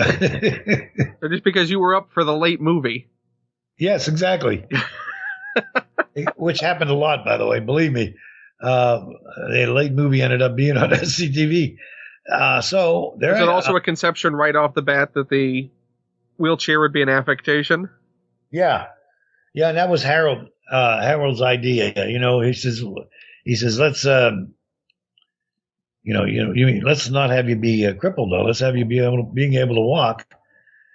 Or just because you were up for the late movie. yes, exactly. Which happened a lot, by the way. Believe me, the late movie ended up being on SCTV. So there. Is it also a conception right off the bat that the wheelchair would be an affectation? Yeah, and that was Harold's idea. He says let's let's not have you be crippled though. Let's have you being able to walk,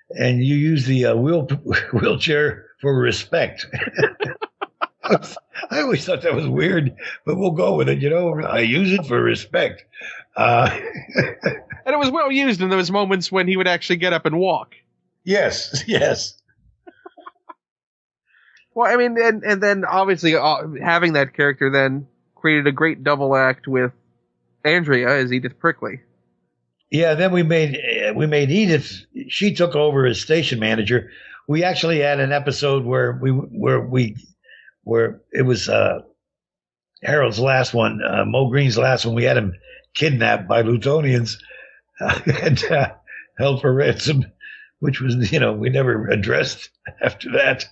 and you use the wheelchair for respect. I always thought that was weird, but we'll go with it. I use it for respect. And it was well used in those moments when he would actually get up and walk. Yes. Well, I mean, and then obviously having that character then created a great double act with Andrea as Edith Prickly. Yeah, then we made Edith. She took over as station manager. We actually had an episode where it was Harold's last one, Mo Green's last one. We had him kidnapped by Lutonians and held for ransom, which was we never addressed after that.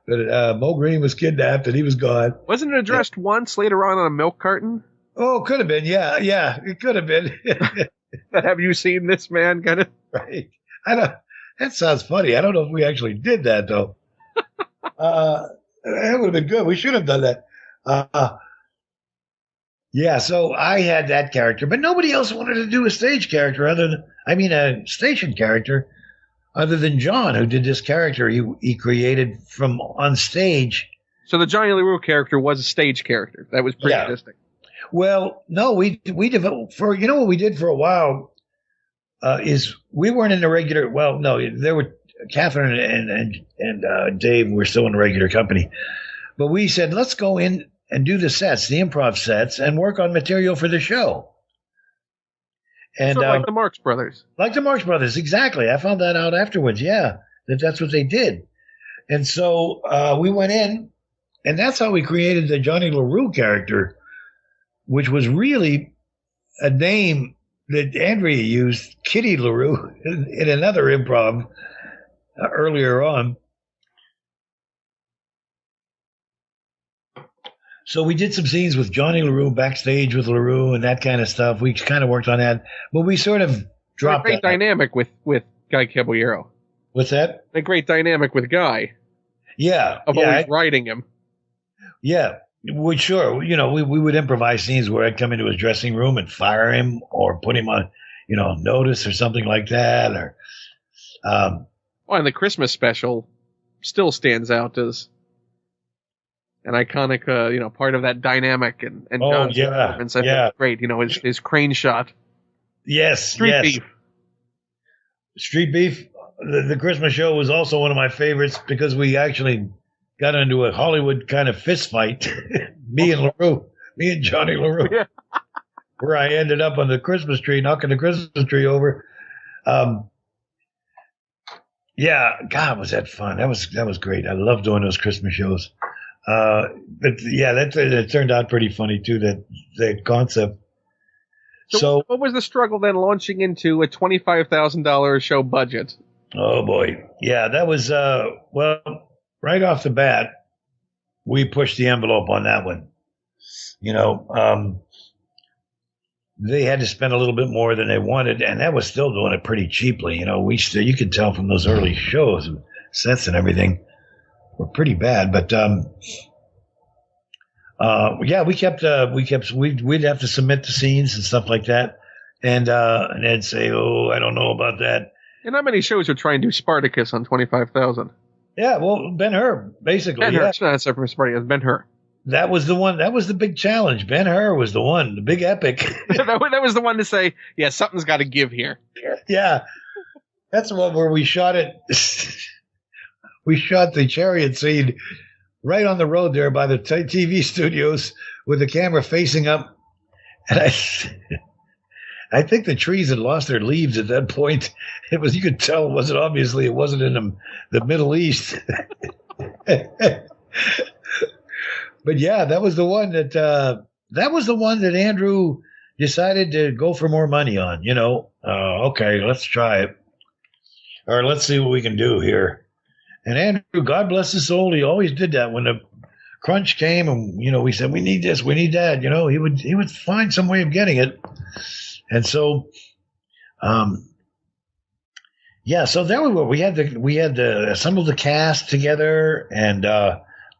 But Mo Green was kidnapped and he was gone. Wasn't it addressed once later on a milk carton? Oh, could have been. Yeah, it could have been. Have you seen this man? Kind of right. That sounds funny. I don't know if we actually did that though. That would have been good. We should have done that. Yeah. So I had that character, but nobody else wanted to do a stage character a station character, other than John, who did this character. He created from on stage. So the Johnny LaRue character was a stage character that was pre-existing. Yeah. Well, no, we developed for what we did for a while is we weren't in the regular. Well, no, there were Catherine and Dave were still in the regular company, but we said let's go in and do the improv sets, and work on material for the show. And like the Marx Brothers. Like the Marx Brothers, exactly. I found that out afterwards. Yeah, that's what they did, and so we went in, and that's how we created the Johnny LaRue character, which was really a name that Andrea used, Kitty LaRue, in another improv earlier on. So we did some scenes with Johnny LaRue, backstage with LaRue and that kind of stuff. We kind of worked on that. But we sort of dropped that. Great dynamic with Guy Caballero. What's that? A great dynamic with Guy. Yeah. Always riding him. Yeah. Well, sure. We would improvise scenes where I'd come into his dressing room and fire him or put him on, notice or something like that. Or, and the Christmas special still stands out as an iconic, part of that dynamic and John's performance. I think it's great. His crane shot. Yes. Street Beef. Street Beef. The Christmas show was also one of my favorites because we actually got into a Hollywood kind of fist fight, me and Johnny LaRue, where I ended up on the Christmas tree, knocking the Christmas tree over. God, was that fun? That was great. I love doing those Christmas shows. But yeah, that turned out pretty funny too. That concept. So what was the struggle then launching into a $25,000 show budget? Oh boy, yeah, that was right off the bat, we pushed the envelope on that one. They had to spend a little bit more than they wanted, and that was still doing it pretty cheaply. You could tell from those early shows, sets and everything were pretty bad. But we'd have to submit the scenes and stuff like that, and they'd say, "Oh, I don't know about that." And how many shows would try and do Spartacus on $25,000? Yeah, well, Ben-Hur, basically. Ben-Hur, it's not separate from Spartacus, Ben-Hur. That was the one. That was the big challenge. Ben-Hur was the one, the big epic. that was the one to say, yeah, something's got to give here. Yeah, that's the one where we shot it. We shot the chariot scene right on the road there by the TV studios with the camera facing up. And I think the trees had lost their leaves at that point. You could tell it wasn't in the Middle East. But yeah, that was the one that Andrew decided to go for more money on. Okay, let's try it, or let's see what we can do here. And Andrew, God bless his soul, he always did that when the crunch came, and we said we need this, we need that. He would find some way of getting it, and so, yeah. So there we were. We had the assembled the cast together, and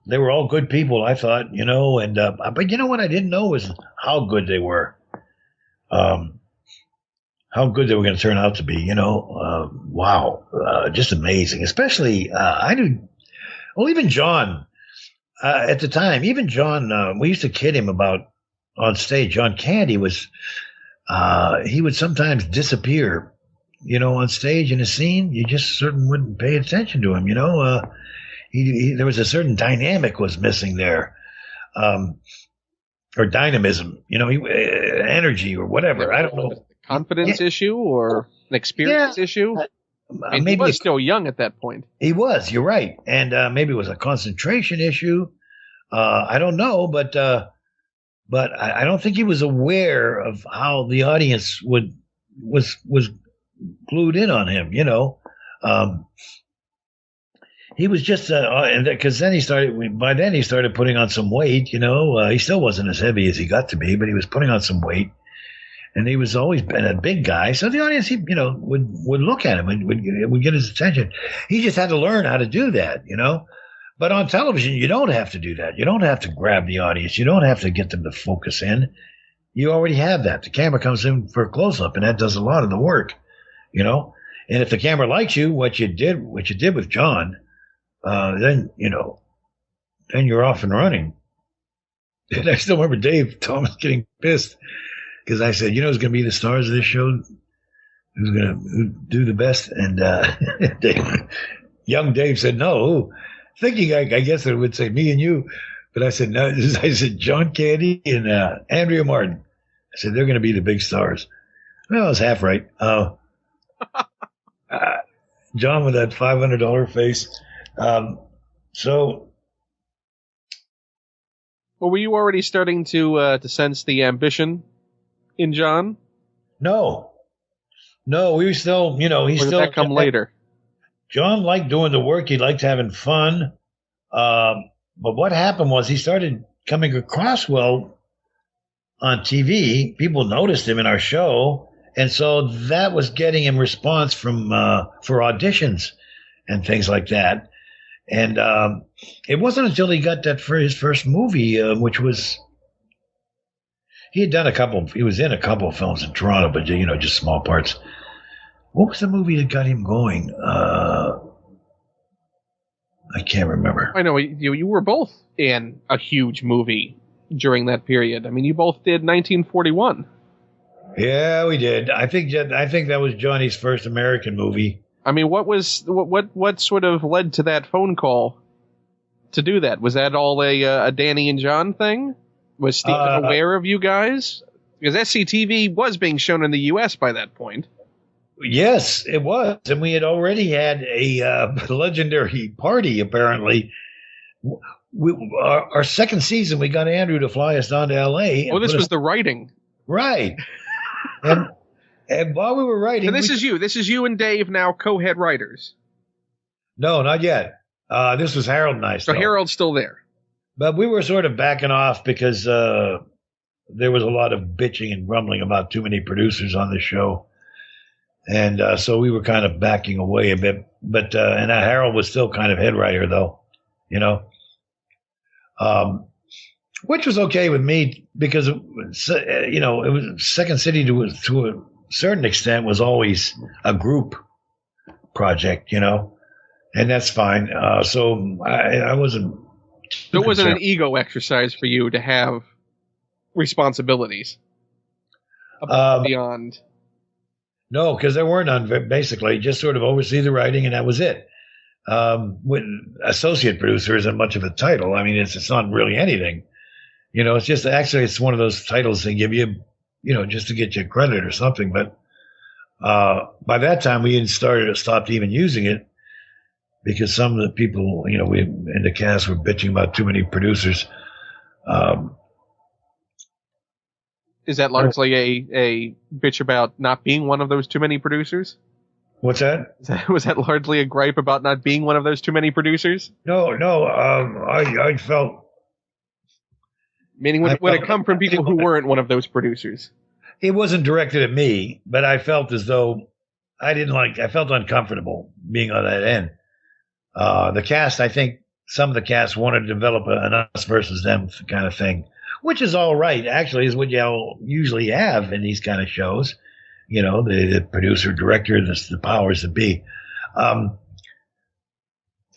they were all good people, I thought, and but what I didn't know was how good they were, how good they were going to turn out to be. Wow, just amazing. Especially I knew, well, even John. At the time, even John, we used to kid him about on stage. John Candy he would sometimes disappear, on stage in a scene. You just certainly wouldn't pay attention to him, there was a certain dynamic was missing there, or dynamism, energy or whatever. I don't know. Confidence issue or an experience issue? Maybe he was still young at that point. He was. You're right, and maybe it was a concentration issue. I don't know, but I don't think he was aware of how the audience was glued in on him. He was just because then he started putting on some weight. He still wasn't as heavy as he got to be, but he was putting on some weight. And he was always been a big guy, so the audience, would look at him and would get his attention. He just had to learn how to do that, But on television, you don't have to do that. You don't have to grab the audience. You don't have to get them to focus in. You already have that. The camera comes in for a close-up, and that does a lot of the work, And if the camera likes you, what you did with John, then you're off and running. And I still remember Dave Thomas getting pissed. Because I said, who's going to be the stars of this show? Who's going to do the best? And young Dave said, no. Thinking, I guess I would say me and you. But I said, no. I said, John Candy and Andrea Martin. I said, they're going to be the big stars. Well, I was half right. John with that $500 face. So. Well, were you already starting to sense the ambition in John? No, we were still, he's still. Did that come later? John liked doing the work. He liked having fun. But what happened was he started coming across well on TV. People noticed him in our show. And so that was getting him response from, for auditions and things like that. And, it wasn't until he got that for his first movie, which was, he was in a couple of films in Toronto, but, just small parts. What was the movie that got him going? I can't remember. I know you were both in a huge movie during that period. I mean, you both did 1941. Yeah, we did. I think that was Johnny's first American movie. I mean, what sort of led to that phone call to do that? Was that all a Danny and John thing? Was Stephen aware of you guys? Because SCTV was being shown in the U.S. by that point. Yes, it was. And we had already had a legendary party, apparently. Our second season, we got Andrew to fly us down to L.A. Oh, this was the writing. Right. And while we were writing... So this is you and Dave now co-head writers. No, not yet. This was Harold and I still. So Harold's still there. But we were sort of backing off because there was a lot of bitching and grumbling about too many producers on the show. And so we were kind of backing away a bit. But and Harold was still kind of head writer, though, which was okay with me because, it was Second City to a certain extent was always a group project, and that's fine. So I wasn't. So it wasn't an ego exercise for you to have responsibilities beyond. No, because there were none. Basically, just sort of oversee the writing, and that was it. With associate producer isn't much of a title. I mean, it's not really anything. It's just it's one of those titles they give you, just to get you credit or something. But by that time, we had stopped even using it. Because some of the people, we in the cast were bitching about too many producers. Is that largely a bitch about not being one of those too many producers? What's that? Was that largely a gripe about not being one of those too many producers? No. I felt. Meaning, would it come from people who weren't one of those producers? It wasn't directed at me, but I felt as though I felt uncomfortable being on that end. The cast, I think some of the cast wanted to develop an us versus them kind of thing, which is all right. Actually, is what you usually have in these kind of shows. You know, the producer, director, the powers that be.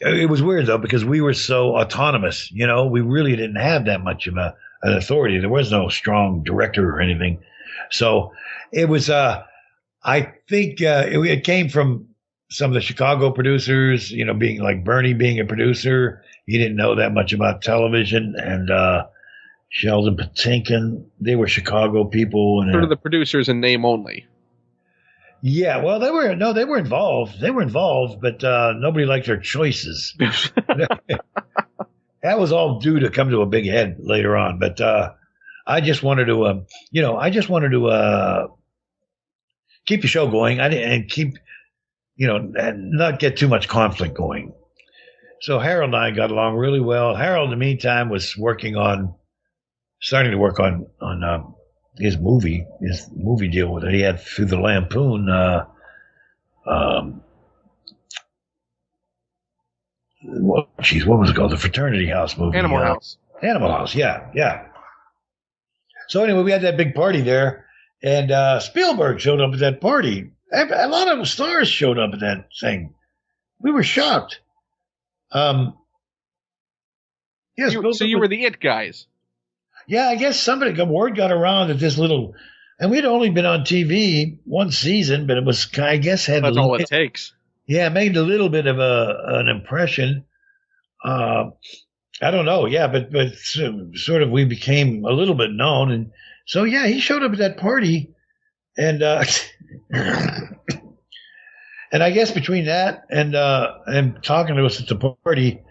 It was weird though, because we were so autonomous. You know, we really didn't have that much of an authority. There was no strong director or anything. So it was, I think it came from some of the Chicago producers, you know, being like Bernie being a producer. He didn't know that much about television. And Sheldon Patinkin, they were Chicago people. And sort of the producers in name only. Yeah, well, they were involved. They were involved, but nobody liked their choices. That was all due to come to a big head later on. But I just wanted to, keep the show going and keep, and not get too much conflict going. So Harold and I got along really well. Harold, in the meantime, was starting to work on his movie deal with it. He had through the Lampoon, what was it called? The Fraternity House movie. Animal House. Animal House, yeah. So anyway, we had that big party there, and Spielberg showed up at that party. A lot of stars showed up at that thing. We were shocked. Yes. So you were the it guys. Yeah, I guess word got around that this little, and we'd only been on TV one season, but it was, I guess, that's all it takes. Yeah, made a little bit of an impression. I don't know, yeah, but sort of we became a little bit known, and so yeah, he showed up at that party, and and I guess between that and talking to us at the party,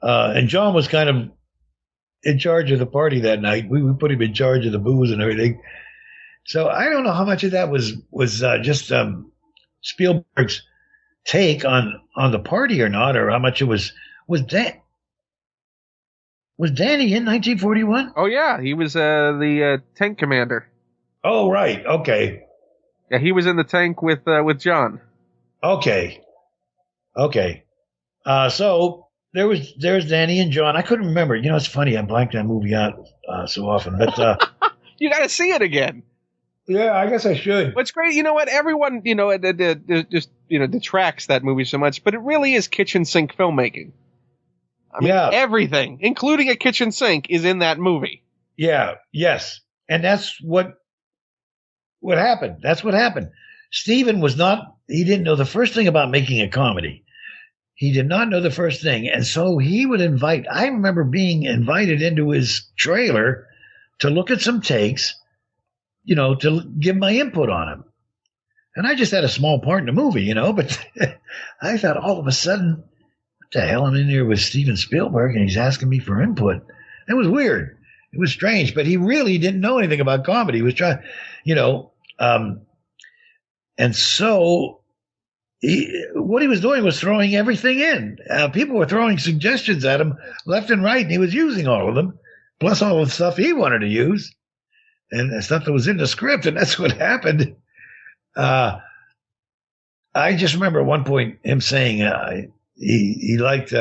and John was kind of in charge of the party that night. We put him in charge of the booze and everything. So I don't know how much of that was just Spielberg's take on the party or not, or how much it was Danny in 1941? Oh yeah, he was the tank commander. Oh right, okay. Yeah, he was in the tank with John. Okay. So there's Danny and John. I couldn't remember. You know, it's funny. I blanked that movie out so often, but you got to see it again. Yeah, I guess I should. What's great, you know what? Everyone, just detracts that movie so much, but it really is kitchen sink filmmaking. I mean, everything, including a kitchen sink, is in that movie. Yeah. Yes, and that's what happened. That's what happened. Stephen he didn't know the first thing about making a comedy. He did not know the first thing. And so he would I remember being invited into his trailer to look at some takes, to give my input on them. And I just had a small part in the movie, but I thought all of a sudden, what the hell, I'm in there with Steven Spielberg and he's asking me for input. It was weird. It was strange, but he really didn't know anything about comedy. He was trying, and so what he was doing was throwing everything in. People were throwing suggestions at him left and right, and he was using all of them, plus all the stuff he wanted to use, and the stuff that was in the script, and that's what happened. I just remember at one point him saying he liked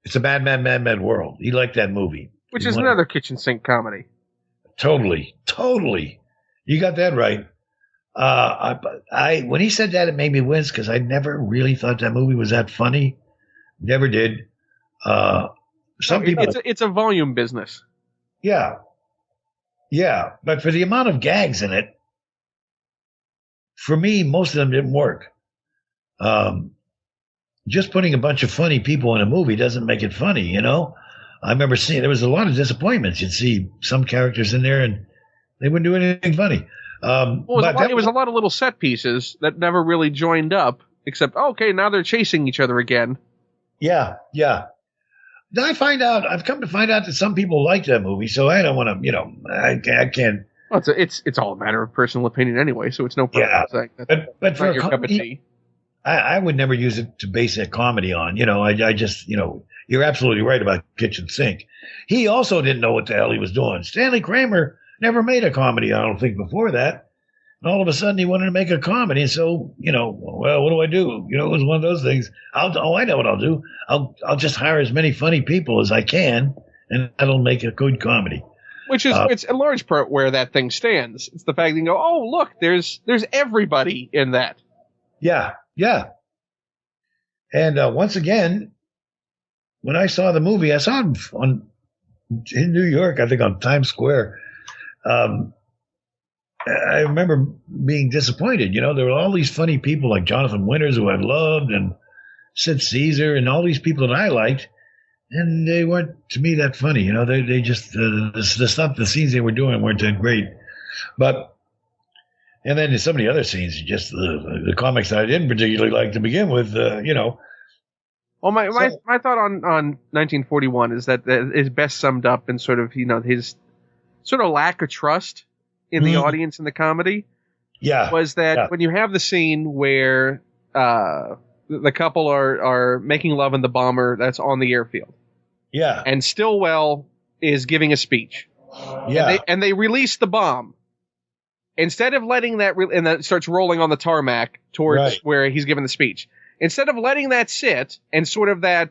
It's a Mad World. He liked that movie. Which is another kitchen sink comedy. Totally. You got that right. When he said that, it made me wince because I never really thought that movie was that funny. Never did. Some people. It's a volume business. Yeah. But for the amount of gags in it, for me, most of them didn't work. Just putting a bunch of funny people in a movie doesn't make it funny, I remember seeing there was a lot of disappointments. You'd see some characters in there and they wouldn't do anything funny. It was a lot of little set pieces that never really joined up, except, okay, now they're chasing each other again. Yeah. I've come to find out that some people like that movie, so I don't want to, I can't. Well, it's all a matter of personal opinion anyway, so it's no problem. Yeah, Like, but for not a your cup of comedy, tea. I would never use it to base a comedy on. I just, you're absolutely right about Kitchen Sink. He also didn't know what the hell he was doing. Stanley Kramer never made a comedy, I don't think, before that. And all of a sudden he wanted to make a comedy. And so, well, what do I do? It was one of those things. I know what I'll do. I'll just hire as many funny people as I can, and that'll make a good comedy. Which is it's a large part where that thing stands. It's the fact that you go, oh, look, there's everybody in that. Yeah. And once again, when I saw the movie, I saw it in New York, I think on Times Square. I remember being disappointed. There were all these funny people like Jonathan Winters, who I loved, and Sid Caesar, and all these people that I liked, and they weren't, to me, that funny. They just the scenes they were doing weren't that great. And then some of the other scenes, just the comics that I didn't particularly like to begin with. Well, my thought on 1941 is that is best summed up in sort of his sort of lack of trust in the audience in the comedy. Yeah, was that when you have the scene where the couple are making love in the bomber that's on the airfield. Yeah, and Stillwell is giving a speech. Yeah, and they release the bomb. Instead of letting that, and that starts rolling on the tarmac towards where he's giving the speech. Instead of letting that sit and sort of that,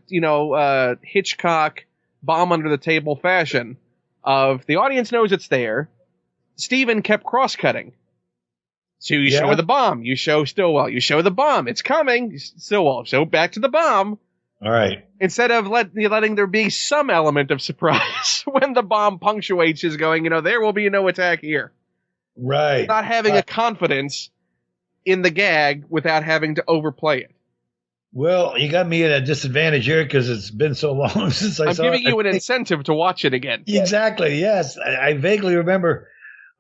Hitchcock bomb under the table fashion of the audience knows it's there, Steven kept cross-cutting. So you show the bomb, you show Stillwell, you show the bomb, it's coming, Stillwell, so back to the bomb. All right. Instead of letting there be some element of surprise when the bomb punctuates is going, there will be no attack here. Right. Not having a confidence in the gag without having to overplay it. Well, you got me at a disadvantage here because it's been so long since I saw it. I'm giving you an incentive to watch it again. Exactly, yes. I vaguely remember.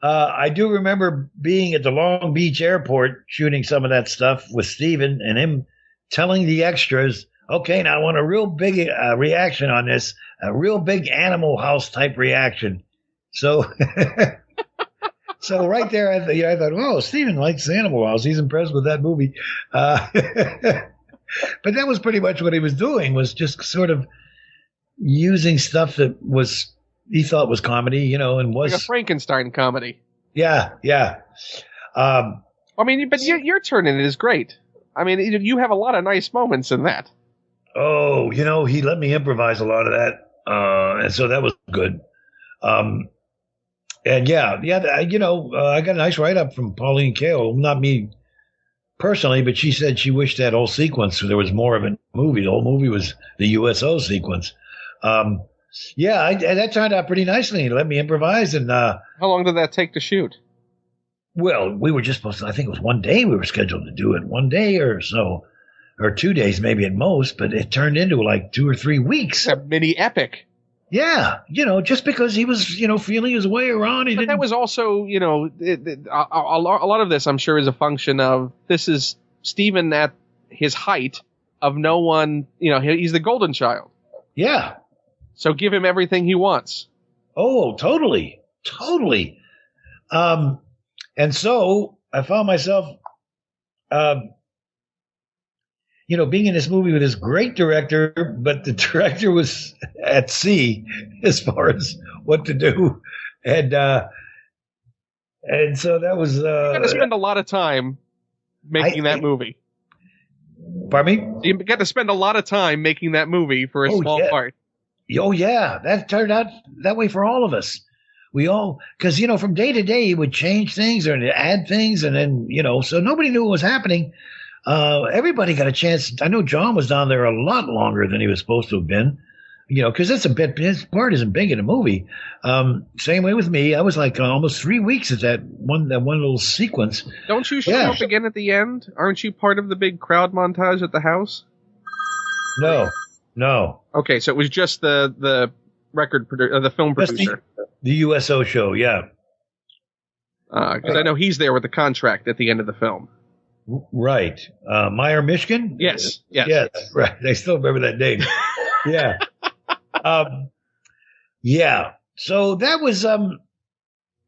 I do remember being at the Long Beach airport shooting some of that stuff with Steven and him telling the extras, okay, now I want a real big reaction on this, a real big Animal House type reaction. So... So right there, I thought, oh, Steven likes Animal House. He's impressed with that movie. But that was pretty much what he was doing, was just sort of using stuff that he thought was comedy, and was... Like a Frankenstein comedy. Yeah. But your turn in it is great. I mean, you have a lot of nice moments in that. Oh, he let me improvise a lot of that. And so that was good. And I got a nice write-up from Pauline Kael, not me personally, but she said she wished that whole sequence, there was more of a movie. The whole movie was the USO sequence. That turned out pretty nicely. He let me improvise. And how long did that take to shoot? Well, we were just supposed to, I think it was one day we were scheduled to do it, 1 day or so, or 2 days maybe at most, but it turned into like 2 or 3 weeks. A mini epic. Yeah, just because he was, feeling his way around. But that was also, a lot of this, I'm sure, is a function of this is Steven at his height of no one, he's the golden child. Yeah. So give him everything he wants. Oh, totally. And so I found myself, being in this movie with this great director, but the director was at sea as far as what to do. And so that was... you got to spend a lot of time making that movie. Pardon me? You got to spend a lot of time making that movie for a small part. Oh, yeah. That turned out that way for all of us. We all... Because, from day to day, he would change things or add things. And then, so nobody knew what was happening. Everybody got a chance. I know John was down there a lot longer than he was supposed to have been, because his part isn't big in the movie. Same way with me. I was like almost 3 weeks at that one little sequence. Don't you show up again at the end? Aren't you part of the big crowd montage at the house? No. Okay, so it was just the the film producer. The USO show, yeah. Because I know he's there with the contract at the end of the film. Right. Meyer Mishkin? Yes. Right. I still remember that name. Yeah. um, yeah. So that was Out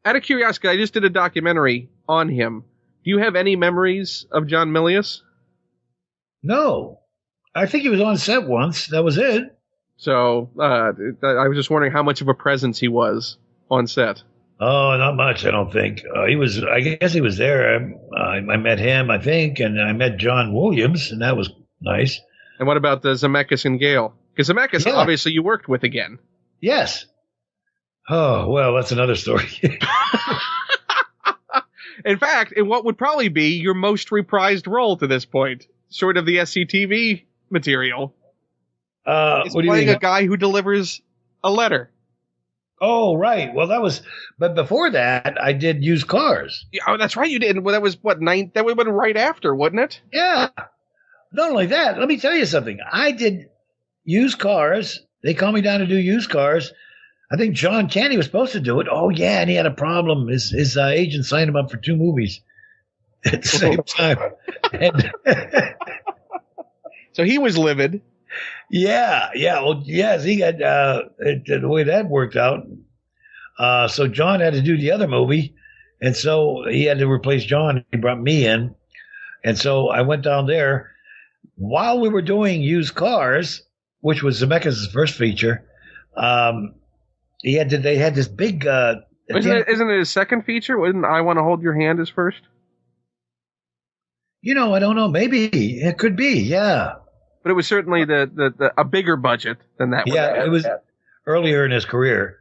of curiosity, I just did a documentary on him. Do you have any memories of John Milius? no. I think he was on set once. That was it. So I was just wondering how much of a presence he was on set. Oh, not much, I don't think. He was. I guess he was there. I met him, I think, and I met John Williams, and that was nice. And what about the Zemeckis and Gale? Because Zemeckis, obviously, you worked with again. Yes. Oh, well, that's another story. In fact, in what would probably be your most reprised role to this point, short of the SCTV material, is playing a guy who delivers a letter. Oh, right. Well, that was, but before that, I did Used Cars. Yeah, oh, that's right, you did. Well, that was what, that would have been right after, wouldn't it? Yeah. Not only that, let me tell you something. I did Used Cars. They called me down to do Used Cars. I think John Candy was supposed to do it. Oh, yeah, and he had a problem. His agent signed him up for 2 movies at the same time. And so he was livid. Yeah. Well, yes, he got the way that worked out. So John had to do the other movie, and so he had to replace John. He brought me in, and so I went down there while we were doing Used Cars, which was Zemeckis' first feature. They had this big. Isn't it his second feature? Wouldn't I Want to Hold Your Hand his first? I don't know. Maybe it could be. Yeah. But it was certainly a bigger budget than that. Yeah, it was earlier in his career.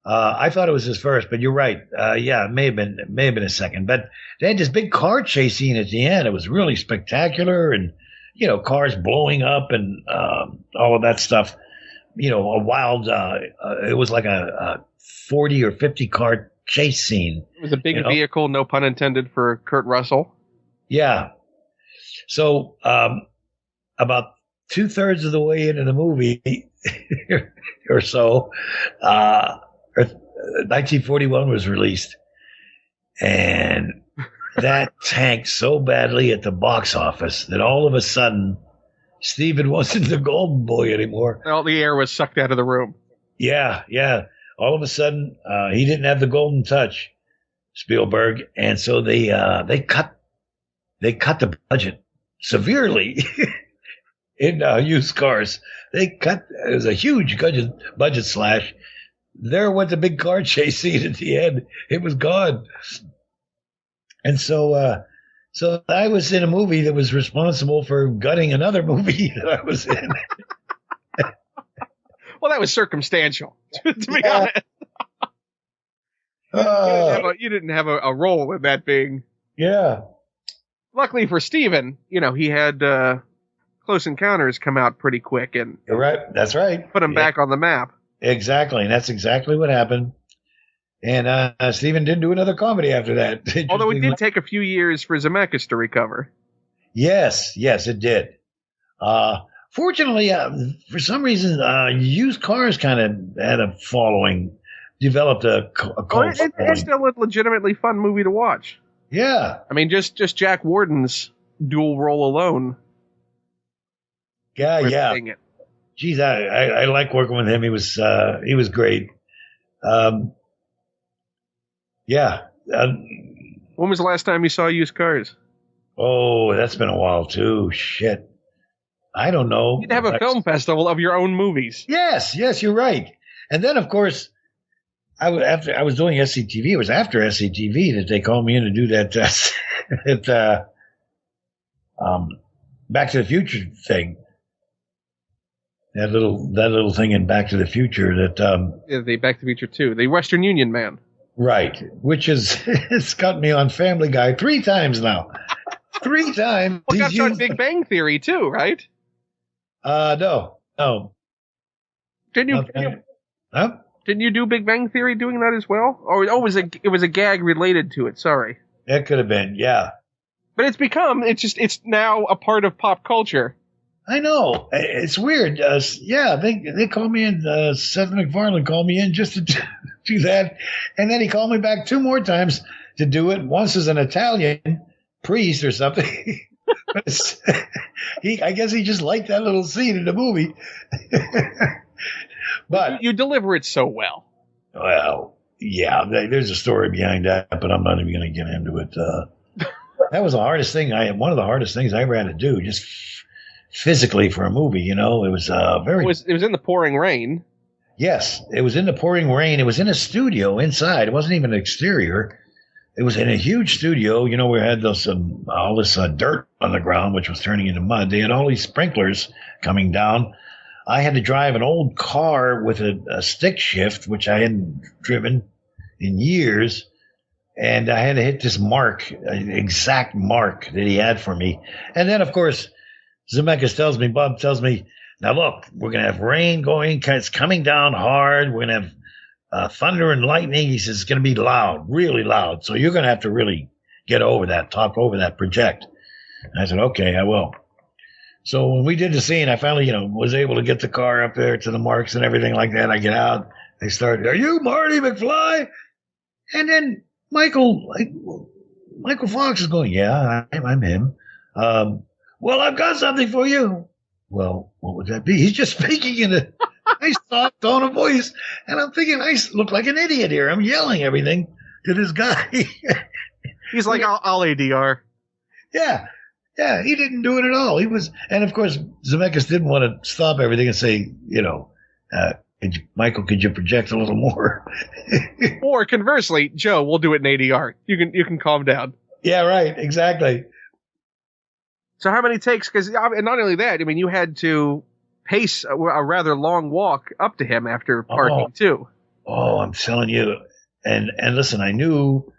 I thought it was his first, but you're right. Yeah, it may have been his second. But they had this big car chase scene at the end. It was really spectacular, and cars blowing up and all of that stuff. A wild. It was like a 40 or 50 car chase scene. It was a big vehicle, no pun intended, for Kurt Russell. Yeah. So about 2/3 of the way into the movie or so, 1941 was released, and that tanked so badly at the box office that all of a sudden Steven wasn't the golden boy anymore. All the air was sucked out of the room. Yeah. All of a sudden, he didn't have the golden touch, Spielberg, and so they cut the budget severely. In Used Cars, it was a huge budget slash. There went the big car chase scene at the end. It was gone. And so I was in a movie that was responsible for gutting another movie that I was in. Well, that was circumstantial, to be honest. You didn't have a role in that being. Yeah. Luckily for Steven, he had Close Encounters come out pretty quick, and you're right. That's right. Put him back on the map. Exactly, and that's exactly what happened. And Steven didn't do another comedy after that. Although it did take a few years for Zemeckis to recover. Yes, it did. Fortunately, for some reason, Used Cars kind of had a following, developed a cult following. It's still a legitimately fun movie to watch. Yeah. I mean, just Jack Warden's dual role alone. Yeah. Geez, I like working with him. He was great. Yeah. When was the last time you saw Used Cars? Oh, that's been a while too. Shit. I don't know. You'd have a film festival of your own movies. Yes, you're right. And then, of course, after I was doing SCTV, it was after SCTV that they called me in to do that Back to the Future thing. That little thing in Back to the Future that the Back to the Future 2, the Western Union Man. Right, which it's got me on Family Guy 3 times now. 3 times. Well, got you on Big Bang Theory too, right? No. Didn't you? Huh? Didn't you do Big Bang Theory doing that as well? It was a gag related to it. Sorry. That could have been, yeah. But it's now a part of pop culture. I know. It's weird. They called me in. Seth MacFarlane called me in just to do that, and then he called me back 2 more times to do it. Once as an Italian priest or something. I guess he just liked that little scene in the movie. But you deliver it so well. well, yeah, there's a story behind that, but I'm not even going to get into it. That was the hardest thing. One of the hardest things I ever had to do, just physically for a movie. You know, it was very. It was in the pouring rain. Yes, it was in the pouring rain. It was in a studio inside. It wasn't even an exterior. It was in a huge studio. You know, we had all this dirt on the ground, which was turning into mud. They had all these sprinklers coming down. I had to drive an old car with a stick shift, which I hadn't driven in years. And I had to hit this mark, an exact mark that he had for me. And then, of course, Bob tells me, now look, we're going to have rain going. It's coming down hard. We're going to have thunder and lightning. He says it's going to be loud, really loud. So you're going to have to really get over that, talk over that, project. And I said, okay, I will. So when we did the scene, I finally, was able to get the car up there to the marks and everything like that. I get out. They started, are you Marty McFly? And then Michael Fox is going, yeah, I'm him. Well, I've got something for you. Well, what would that be? He's just speaking in a nice soft tone of voice. And I'm thinking, I look like an idiot here. I'm yelling everything to this guy. He's like, I'll ADR. Yeah. Yeah, he didn't do it at all. And of course, Zemeckis didn't want to stop everything and say, Michael, could you project a little more? Or conversely, Joe, we'll do it in ADR. You can calm down. Yeah, right. Exactly. So how many takes? Because not only that, I mean, you had to pace a rather long walk up to him after parking too. Oh, I'm telling you. And listen, I knew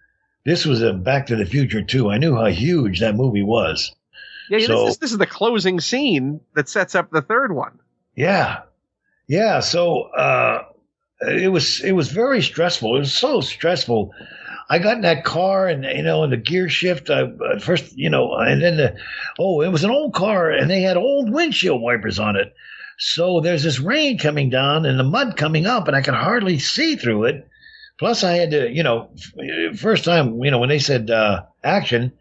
this was a Back to the Future too. I knew how huge that movie was. Yeah, so, this is the closing scene that sets up the third one. Yeah. Yeah. So it was very stressful. It was so stressful. I got in that car and, in the gear shift, first, and then it was an old car and they had old windshield wipers on it. So there's this rain coming down and the mud coming up and I could hardly see through it. Plus I had to, first time, when they said action,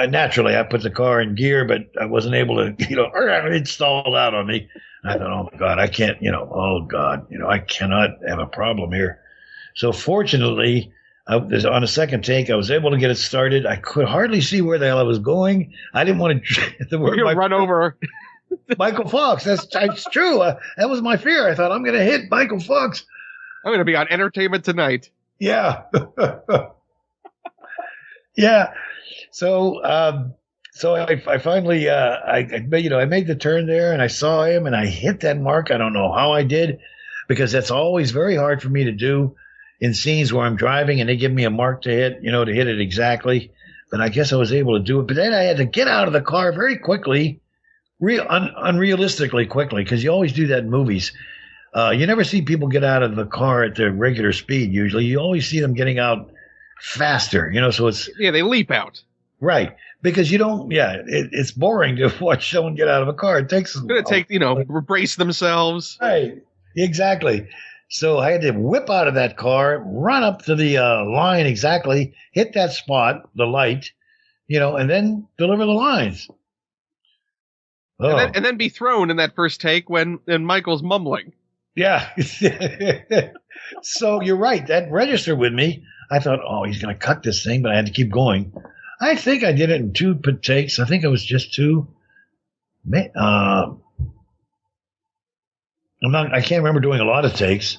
naturally I put the car in gear, but I wasn't able to, it stalled out on me. And I thought, oh my God, I can't, I cannot have a problem here. So fortunately, on a second take, I was able to get it started. I could hardly see where the hell I was going. I didn't want to run over Michael Fox. That's true. That was my fear. I thought I'm going to hit Michael Fox. I'm going to be on Entertainment Tonight. Yeah. Yeah. So I finally, I made the turn there and I saw him and I hit that mark. I don't know how I did because that's always very hard for me to do in scenes where I'm driving and they give me a mark to hit, to hit it exactly. But I guess I was able to do it. But then I had to get out of the car very quickly, unrealistically quickly, because you always do that in movies. You never see people get out of the car at their regular speed usually. You always see them getting out faster, so it's... Yeah, they leap out. Right. Because it's boring to watch someone get out of a car. It takes... It's going to take, brace themselves. Right. Exactly. So I had to whip out of that car, run up to the line exactly, hit that spot, the light, and then deliver the lines. Oh. And then be thrown in that first take when Michael's mumbling. Yeah. So you're right. That registered with me. I thought, he's going to cut this thing, but I had to keep going. I think I did it in 2 takes. I think it was just 2. I can't remember doing a lot of takes.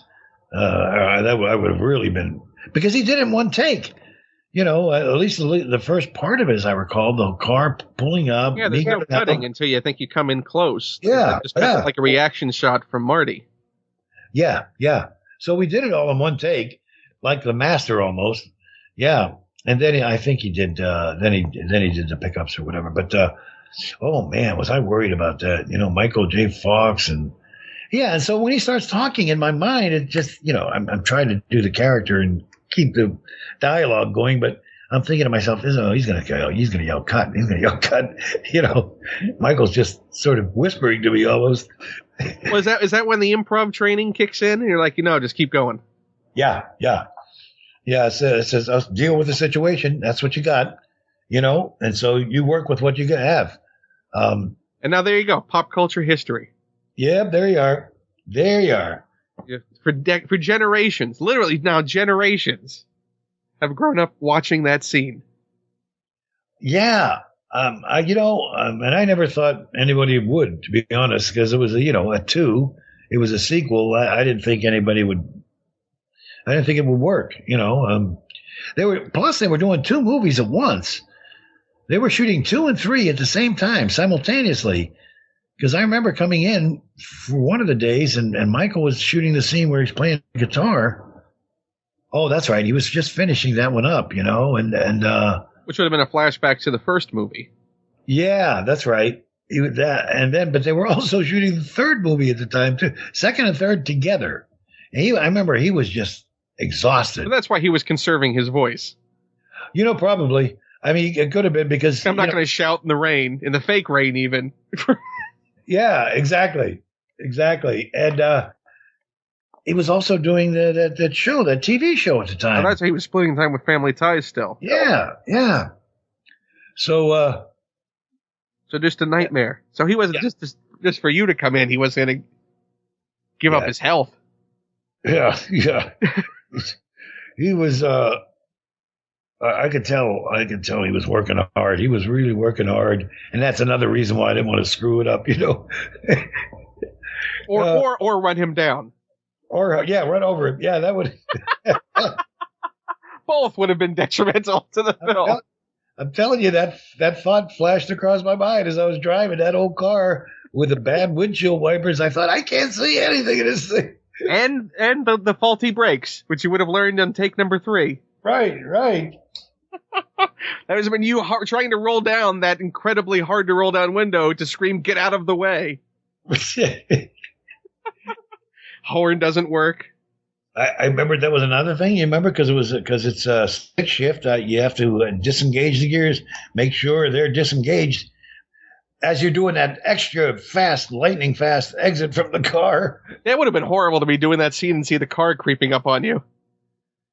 I would have really been, because he did it in 1 take. At least the first part of it, as I recall, the car pulling up. Yeah, there's no cutting until you think you come in close. Yeah, just like a reaction shot from Marty. Yeah, yeah. So we did it all in 1 take, like the master almost. Yeah, and then I think he did. Then he did the pickups or whatever. But oh man, was I worried about that? Michael J. Fox and. Yeah, and so when he starts talking in my mind, it just, I'm trying to do the character and keep the dialogue going, but I'm thinking to myself, he's going to yell cut. He's going to yell cut. Michael's just sort of whispering to me almost. Well, is that when the improv training kicks in and you're like, just keep going? Yeah, yeah. Yeah, it says deal with the situation. That's what you got, and so you work with what you have. And now there you go, pop culture history. Yeah, there you are. There you are. For generations, literally now generations, have grown up watching that scene. Yeah. And I never thought anybody would, to be honest, because it was a 2. It was a sequel. I didn't think I didn't think it would work. They were doing 2 movies at once. They were shooting 2 and 3 at the same time, simultaneously. Because I remember coming in for one of the days, and Michael was shooting the scene where he's playing guitar. Oh, that's right. He was just finishing that one up, and which would have been a flashback to the first movie. Yeah, that's right. But they were also shooting the third movie at the time too, second and third together. And I remember he was just exhausted. But that's why he was conserving his voice. Probably. I mean, it could have been because I'm not going to shout in the rain, in the fake rain, even. Yeah, exactly. And he was also doing that TV show at the time. Oh, that's why he was splitting time with Family Ties still. Yeah. So just a nightmare. So he wasn't just for you to come in. He wasn't going to give up his health. Yeah. He was. I could tell he was working hard. He was really working hard, and that's another reason why I didn't want to screw it up. Or run him down. Or run over him. Yeah, that would. Both would have been detrimental to the film. I'm telling you, that thought flashed across my mind as I was driving that old car with the bad windshield wipers. I thought, I can't see anything in this thing. And the faulty brakes, which you would have learned on take number 3. Right. That was when you were trying to roll down that incredibly hard to roll down window to scream, "Get out of the way." Horn doesn't work. I remember that was another thing. You remember because it's a stick shift. You have to disengage the gears, make sure they're disengaged as you're doing that extra fast, lightning fast exit from the car. That would have been horrible to be doing that scene and see the car creeping up on you.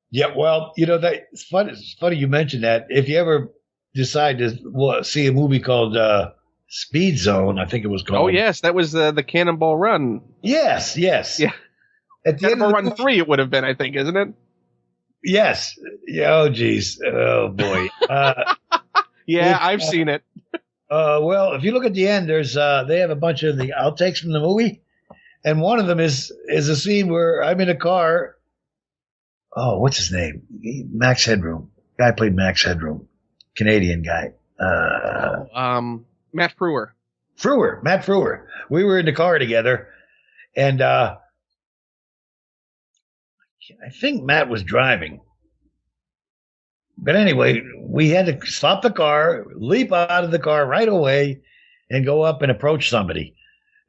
Yeah, well, it's funny you mentioned that. If you ever decide to see a movie called Speed Zone, I think it was called. Oh yes, that was the Cannonball Run. Yes. Yeah. At the Cannonball Run 3, it would have been, I think, isn't it? Yes. Yeah. Oh, geez. Oh, boy. I've seen it. Well, if you look at the end, there's they have a bunch of the outtakes from the movie, and one of them is a scene where I'm in a car. Oh, what's his name? Max Headroom. Guy played Max Headroom. Canadian guy. Matt Frewer. Matt Frewer. We were in the car together, and I think Matt was driving. But anyway, we had to stop the car, leap out of the car right away, and go up and approach somebody.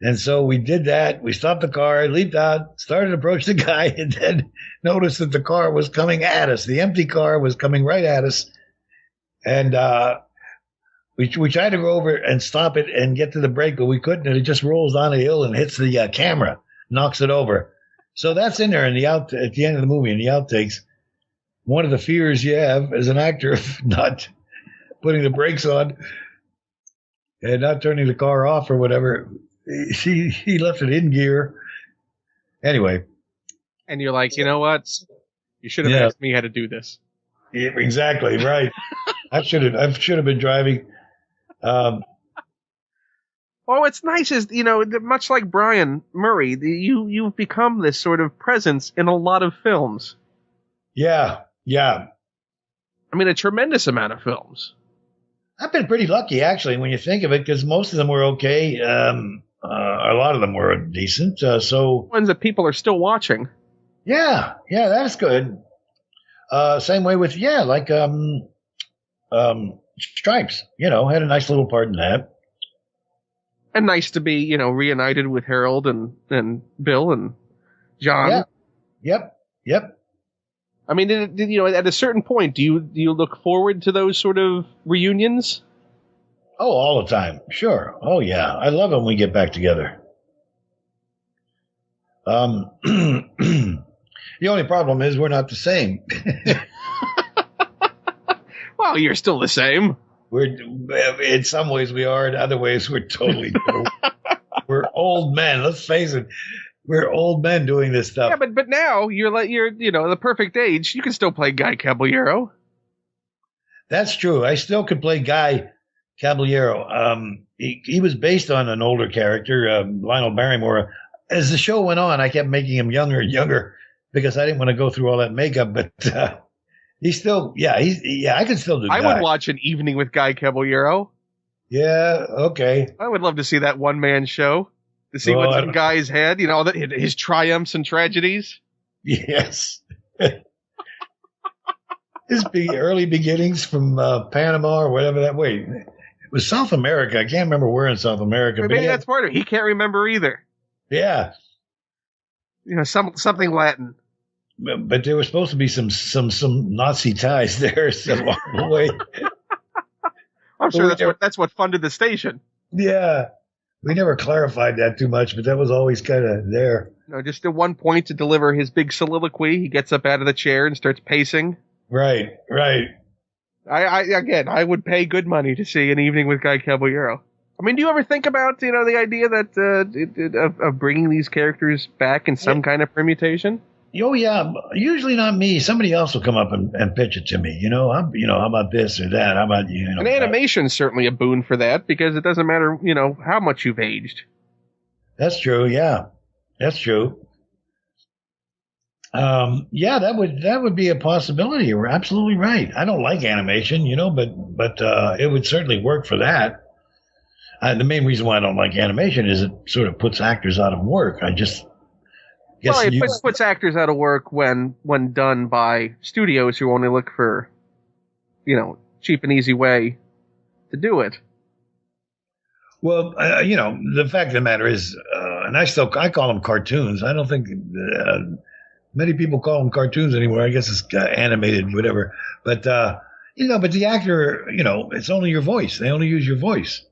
And so we did that. We stopped the car, leaped out, started to approach the guy, and then noticed that the car was coming at us. The empty car was coming right at us. And we tried to go over and stop it and get to the brake, but we couldn't. And it just rolls down a hill and hits the camera, knocks it over. So that's in there at the end of the movie, in the outtakes. One of the fears you have as an actor of not putting the brakes on and not turning the car off or whatever. He left it in gear. Anyway. And you're like, you know what? You should have asked me how to do this. Yeah, exactly, right. I should have been driving. Well, what's nice is, much like Brian Murray, you've become this sort of presence in a lot of films. Yeah. I mean, a tremendous amount of films. I've been pretty lucky, actually, when you think of it, because most of them were okay. A lot of them were decent. Ones that people are still watching. Yeah, that's good. Same way with Stripes. Had a nice little part in that. And nice to be, reunited with Harold and Bill and John. Yeah. Yep. I mean, at a certain point, do you look forward to those sort of reunions? Oh, all the time. Sure. Oh, yeah. I love it when we get back together. The only problem is we're not the same. Well, you're still the same. In some ways we are, in other ways we're totally we're old men. Let's face it. We're old men doing this stuff. Yeah, but now you're the perfect age. You can still play Guy Caballero. That's true. I still could play Guy Caballero. He was based on an older character, Lionel Barrymore. As the show went on, I kept making him younger and younger because I didn't want to go through all that makeup. But he's still, I could still do. I would watch An Evening with Guy Caballero. Yeah, okay. I would love to see that one-man show. To see what's in Guy's head, his triumphs and tragedies. Yes. His early beginnings from Panama or whatever that way. It was South America. I can't remember where in South America. Maybe that's part of it. He can't remember either. Yeah. Something Latin. But there was supposed to be some Nazi ties there along the way. I'm sure that's what funded the station. Yeah. We never clarified that too much, but that was always kind of there. Just at one point to deliver his big soliloquy, he gets up out of the chair and starts pacing. Right. I would pay good money to see An Evening with Guy Caballero. I mean, do you ever think about, the idea that of bringing these characters back in some kind of permutation? Oh yeah, usually not me. Somebody else will come up and pitch it to me. How about this or that? How about And animation's certainly a boon for that because it doesn't matter, how much you've aged. That's true. Yeah, that's true. That would be a possibility. You're absolutely right. I don't like animation, but it would certainly work for that. The main reason why I don't like animation is it sort of puts actors out of work. It puts actors out of work when done by studios who only look for, cheap and easy way to do it. Well, the fact of the matter is, and I call them cartoons. I don't think many people call them cartoons anymore. I guess it's animated, whatever. But but the actor, it's only your voice. They only use your voice.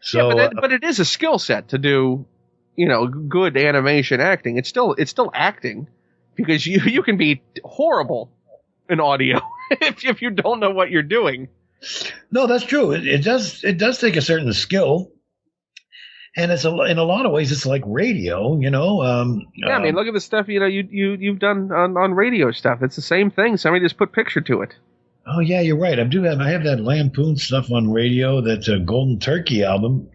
So, yeah, but it is a skill set to do. Good animation acting. It's still acting because you can be horrible in audio if you don't know what you're doing. No, that's true. It does take a certain skill, and in a lot of ways it's like radio. I mean, look at the stuff you've done on radio stuff. It's the same thing. Somebody just put picture to it. Oh yeah, you're right. I have that Lampoon stuff on radio. That's a Golden Turkey album.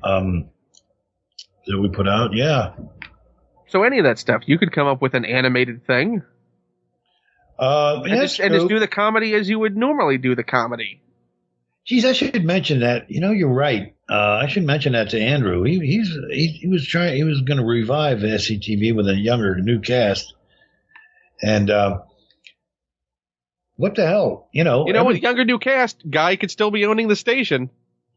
That we put out, yeah. So any of that stuff, you could come up with an animated thing. And just do the comedy as you would normally do the comedy. Geez, I should mention that. You're right. I should mention that to Andrew. He was going to revive SCTV with a younger new cast. And what the hell? With a younger new cast, Guy could still be owning the station.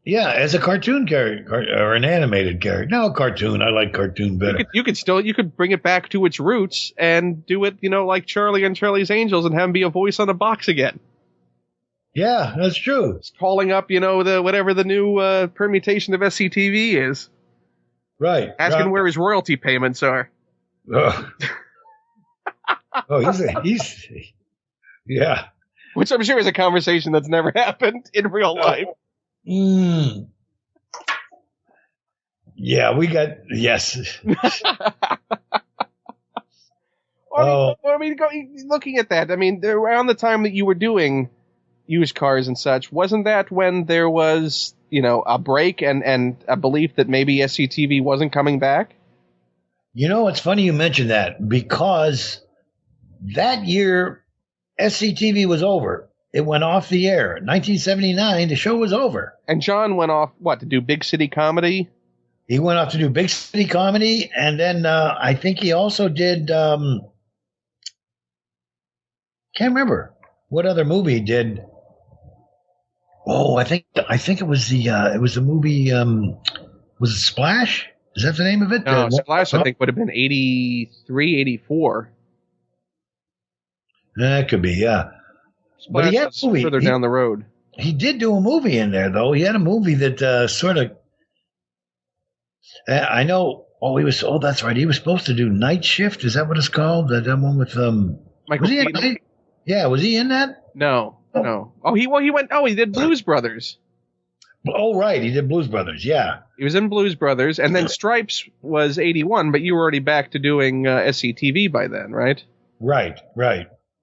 Yeah, as a cartoon character or an animated character. No, cartoon. I like cartoon better. You could bring it back to its roots and do it, like Charlie and Charlie's Angels and have him be a voice on a box again. Yeah, that's true. It's calling up, whatever the new permutation of SCTV is. Right. Asking where his royalty payments are. He's yeah. Which I'm sure is a conversation that's never happened in real life. Yeah, yes. Looking at that, around the time that you were doing used cars and such, wasn't that when there was, a break and a belief that maybe SCTV wasn't coming back? It's funny you mentioned that because that year SCTV was over. It went off the air. 1979, the show was over. And John went off, to do big city comedy? He went off to do big city comedy, and then I think he also did, can't remember what other movie he did. Oh, I think it was the movie, was it Splash? Is that the name of it? No, Splash I think would have been 83, 84. That could be, yeah. But he had a movie further down the road. He did do a movie in there, though. He had a movie that sort of. I know. Oh, that's right. He was supposed to do Night Shift. Is that what it's called? That one with Michael Keaton? Yeah, was he in that? No. Oh, he went. Oh, he did Blues Brothers. Oh, right. He did Blues Brothers. Yeah. He was in Blues Brothers, and then Stripes was 81, but you were already back to doing SCTV by then, right? Right.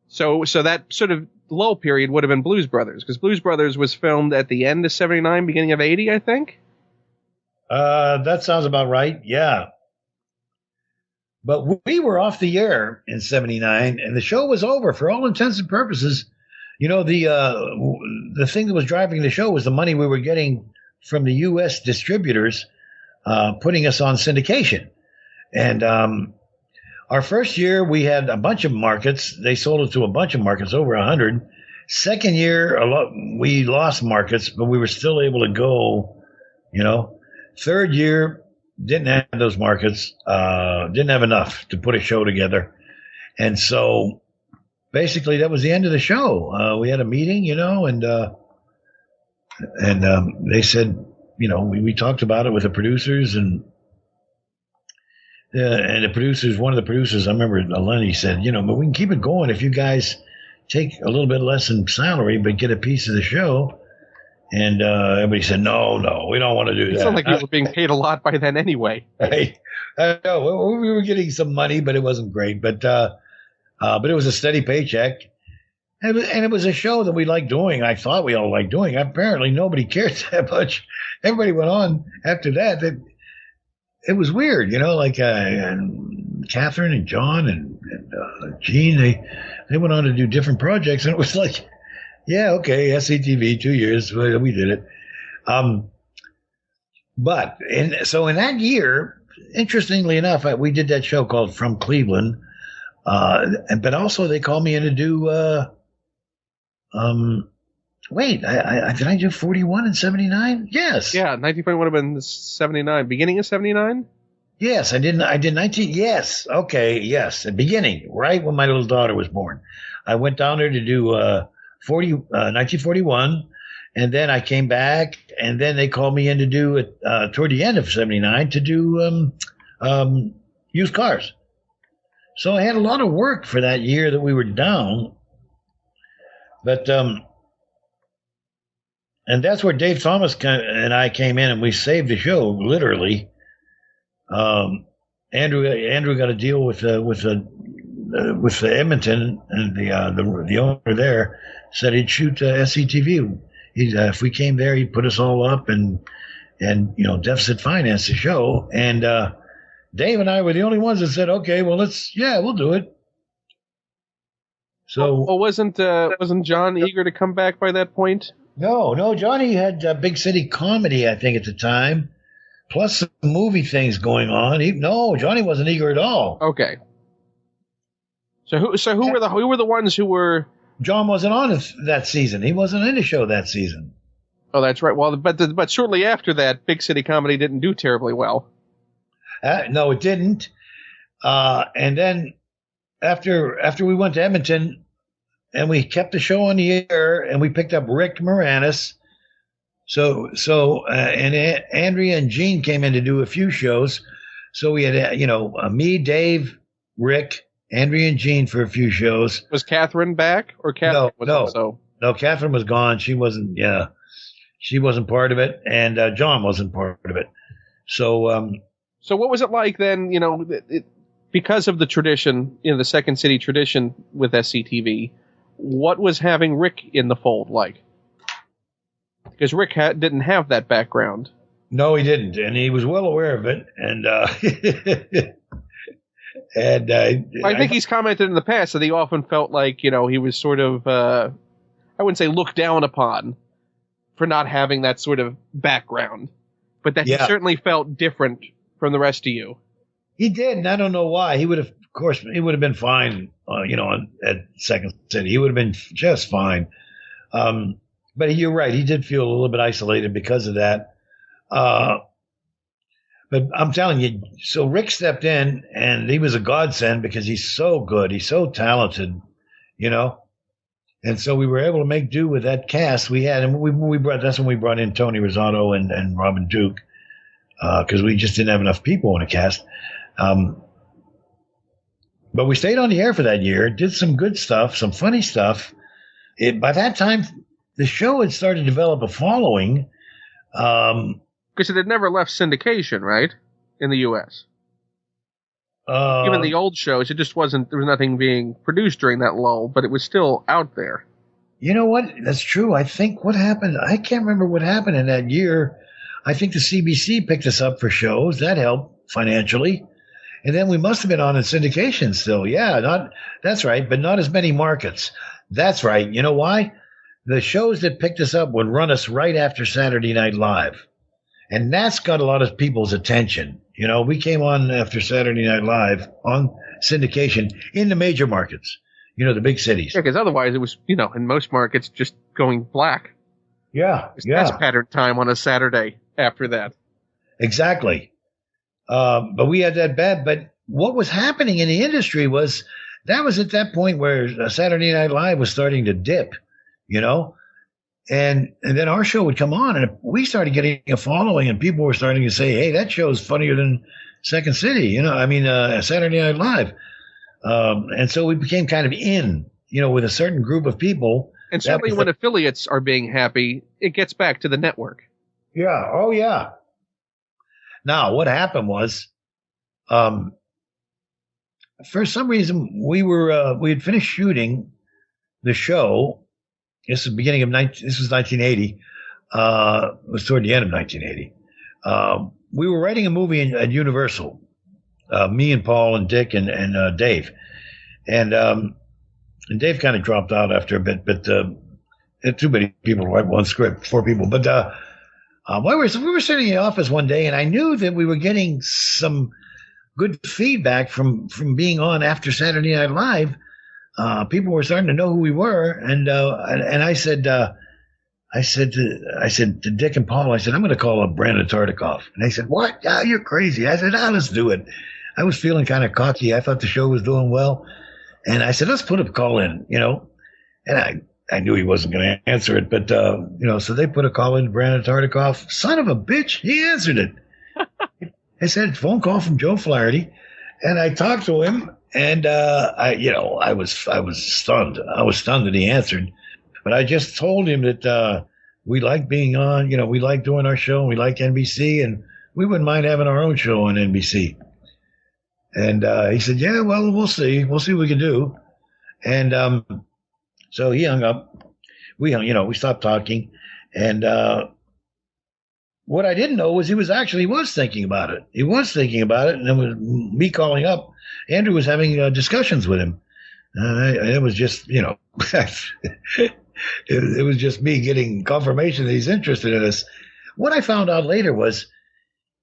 So that sort of lull period would have been Blues Brothers, because Blues Brothers was filmed at the end of 79, beginning of 80, I think? That sounds about right. Yeah. But we were off the air in 79, and the show was over for all intents and purposes. You know, the thing that was driving the show was the money we were getting from the U.S. distributors, putting us on syndication. And our first year, we had a bunch of markets. They sold it to a bunch of markets, over 100. Second year, we lost markets, but we were still able to go, you know. Third year, didn't have those markets, didn't have enough to put a show together. And so basically that was the end of the show. We had a meeting, you know, and they said, you know, we talked about it with the producers and the producers, one of the producers, I remember Lenny said, you know, but we can keep it going if you guys take a little bit less in salary, but get a piece of the show. And everybody said, no, we don't want to do that. It sounded like you were being paid a lot by then anyway. Hey, no, we were getting some money, but it wasn't great. But it was a steady paycheck. And it was a show that we liked doing. I thought we all liked doing. Apparently, nobody cared that much. Everybody went on after that. It was weird, you know, like and Catherine and John and Gene, they went on to do different projects. And it was like, yeah, okay, SCTV, 2 years, we did it. But in that year, interestingly enough, we did that show called From Cleveland. But also they called me in to do, did I do 41 and 79? Yes. Yeah, 1941 would have been 79. Beginning of 79? Yes, I did 19, yes, okay, yes, the beginning, right when my little daughter was born. I went down there to do 1941, and then I came back, and then they called me in to do it toward the end of 79 to do used cars. So I had a lot of work for that year that we were down. But and that's where Dave Thomas and I came in, and we saved the show, literally. Andrew got a deal with the Edmonton, and the owner there said he'd shoot SCTV. If we came there, he'd put us all up and you know, deficit finance the show. And Dave and I were the only ones that said, okay, well, we'll do it. So, well, wasn't John eager to come back by that point? No, Johnny had Big City Comedy, I think, at the time, plus some movie things going on. Johnny wasn't eager at all. Okay. So who were the ones who were? John wasn't on that season. He wasn't in the show that season. Oh, that's right. Well, but shortly after that, Big City Comedy didn't do terribly well. No, it didn't. And then after we went to Edmonton, and we kept the show on the air, and we picked up Rick Moranis. So and Andrea and Gene came in to do a few shows. So we had me, Dave, Rick, Andrea, and Gene for a few shows. Was Catherine back, or Catherine was also? No, Catherine was gone. She wasn't. Yeah, she wasn't part of it, and John wasn't part of it. So. So what was it like then? You know, because of the tradition, you know, the Second City tradition with SCTV. What was having Rick in the fold like? Because Rick didn't have that background. No, he didn't, and he was well aware of it. And I think he's commented in the past that he often felt like, you know, he was sort of, I wouldn't say looked down upon for not having that sort of background, but that he certainly felt different from the rest of you. He did, and I don't know why. He would have been fine, at Second City. He would have been just fine. But you're right. He did feel a little bit isolated because of that. But I'm telling you, so Rick stepped in, and he was a godsend because he's so good. He's so talented, you know. And so we were able to make do with that cast we had. And that's when we brought in Tony Rosato and Robin Duke, because we just didn't have enough people in the cast. But we stayed on the air for that year, did some good stuff, some funny stuff. By that time, the show had started to develop a following. Because it had never left syndication, right? In the U.S. Even the old shows, it just wasn't, there was nothing being produced during that lull, but it was still out there. You know what? That's true. I think what happened, I can't remember what happened in that year. I think the CBC picked us up for shows. That helped financially. And then we must have been on in syndication still. Yeah, that's right, but not as many markets. That's right. You know why? The shows that picked us up would run us right after Saturday Night Live. And that's got a lot of people's attention. You know, we came on after Saturday Night Live on syndication in the major markets, you know, the big cities. Yeah, because otherwise it was, you know, in most markets just going black. Yeah, That's pattern time on a Saturday after that. Exactly. But we had that bad. But what was happening in the industry was that was at that point where Saturday Night Live was starting to dip, you know, and then our show would come on and we started getting a following and people were starting to say, hey, that show's funnier than Second City, you know, I mean, Saturday Night Live. And so we became kind of in, you know, with a certain group of people. And certainly when affiliates are being happy, it gets back to the network. Yeah. Oh, yeah. Now, what happened was, for some reason, we had finished shooting the show. This was beginning of this was 1980. It was toward the end of 1980. We were writing a movie at Universal. Me and Paul and Dick and Dave, and Dave kind of dropped out after a bit, but too many people to write one script, 4 people. But we were sitting in the office one day, and I knew that we were getting some good feedback from being on after Saturday Night Live. People were starting to know who we were, and I said to Dick and Paul, I said, I'm going to call up Brandon Tartikoff. And they said, what? Oh, you're crazy. I said, let's do it. I was feeling kind of cocky. I thought the show was doing well. And I said, let's put a call in, you know. And I knew he wasn't going to answer it. But, you know, so they put a call in to Brandon Tartikoff. Son of a bitch, he answered it. I said, phone call from Joe Flaherty. And I talked to him. And, I was stunned. I was stunned that he answered. But I just told him that we like being on, you know, we like doing our show, and we like NBC, and we wouldn't mind having our own show on NBC. And he said, yeah, well, we'll see. We'll see what we can do. And so he hung up. We stopped talking. And what I didn't know was he was thinking about it. He was thinking about it. And then with me calling up, Andrew was having discussions with him. It was just, you know, it was just me getting confirmation that he's interested in us. What I found out later was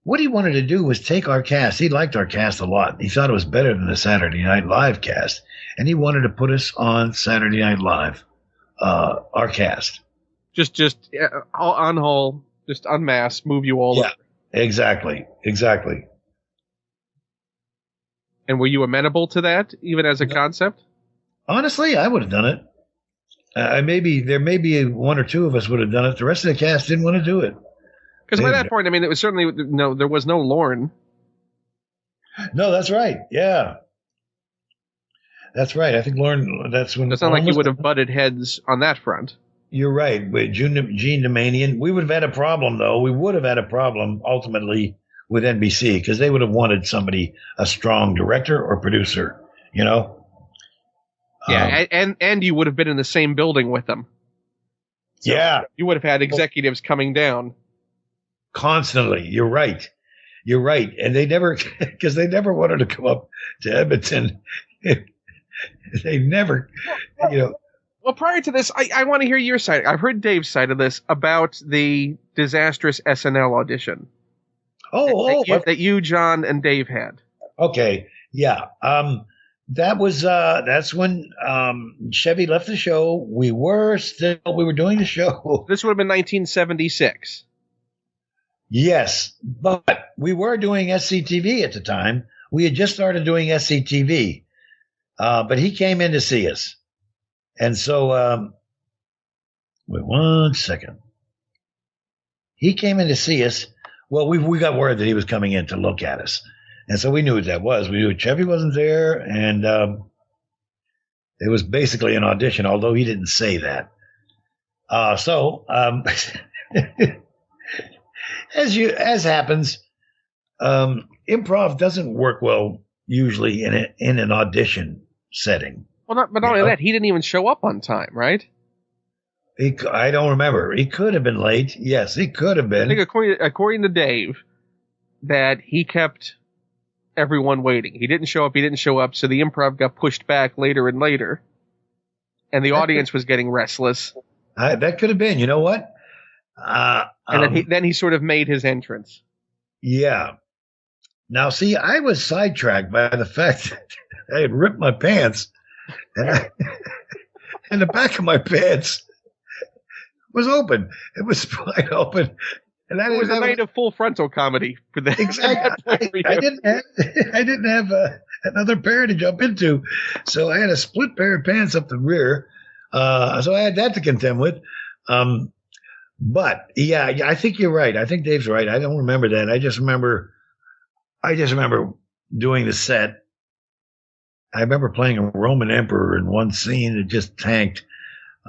what he wanted to do was take our cast. He liked our cast a lot. He thought it was better than the Saturday Night Live cast. And he wanted to put us on Saturday Night Live, our cast. Just on whole, just en masse, move you all over. Exactly. And were you amenable to that, even as a concept? Honestly, I would have done it. There may be 1 or 2 of us would have done it. The rest of the cast didn't want to do it. Because by that point, I mean, it was certainly there was no Lorne. No, that's right. Yeah, that's right. I think Lorne. That's when. It's not like you would have butted heads on that front. You're right. With Gene Domanian, we would have had a problem, though. We would have had a problem ultimately with NBC because they would have wanted a strong director or producer. You know. Yeah, and you would have been in the same building with them. So yeah. You would have had executives coming down. Constantly. You're right. And they never wanted to come up to Edmonton. They never, you know. Well, prior to this, I want to hear your side. I've heard Dave's side of this about the disastrous SNL audition. That you, John, and Dave had. Okay. Yeah. That's when Chevy left the show. We were doing the show. This would have been 1976. Yes, but we were doing SCTV at the time. We had just started doing SCTV, but he came in to see us. And so, wait 1 second. He came in to see us. Well, we got word that he was coming in to look at us. And so we knew what that was. We knew Chevy wasn't there, and it was basically an audition, although he didn't say that. as happens, improv doesn't work well usually in an audition setting. Well, but not only that, he didn't even show up on time, right? I don't remember. He could have been late. Yes, he could have been. I think according to Dave, that he kept everyone waiting. He didn't show up, so the improv got pushed back later and later, and the audience was getting restless. That could have been. You know what? And then he sort of made his entrance. Yeah. Now, see, I was sidetracked by the fact that I had ripped my pants, and and the back of my pants was open. It was wide open. And it was a night of full frontal comedy for that. Exactly. I didn't have another pair to jump into, so I had a split pair of pants up the rear. So I had that to contend with. But yeah, I think you're right. I think Dave's right. I don't remember that. I just remember doing the set. I remember playing a Roman emperor in one scene. It just tanked.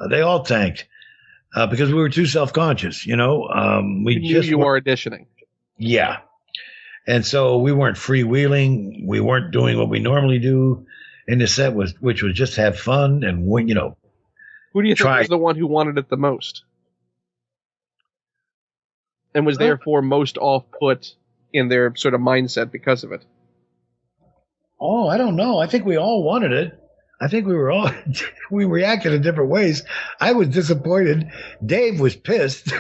They all tanked. Because we were too self-conscious, we knew you were auditioning. Yeah. And so we weren't freewheeling. We weren't doing what we normally do in the set, which was just have fun and, Who do you think was the one who wanted it the most? And was therefore most off-put in their sort of mindset because of it? Oh, I don't know. I think we all wanted it. I think we reacted in different ways. I was disappointed. Dave was pissed.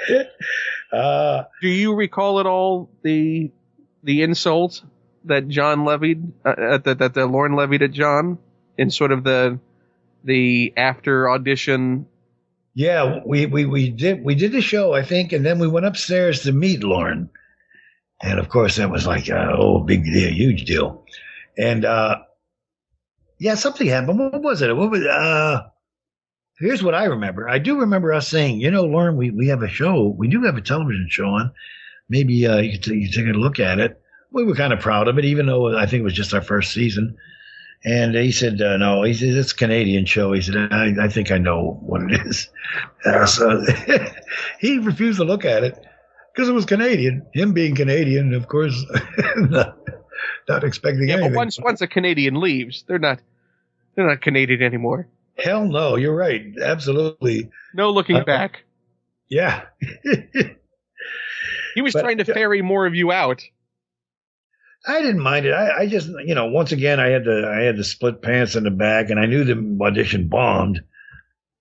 Do you recall at all the insult that John levied, that Lauren levied at John in sort of the after audition? Yeah, we did the show, I think, and then we went upstairs to meet Lauren. And of course, that was like, big deal, huge deal. And, something happened. What was it? Here's what I remember. I do remember us saying, Lauren, we have a show. We do have a television show on. Maybe, you could take a look at it. We were kind of proud of it, even though I think it was just our first season. And he said, no, he said, it's a Canadian show. He said, I think I know what it is. So he refused to look at it. Because it was Canadian, him being Canadian, of course, not expecting anything. But once a Canadian leaves, they're not Canadian anymore. Hell no, you're right, absolutely. No looking back. Yeah. He was trying to ferry more of you out. I didn't mind it. I just, once again, I had the split pants in the back, and I knew the audition bombed.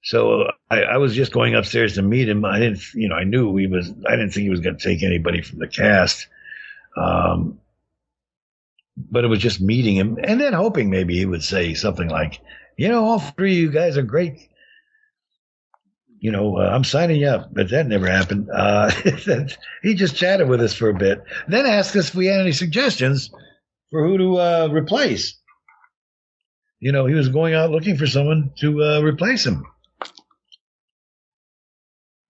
So I was just going upstairs to meet him. I didn't think he was going to take anybody from the cast. But it was just meeting him and then hoping maybe he would say something like, all three of you guys are great. I'm signing you up, but that never happened. He just chatted with us for a bit, then asked us if we had any suggestions for who to replace. He was going out looking for someone to replace him.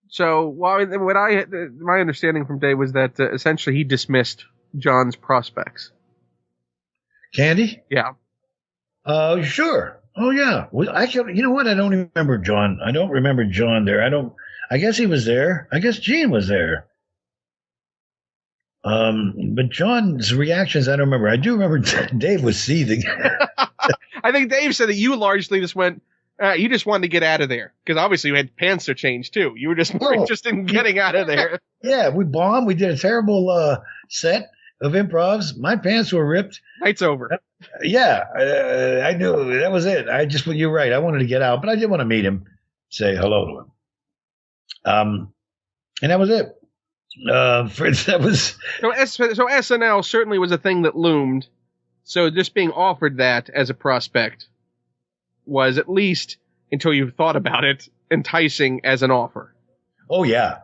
So, my understanding from Dave was that essentially he dismissed John's prospects. Candy? Yeah. Sure. Oh, yeah. Well, you know what? I don't remember John. I don't remember John there. I guess he was there. I guess Gene was there. But John's reactions, I don't remember. I do remember Dave was seething. I think Dave said that you largely just went, you just wanted to get out of there. Because obviously you had pants to change, too. You were just more interested in getting out of there. Yeah, we bombed. We did a terrible set of improvs. My pants were ripped. Night's over. Yeah, I knew that was it. You're right. I wanted to get out, but I did want to meet him, say hello to him. And that was it. That was so SNL certainly was a thing that loomed. So just being offered that as a prospect was, at least until you thought about it, enticing as an offer. Oh yeah,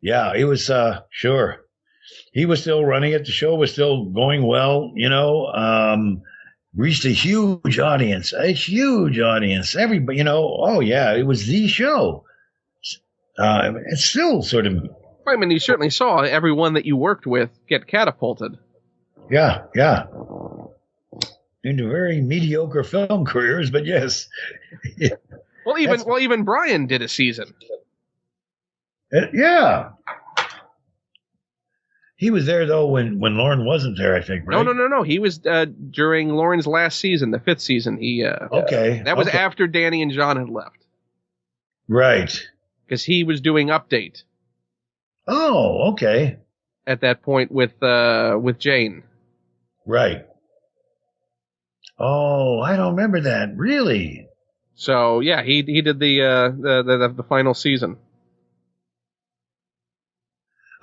it was sure. He was still running it. The show was still going well, reached a huge audience. Everybody, oh yeah, it was the show. It's still sort of. I mean, you certainly saw everyone that you worked with get catapulted. Yeah. Into very mediocre film careers, but yes. Well, even Brian did a season. Yeah. He was there, though, when Lauren wasn't there, I think, right? No. He was during Lauren's last season, the 5th season. Okay. That was after Danny and John had left. Right. Because he was doing Update. Oh, okay. At that point with Jane. Right. Oh, I don't remember that. Really? So, yeah, he did the final season.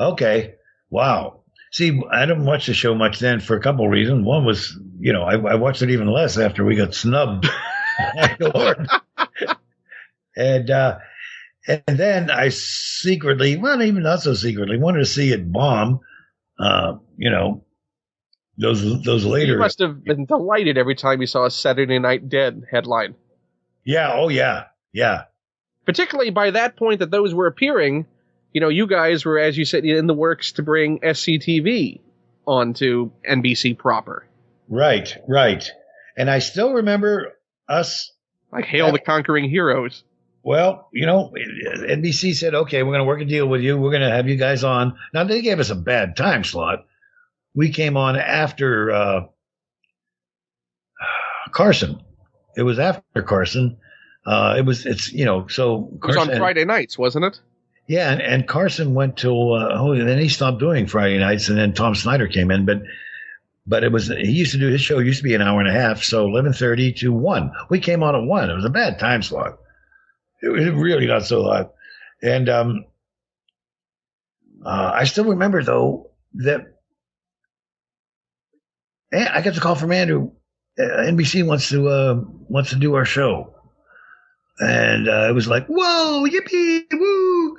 Okay. Wow. See, I didn't watch the show much then for a couple of reasons. One was, I watched it even less after we got snubbed. Lord. And then I secretly, well, even not so secretly, wanted to see it bomb. Those later. You must have been delighted every time you saw a Saturday Night Dead headline. Yeah. Oh, yeah. Yeah. Particularly by that point that those were appearing, you guys were, as you said, in the works to bring SCTV onto NBC proper. Right. And I still remember us. Like Hail the Conquering Heroes. Well, NBC said, okay, we're going to work a deal with you. We're going to have you guys on. Now, they gave us a bad time slot. We came on after Carson. It was after Carson. So Carson, it was on Friday nights, wasn't it? Yeah, and Carson went till then he stopped doing Friday nights, and then Tom Snyder came in. But he used to do his show used to be an hour and a half, so 11:30 to 1. We came on at 1. It was a bad time slot. It was really not so hot. And I still remember though that I got the call from Andrew. NBC wants to do our show. And it was like, whoa, yippee, woo!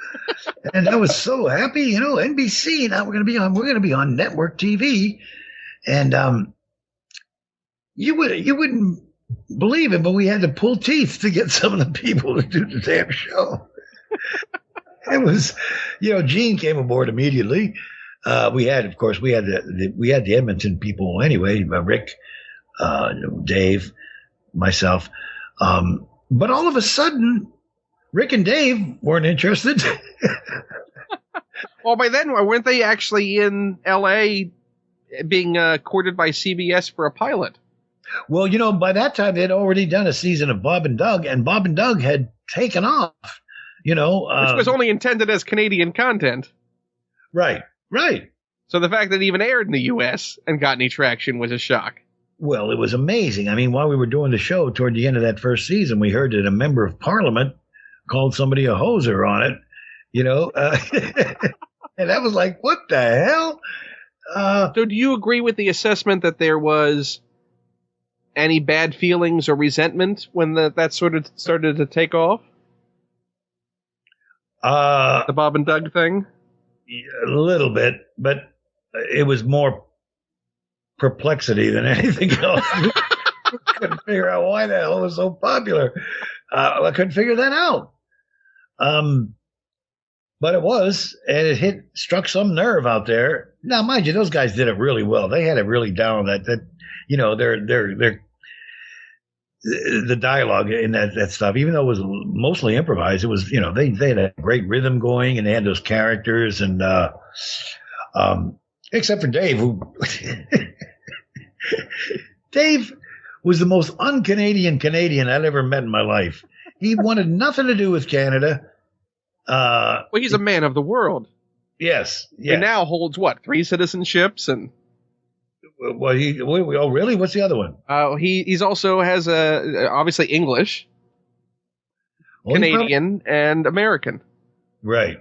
And I was so happy, NBC. Now we're gonna be on network TV, and you wouldn't believe it, but we had to pull teeth to get some of the people to do the damn show. It was, Gene came aboard immediately. We had the Edmonton people anyway, Rick, Dave, myself. But all of a sudden, Rick and Dave weren't interested. Well, by then, weren't they actually in L.A. being courted by CBS for a pilot? Well, by that time, they'd already done a season of Bob and Doug, and Bob and Doug had taken off, Which was only intended as Canadian content. Right. So the fact that it even aired in the U.S. and got any traction was a shock. Well, it was amazing. I mean, while we were doing the show toward the end of that first season, we heard that a member of Parliament called somebody a hoser on it, and that was like, what the hell? So do you agree with the assessment that there was any bad feelings or resentment when that sort of started to take off? The Bob and Doug thing? A little bit, but it was more perplexity than anything else. I couldn't figure out why the hell it was so popular. I couldn't figure that out. But it was, and it struck some nerve out there. Now, mind you, those guys did it really well. They had it really down. That the dialogue in that stuff, even though it was mostly improvised, it was, they had a great rhytm going, and they had those characters, and except for Dave, who Dave was the most un-Canadian Canadian I'd ever met in my life. He wanted nothing to do with Canada. Well, he's a man of the world. Yes. He now holds 3 citizenships and. Well, oh really? What's the other one? He's also has obviously English, Canadian, and American. Right.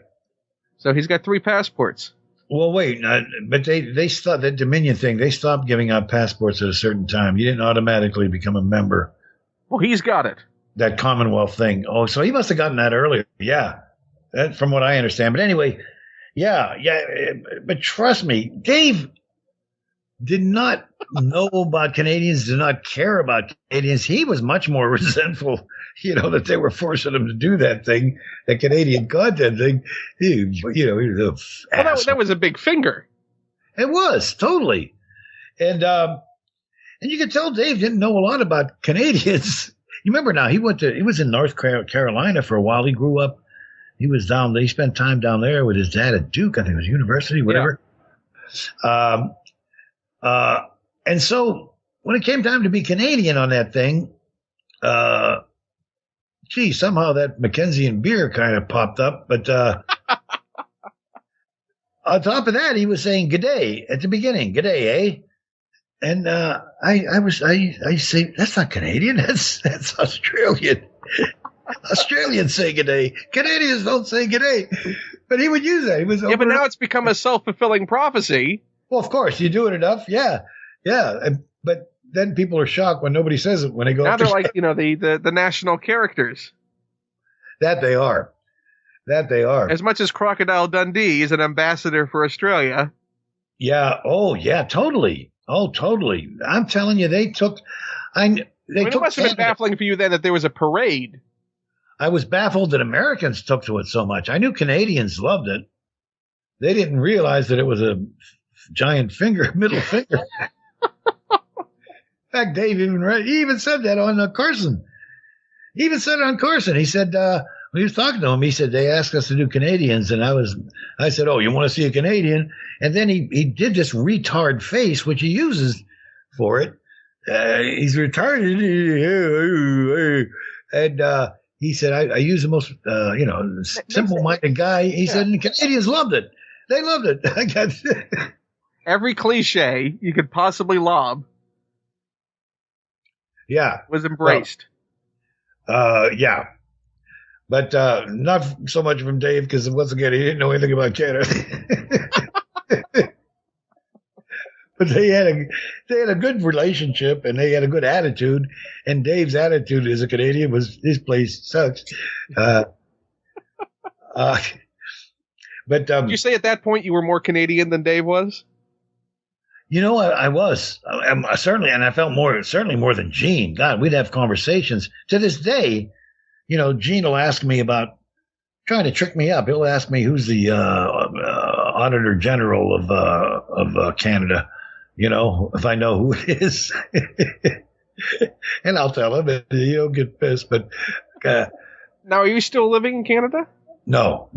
So he's got 3 passports. Well, wait, but they stopped that Dominion thing. They stopped giving out passports at a certain time. You didn't automatically become a member. Well, he's got it. That Commonwealth thing. Oh, so he must have gotten that earlier. Yeah, that, from what I understand. But anyway, yeah. But trust me, Dave did not know about Canadians, did not care about Canadians. He was much more resentful, that they were forcing him to do that thing, that Canadian content thing. He was that was a big finger. It was, totally. And you could tell Dave didn't know a lot about Canadians. You remember now, he was in North Carolina for a while. He grew up He was down. He spent time down there with his dad at Duke. I think it was university, whatever. Yeah. And so when it came time to be Canadian on that thing, somehow that Mackenzian beer kind of popped up. But on top of that, he was saying "G'day" at the beginning. "G'day, eh?" And I say that's not Canadian. That's Australian. Australians say "G'day." Canadians don't say "G'day." But he would use that. He was but now it's become a self-fulfilling prophecy. Well, of course, you do it enough, yeah. But then people are shocked when nobody says it when they go. Now they're like, the national characters. That they are. As much as Crocodile Dundee is an ambassador for Australia. Yeah. Oh, yeah. Totally. Oh, totally. I'm telling you, they took. It must have been baffling for you then that there was a parade. I was baffled that Americans took to it so much. I knew Canadians loved it. They didn't realize that it was a giant middle finger. In fact, Dave he even said that on Carson. He even said it on Carson. He said, when he was talking to him, he said, they asked us to do Canadians. And I said, oh, you want to see a Canadian? And then he did this retard face, which he uses for it. He's retarded. And he said, I use the most, simple-minded guy. He said, and the Canadians loved it. They loved it. I got every cliche you could possibly lob. Yeah. Was embraced. Yeah. But not so much from Dave because, once again, he didn't know anything about Canada. But they had a good relationship and they had a good attitude. And Dave's attitude as a Canadian was, this place sucks. But did you say at that point you were more Canadian than Dave was? I was certainly, and I felt certainly more than Gene. God, we'd have conversations to this day. Gene will ask me about trying to trick me up. He'll ask me who's the Auditor General of Canada. If I know who it is, and I'll tell him, and he'll get pissed. But now, are you still living in Canada? No.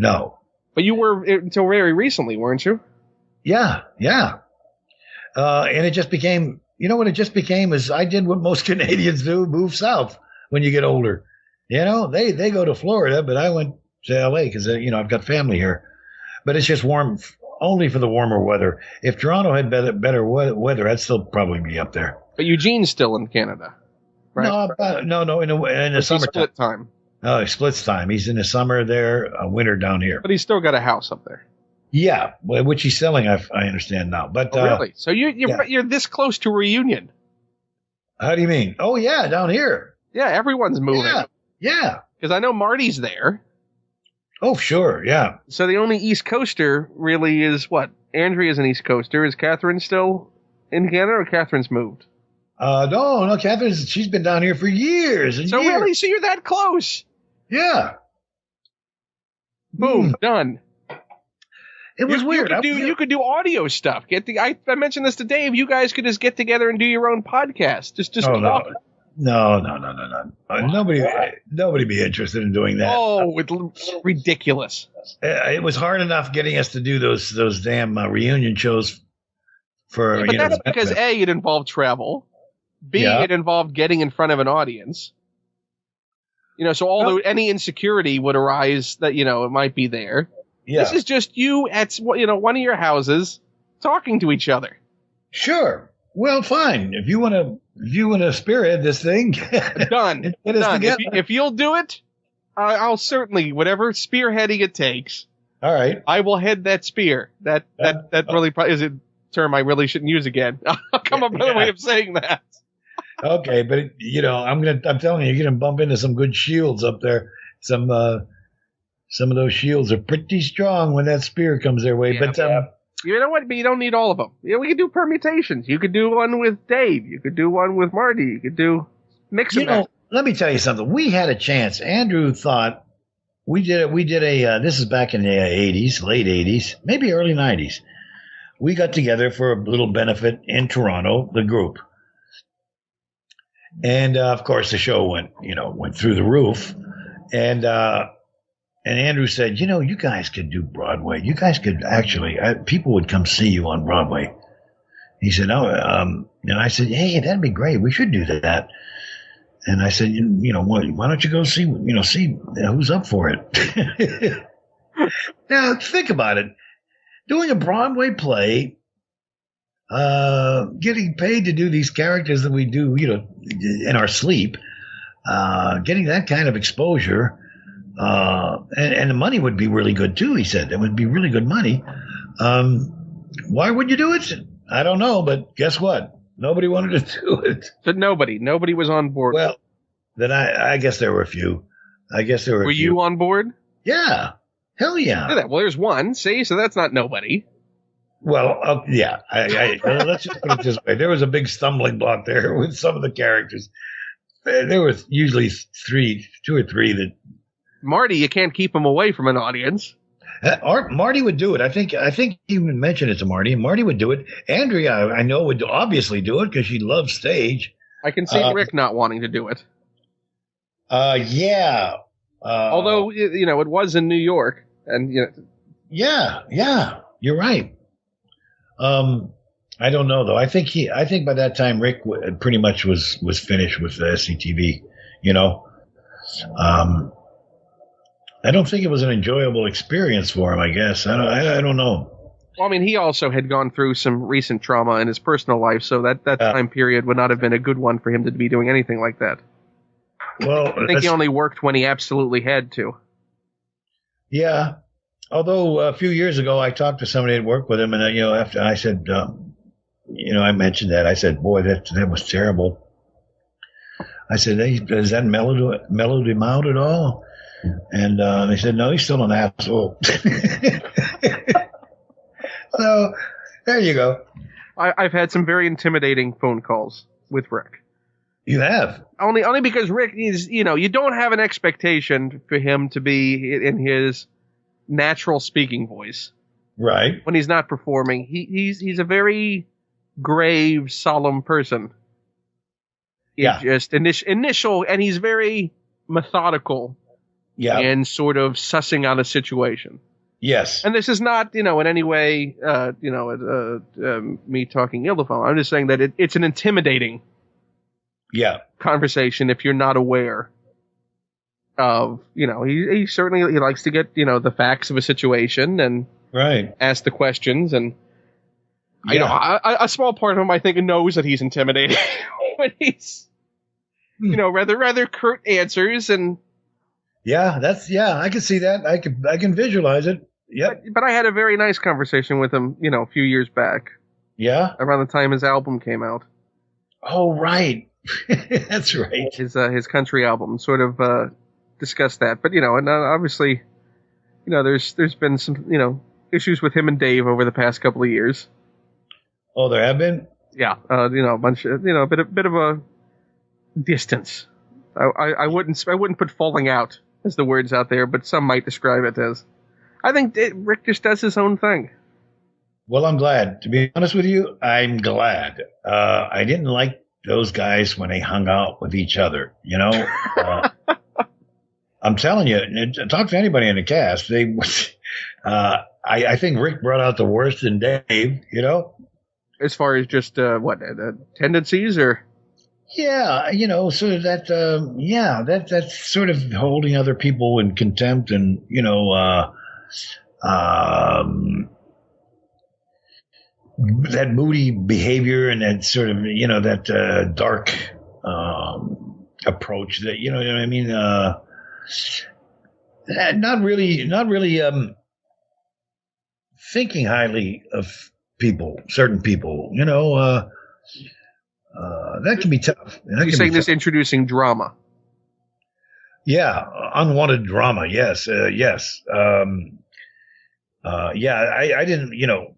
But you were until very recently, weren't you? Yeah. And it just became, what it just became is I did what most Canadians do, move south when you get older. They go to Florida, but I went to L.A. because, I've got family here. But it's just warm, only for the warmer weather. If Toronto had better weather, I'd still probably be up there. But Eugene's still in Canada, right? No, in the summertime. Split time. Oh, he splits time. He's in the summer there, winter down here. But he's still got a house up there. Yeah, which he's selling, I understand now. But really? So you're this close to a reunion? How do you mean? Oh, yeah, down here. Yeah, everyone's moving. Yeah. Because I know Marty's there. Oh, sure, yeah. So the only East Coaster really is what? Andrea's an East Coaster. Is Catherine still in Canada, or Catherine's moved? No, she's been down here for years and years. Really? So you're that close? Yeah. Boom, done. It was weird. You could do audio stuff. I mentioned this to Dave. You guys could just get together and do your own podcast. Just talk. No. Nobody be interested in doing that. Oh, it's ridiculous. It was hard enough getting us to do those damn reunion shows. But that's because A, it involved travel. B, it involved getting in front of an audience. So although any insecurity would arise that, it might be there. Yeah. This is just you at, one of your houses talking to each other. Sure. Well, fine. If you want to spearhead this thing, done. If you'll do it, I'll certainly, whatever spearheading it takes. All right. I will head that spear. That really is a term I really shouldn't use again. I'll come up with a way of saying that. Okay, but I'm telling you, you're gonna bump into some good shields up there. Some of those shields are pretty strong when that spear comes their way. Yeah, but you know what? But you don't need all of them. We could do permutations. You could do one with Dave. You could do one with Marty. You could do mix and match. Let me tell you something. We had a chance. Andrew thought we did a. This is back in the 80s, late 80s, maybe early 90s. We got together for a little benefit in Toronto, the group. And of course, the show went through the roof. And and Andrew said, you guys could do Broadway. You guys could actually, people would come see you on Broadway. He said, and I said, hey, that'd be great. We should do that. And I said, why don't you go see who's up for it? Now, think about it. Doing a Broadway play, getting paid to do these characters that we do, in our sleep, getting that kind of exposure, and the money would be really good too, he said. It would be really good money. Why would you do it? I don't know, but guess what? Nobody wanted to do it. But nobody was on board. Well, then I guess there were a few. Were you on board? Yeah. Hell yeah. Well, there's one. See, so that's not nobody. Well, yeah. Let's just put it this way. There was a big stumbling block there with some of the characters. There was usually two or three that. Marty, you can't keep him away from an audience. Marty would do it. I think you mentioned it to Marty, and Marty would do it. Andrea, I know, would obviously do it because she loves stage. I can see Rick not wanting to do it. Yeah. Although it was in New York, and Yeah, you're right. I don't know though. I think by that time Rick pretty much was finished with the SCTV. I don't think it was an enjoyable experience for him. I guess I don't know. Well, I mean, he also had gone through some recent trauma in his personal life, so that time period would not have been a good one for him to be doing anything like that. Well, I think he only worked when he absolutely had to. Yeah. Although a few years ago, I talked to somebody that worked with him, and after I said, I mentioned that. I said, boy, that was terrible. I said, hey, has that mellowed him out at all? And they said, no, he's still an asshole. So there you go. I've had some very intimidating phone calls with Rick. You have? Only because Rick is, you don't have an expectation for him to be in his natural speaking voice. Right. When he's not performing. He's a very grave, solemn person. Yeah. Just initial, and he's very methodical. Yeah. And sort of sussing out a situation. Yes. And this is not, in any way, me talking ill of him. I'm just saying that it's an intimidating conversation if you're not aware of, he certainly likes to get, the facts of a situation and ask the questions. And, a small part of him, I think, knows that he's intimidating when he's, rather curt answers and. Yeah, I can see that. I can visualize it. Yep. But I had a very nice conversation with him, a few years back. Yeah. Around the time his album came out. Oh, right. That's right. His country album sort of discussed that. But and obviously, there's been some issues with him and Dave over the past couple of years. Oh, there have been. Yeah. A bunch of a bit of a distance. I wouldn't put falling out as the words out there, but some might describe it as. I think Rick just does his own thing. Well, I'm glad. To be honest with you, I'm glad. I didn't like those guys when they hung out with each other. I'm telling you, talk to anybody in the cast. I think Rick brought out the worst in Dave. As far as just tendencies or. Yeah, sort of that, that's sort of holding other people in contempt and, that moody behavior and that sort of, that dark approach that, you know what I mean? Not really thinking highly of certain people, that can be tough. You're saying this introducing drama. Yeah, unwanted drama. Yes, yes. I didn't.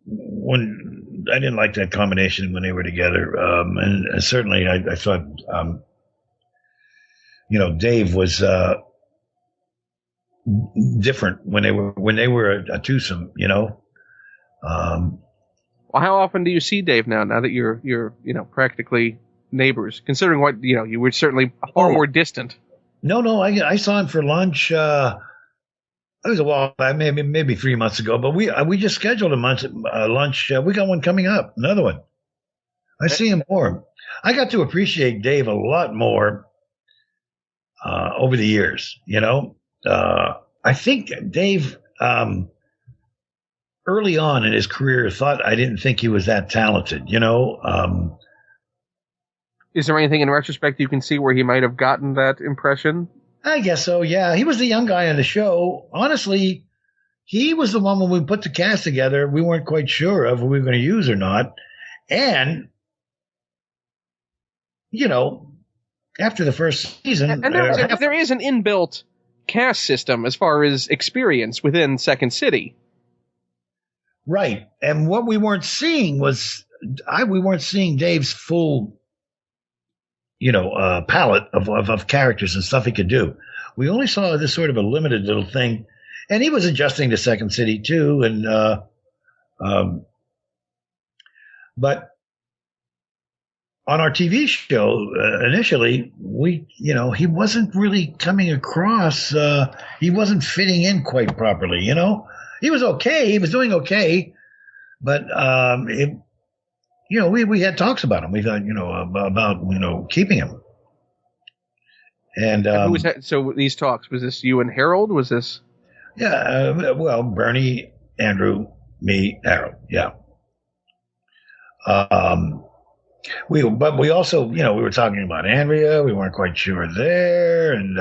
When I didn't like that combination when they were together, and certainly I thought, Dave was different when they were a twosome. Well, how often do you see Dave now that you're practically neighbors? Considering what you were certainly far more distant. No, I saw him for lunch. It was a while back, maybe 3 months ago. But we just scheduled a lunch. We got one coming up, another one. I see him more. I got to appreciate Dave a lot more over the years. I think Dave early on in his career thought I didn't think he was that talented. Is there anything in retrospect you can see where he might have gotten that impression? I guess so, yeah. He was the young guy on the show. Honestly, he was the one when we put the cast together, we weren't quite sure of who we were going to use or not. And, after the first season... And there is an inbuilt cast system as far as experience within Second City. Right. And what we weren't seeing was... we weren't seeing Dave's full... palette of characters and stuff he could do. We only saw this sort of a limited little thing, and he was adjusting to Second City too. And but on our TV show initially, he wasn't really coming across. He wasn't fitting in quite properly. He was okay. He was doing okay, but we had talks about him. We thought, about keeping him. And who was that? So these talks, was this you and Harold? Was this? Yeah, Bernie, Andrew, me, Harold. Yeah. But we also, we were talking about Andrea. We weren't quite sure there, and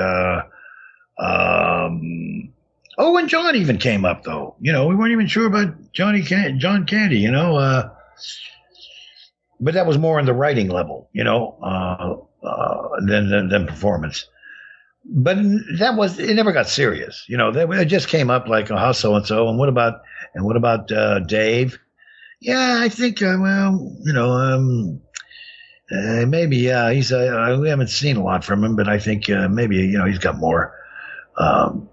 and John even came up though. We weren't even sure about John Candy. But that was more on the writing level, than performance. But it never got serious. It just came up like, oh, how so-and-so, and what about Dave? Yeah, I think, maybe, yeah, we haven't seen a lot from him, but I think, maybe, he's got more. So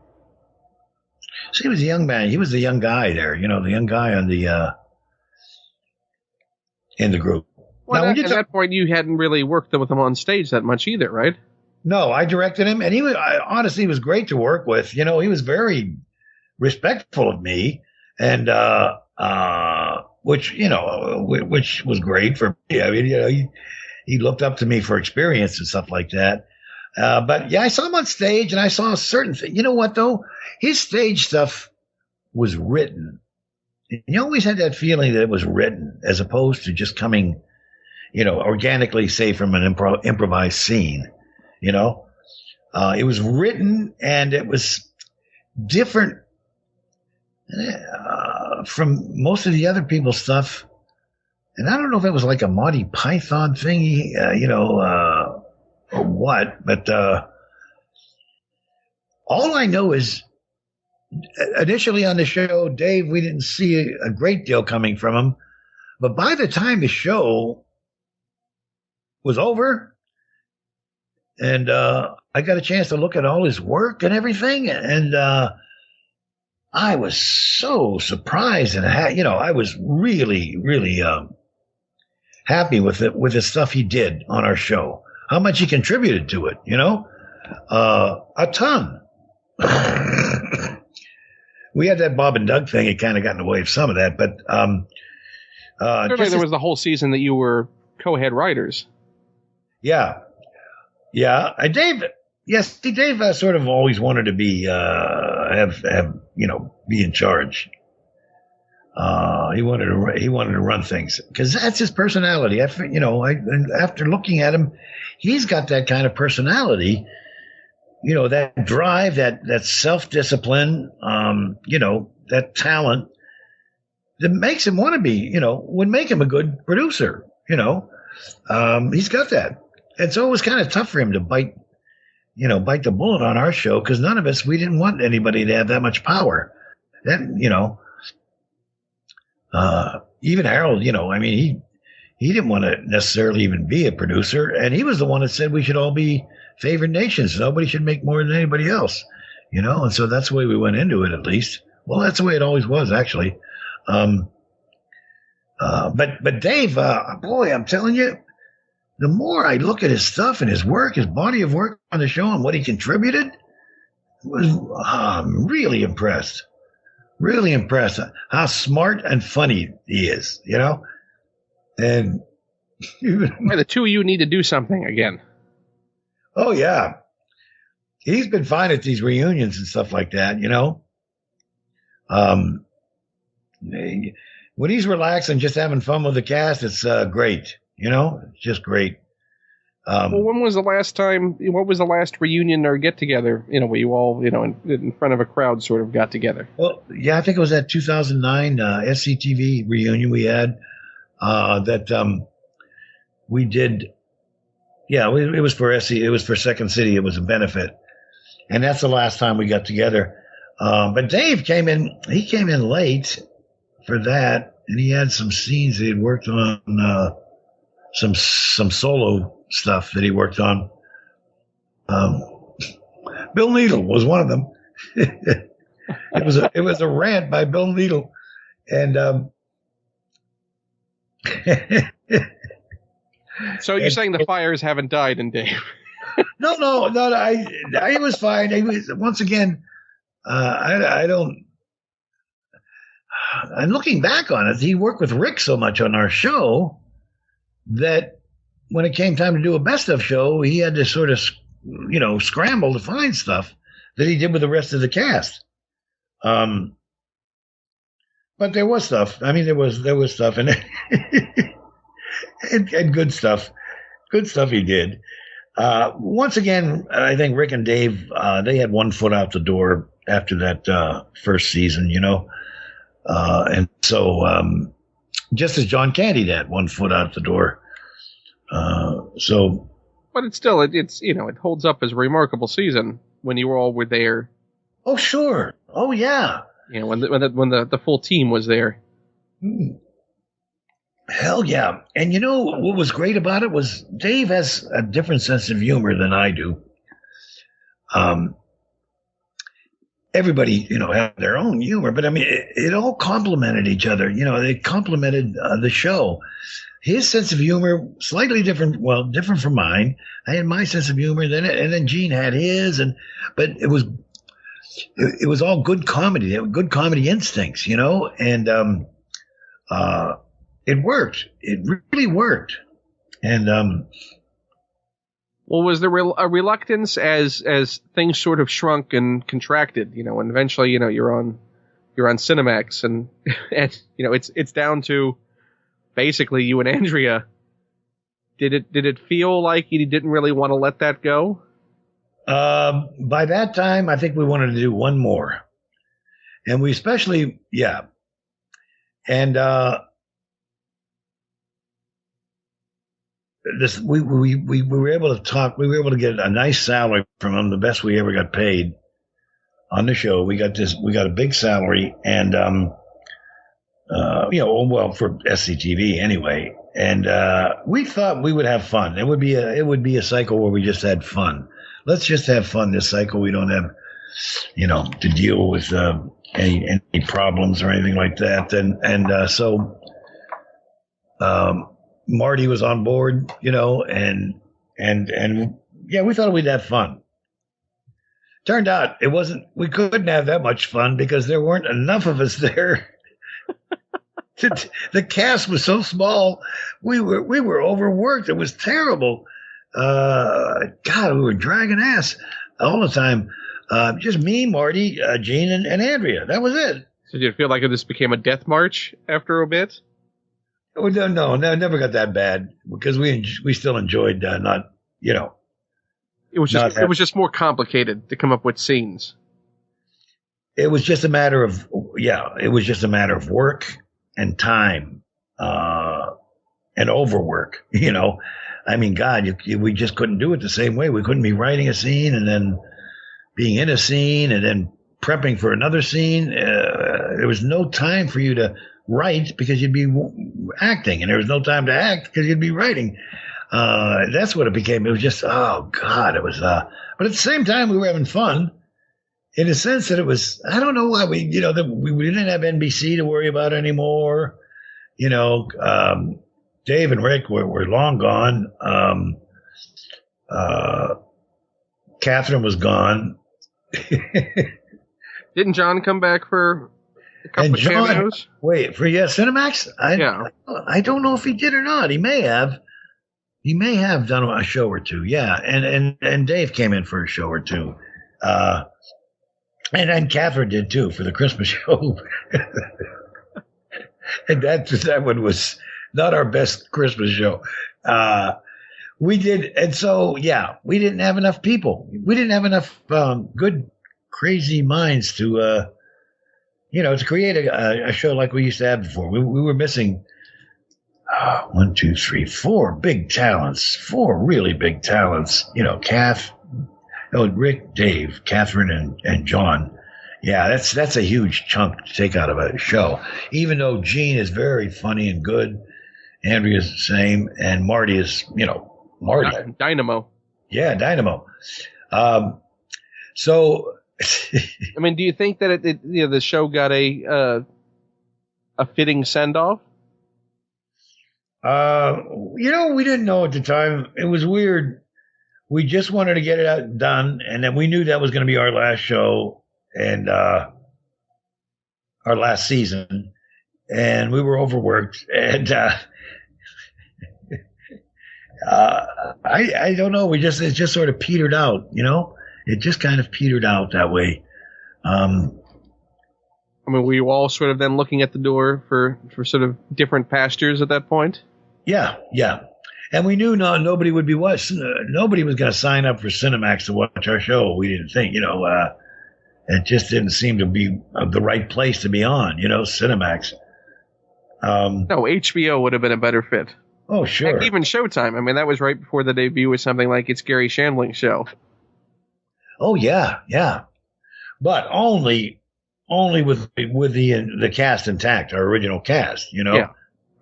he was a young man. He was the young guy there, the young guy on the, in the group. Well, at that point, you hadn't really worked with him on stage that much either, right? No, I directed him, and honestly, he was great to work with. He was very respectful of me, and which was great for me. I mean, he looked up to me for experience and stuff like that. But yeah, I saw him on stage, and I saw certain things. You know what though? His stage stuff was written. You always had that feeling that it was written, as opposed to just coming, organically, say, from an improvised scene. It was written, and it was different from most of the other people's stuff. And I don't know if it was like a Monty Python thing, or what. But all I know is, initially on the show, Dave, we didn't see a great deal coming from him. But by the time the show was over, and I got a chance to look at all his work and everything, and I was so surprised, and I was really, really happy with the stuff he did on our show. How much he contributed to it, a ton. We had that Bob and Doug thing. It kind of got in the way of some of that, but certainly there was the whole season that you were co-head writers. Yeah. Dave sort of always wanted to be be in charge. He wanted to run things because that's his personality. After looking at him, he's got that kind of personality. That drive, that self-discipline, that talent that makes him want to be, would make him a good producer. He's got that. And so it was kind of tough for him to bite the bullet on our show, because none of us, we didn't want anybody to have that much power. Even Harold, he didn't want to necessarily even be a producer. And he was the one that said we should all be favored nations. Nobody should make more than anybody else, and so that's the way we went into it, at least. Well, that's the way it always was, actually. But Dave, boy, I'm telling you, the more I look at his stuff and his work, his body of work on the show and what he contributed, was really impressed. Really impressed how smart and funny he is, you know? And Why the two of you need to do something again. oh yeah. He's been fine at these reunions and stuff like that, you know? Um, when he's relaxed and just having fun with the cast, it's great, you know? It's just great. Well, when was the last time, what was the last reunion or get together, you know, where you all, you know, in front of a crowd sort of got together? Well, yeah, I think it was that 2009 SCTV reunion we had that we did. Yeah, it was for it was for Second City. It was a benefit. And that's the last time we got together. But Dave came in, he came in late for that, and he had some scenes that he had worked on, some solo stuff that he worked on. Bill Needle was one of them. It was a rant by Bill Needle, and so you're saying the fires haven't died in Dave? No. I was fine. He was, once again, I don't. And looking back on it, he worked with Rick so much on our show that when it came time to do a best of show, he had to sort of, you know, scramble to find stuff that he did with the rest of the cast. But there was stuff. I mean, there was stuff, and and good stuff. Good stuff he did. Once again, I think Rick and Dave, they had one foot out the door after that first season, you know. And so just as John Candy had one foot out the door. But it's still, it's, you know, it holds up as a remarkable season when you all were there. Oh, sure. Oh, yeah. You know, when the full team was there. Hell yeah. And you know what was great about it was Dave has a different sense of humor than I do. Everybody, you know, had their own humor, but I mean, it all complemented each other. You know, they complemented the show. His sense of humor, slightly different, well, different from mine. I had my sense of humor, and then Gene had his, but it was all good comedy. They had good comedy instincts, you know, and it worked. It really worked. And well, was there a reluctance as things sort of shrunk and contracted, you know, and eventually, you know, you're on Cinemax, and you know, it's down to basically you and Andrea. Did it feel like you didn't really want to let that go? By that time, I think we wanted to do one more, and we especially, yeah, and we were able to talk. We were able to get a nice salary from him, the best we ever got paid on the show. We got a big salary, and you know, well, for SCTV anyway. And we thought we would have fun. It would be a cycle where we just had fun. Let's just have fun this cycle. We don't have, you know, to deal with any problems or anything like that. And so Marty was on board, you know, and yeah, we thought we'd have fun. Turned out we couldn't have that much fun because there weren't enough of us there. The cast was so small. We were overworked. It was terrible. God, we were dragging ass all the time. Just me, Marty, Gene, and Andrea. That was it. So did you feel like it just became a death march after a bit? Oh, no, never got that bad because we still enjoyed not, you know. It was just more complicated to come up with scenes. It was just a matter of work and time, and overwork, you know. I mean, God, we just couldn't do it the same way. We couldn't be writing a scene and then being in a scene and then prepping for another scene. There was no time for you to write because you'd be acting, and there was no time to act because you'd be writing. That's what it became. It was just, oh God, it was, but at the same time, we were having fun in a sense that it was, I don't know why we didn't have NBC to worry about anymore. You know, Dave and Rick were long gone. Catherine was gone. Didn't John come back for a couple And of John, cameos? wait, for Cinemax? Yeah. I don't know if he did or not. He may have. He may have done a show or two. Yeah, and Dave came in for a show or two. And Catherine did too for the Christmas show. And that one was not our best Christmas show. We did, and so yeah, we didn't have enough people. We didn't have enough good, crazy minds to, to create a show like we used to have before. We were missing 1, 2, 3, 4 big talents, 4 really big talents. Rick, Dave, Catherine, and John. Yeah, that's a huge chunk to take out of a show. Even though Gene is very funny and good, Andrea's the same, and Marty is, Marty. Dynamo. Yeah, Dynamo. So, I mean, do you think that the show got a fitting send off? we didn't know at the time. It was weird. We just wanted to get it out done, and then we knew that was going to be our last show and our last season, and we were overworked, and I don't know. It just sort of petered out, It just kind of petered out that way. I mean, were you all sort of then looking at the door for sort of different pastures at that point? Yeah. And we knew nobody would be nobody was going to sign up for Cinemax to watch our show. We didn't think, it just didn't seem to be the right place to be on, Cinemax. No, HBO would have been a better fit. Oh, sure. Heck, even Showtime. I mean, that was right before the debut of something like It's Gary Shandling's Show. Oh, yeah. But only with the cast intact, our original cast, Yeah.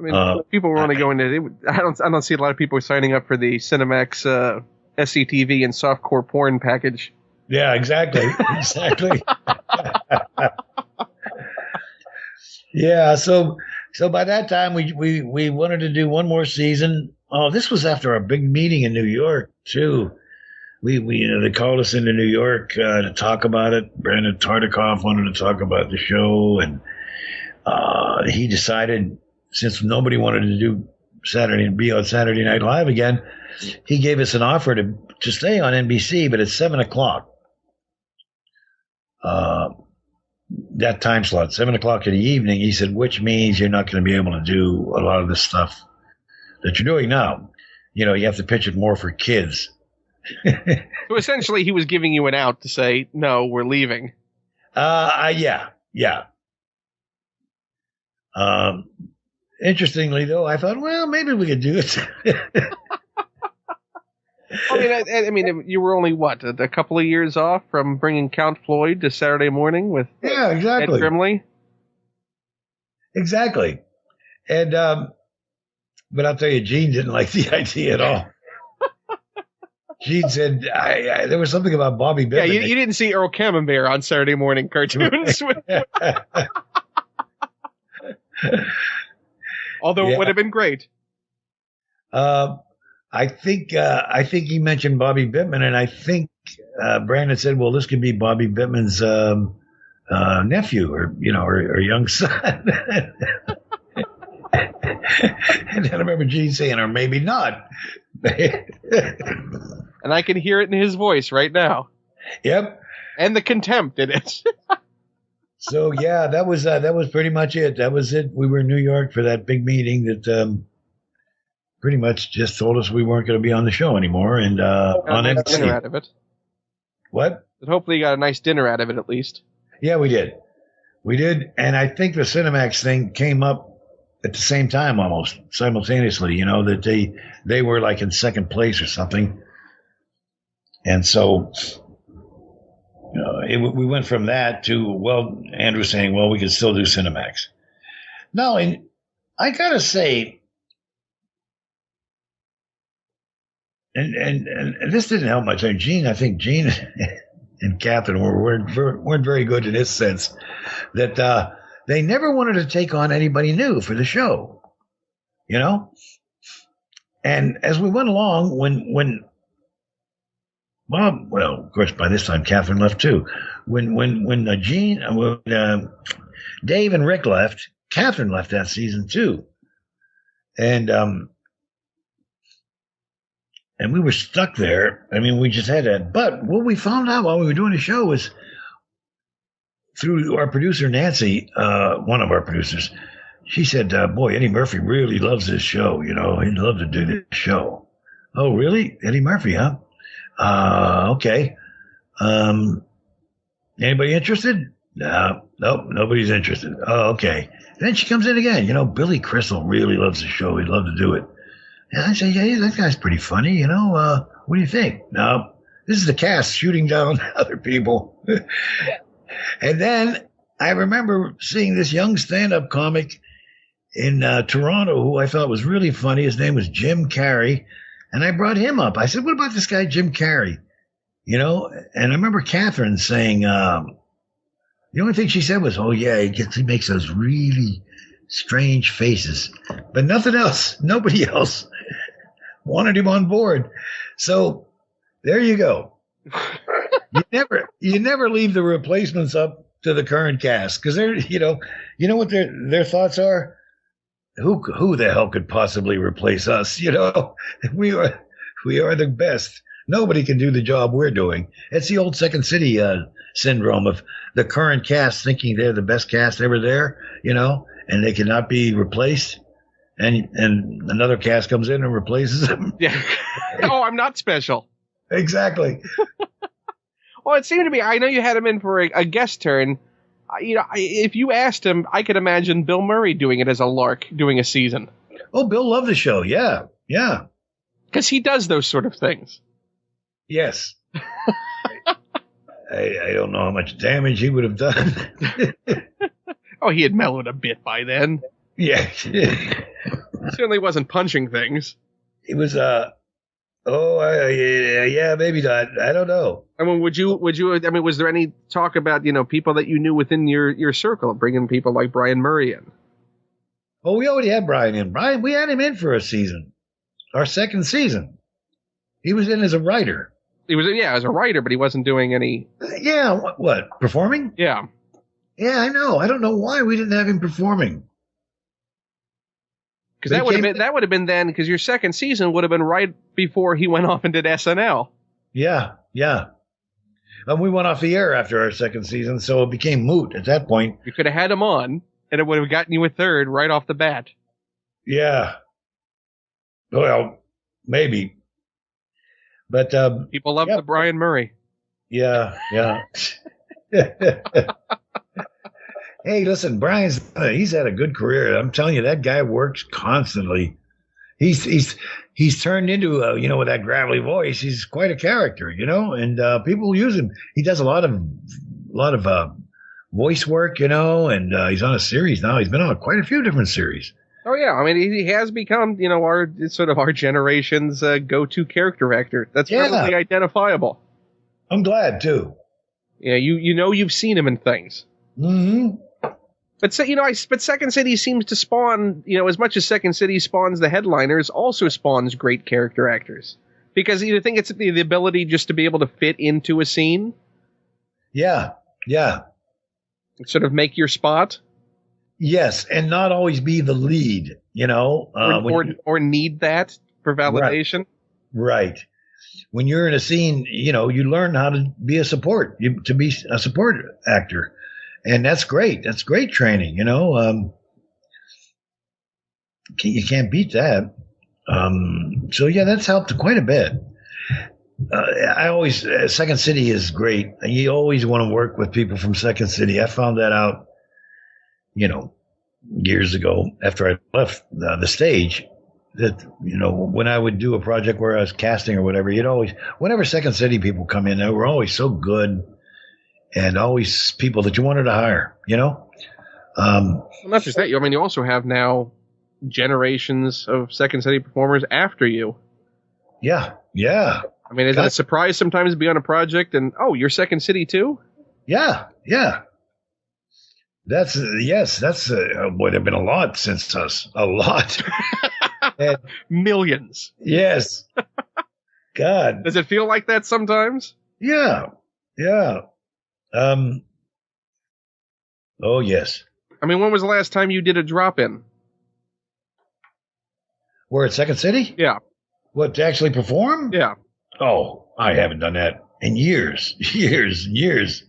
I mean, people were only going to. I don't see a lot of people signing up for the Cinemax SCTV and softcore porn package. Yeah, exactly. Yeah, so by that time we wanted to do one more season. Oh, this was after our big meeting in New York too. We they called us into New York to talk about it. Brandon Tartikoff wanted to talk about the show, and he decided, since nobody wanted to do be on Saturday Night Live again, he gave us an offer to stay on NBC, but at 7:00. That time slot, 7:00 in the evening. He said, which means you're not going to be able to do a lot of the stuff that you're doing now. You have to pitch it more for kids. So essentially, he was giving you an out to say, no, we're leaving. Yeah. Interestingly, though, I thought, well, maybe we could do it. I mean, you were only, a couple of years off from bringing Count Floyd to Saturday Morning with exactly. Ed Grimley? Exactly. And, but I'll tell you, Gene didn't like the idea at all. Gene said, there was something about Bobby Bittman. Yeah, you didn't see Earl Camembert on Saturday morning cartoons. Although it would have been great. I think he mentioned Bobby Bittman, and I think Brandon said, well, this could be Bobby Bittman's nephew or young son. And then I remember Gene saying, or maybe not. And I can hear it in his voice right now. Yep. And the contempt in it. So yeah, that was pretty much it. That was it. We were in New York for that big meeting that pretty much just told us we weren't going to be on the show anymore, and on NBC. Dinner out of it. What? But hopefully you got a nice dinner out of it at least. Yeah, we did, and I think the Cinemax thing came up at the same time, almost simultaneously. That they were like in second place or something, and so we went from that to Andrew saying, well, we could still do Cinemax. Now, and I gotta say, and this didn't help much. I think Gene and Catherine weren't very good in this sense that they never wanted to take on anybody new for the show, And as we went along, when well, of course, by this time Catherine left too. When Dave and Rick left, Catherine left that season too, and we were stuck there. I mean, we just had that. But what we found out while we were doing the show was through our producer Nancy, one of our producers. She said, "Boy, Eddie Murphy really loves this show. You know, he'd love to do this show." Oh, really, Eddie Murphy, huh? Okay. Anybody interested? No, nope, nobody's interested. Oh, okay. And then she comes in again. You know, Billy Crystal really loves the show. He'd love to do it. And I say, yeah, that guy's pretty funny. You know, what do you think? No, this is the cast shooting down other people. And then I remember seeing this young stand-up comic in Toronto who I thought was really funny. His name was Jim Carrey. And I brought him up. I said, what about this guy, Jim Carrey? You know, and I remember Catherine saying, the only thing she said was, oh, yeah, he makes those really strange faces. But nothing else. Nobody else wanted him on board. So there you go. You never leave the replacements up to the current cast because they're, you know what their thoughts are? Who the hell could possibly replace us? You know, we are the best. Nobody can do the job we're doing. It's the old Second City syndrome of the current cast thinking they're the best cast ever there, you know, and they cannot be replaced. And another cast comes in and replaces them. Yeah. Oh, I'm not special. Exactly. Well, it seemed to me, I know you had him in for a guest turn. You know, if you asked him, I could imagine Bill Murray doing it as a lark, doing a season. Oh, Bill loved the show. Yeah. Yeah. Because he does those sort of things. Yes. I don't know how much damage he would have done. Oh, he had mellowed a bit by then. Yeah. Certainly wasn't punching things. He was, yeah, maybe not. I don't know. I mean, was there any talk about, you know, people that you knew within your circle, bringing people like Brian Murray in? Oh, we already had Brian in. We had him in for a season, our second season. He was in as a writer. He was, yeah, as a writer, but he wasn't doing any. Yeah, what performing? Yeah. Yeah, I know. I don't know why we didn't have him performing. Because that would have been then, because your second season would have been right before he went off and did SNL. Yeah, yeah. And we went off the air after our second season, so it became moot at that point. You could have had him on, and it would have gotten you a third right off the bat. Yeah. Well, maybe. But people love the Brian Murray. Yeah, yeah. Hey, listen, he's had a good career. I'm telling you, that guy works constantly. He's turned into with that gravelly voice. He's quite a character, you know, and people use him. He does a lot of voice work, you know, and he's on a series now. He's been on quite a few different series. Oh yeah, I mean he has become, you know, our generation's go-to character actor. That's really identifiable. I'm glad too. Yeah, you've seen him in things. Mm-hmm. But Second City seems to spawn, you know, as much as Second City spawns the headliners, also spawns great character actors. Because you think it's the ability just to be able to fit into a scene. Yeah, yeah. Sort of make your spot. Yes, and not always be the lead, you know. Or need that for validation. Right. When you're in a scene, you know, you learn how to be a support actor. And that's great. That's great training, you know. You can't beat that. So, yeah, that's helped quite a bit. Second City is great. You always want to work with people from Second City. I found that out, you know, years ago after I left the stage, that, you know, when I would do a project where I was casting or whatever, whenever Second City people come in, they were always so good. And always people that you wanted to hire, you know? Well, not just that. I mean, you also have now generations of Second City performers after you. Yeah, yeah. I mean, is it a surprise sometimes to be on a project and, oh, you're Second City too? Yeah, yeah. Boy, there've been a lot since us. A lot. And, millions. Yes. God. Does it feel like that sometimes? Yeah. Yeah. Oh, yes. I mean, when was the last time you did a drop-in? We're at Second City? Yeah. What, to actually perform? Yeah. Oh, I haven't done that in years. Years.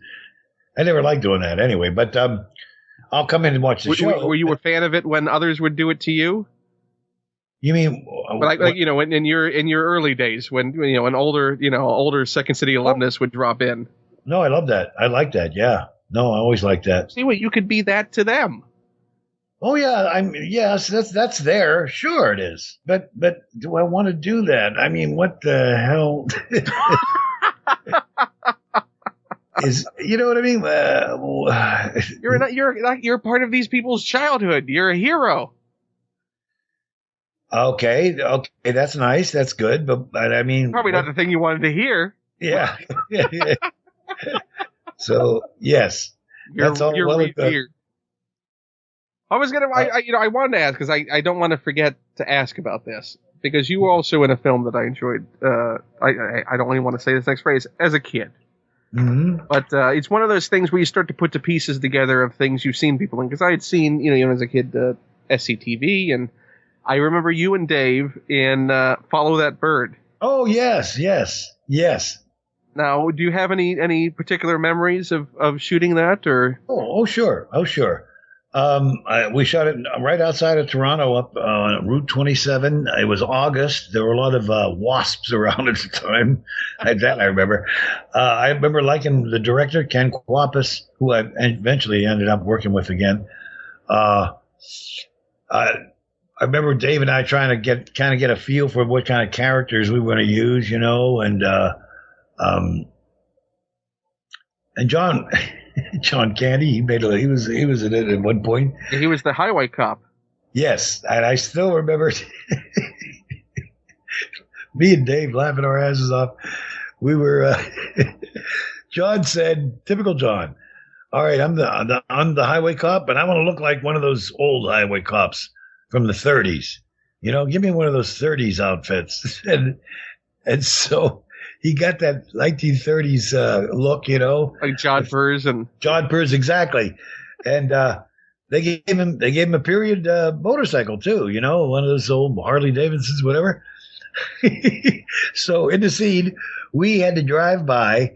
I never liked doing that anyway, but I'll come in and watch the show. Were you a fan of it when others would do it to you? You mean like in your early days when an older Second City alumnus would drop in? No, I love that. I like that. Yeah. No, I always like that. See what you could be that to them. Oh yeah, yes, that's there. Sure it is. But do I want to do that? I mean, what the hell is, you know what I mean? You're part of these people's childhood. You're a hero. Okay, that's nice. That's good, but I mean, probably not the thing you wanted to hear. Yeah. So, yes. That's all well and good. I was gonna, I wanted to ask because I don't want to forget to ask about this because you were also in a film that I enjoyed. I don't even want to say this next phrase as a kid, but it's one of those things where you start to put the pieces together of things you've seen people in. Because I had seen, as a kid, SCTV, and I remember you and Dave in Follow That Bird. Oh yes. Now, do you have any particular memories of shooting that, or? Oh, sure. We shot it right outside of Toronto up on Route 27. It was August. There were a lot of wasps around at the time. I remember. I remember liking the director, Ken Kwapis, who I eventually ended up working with again. I remember Dave and I trying to get a feel for what kind of characters we were going to use, and John Candy, he was in it at one point. He was the highway cop. Yes, and I still remember me and Dave laughing our asses off. We were. John said, "Typical John. All right, I'm the highway cop, but I want to look like one of those old highway cops from the 30s. Give me one of those 30s outfits." and so he got that 1930s look, like John Purrs, exactly. And they gave him a period motorcycle too, one of those old Harley Davidsons, whatever. So in the scene, we had to drive by,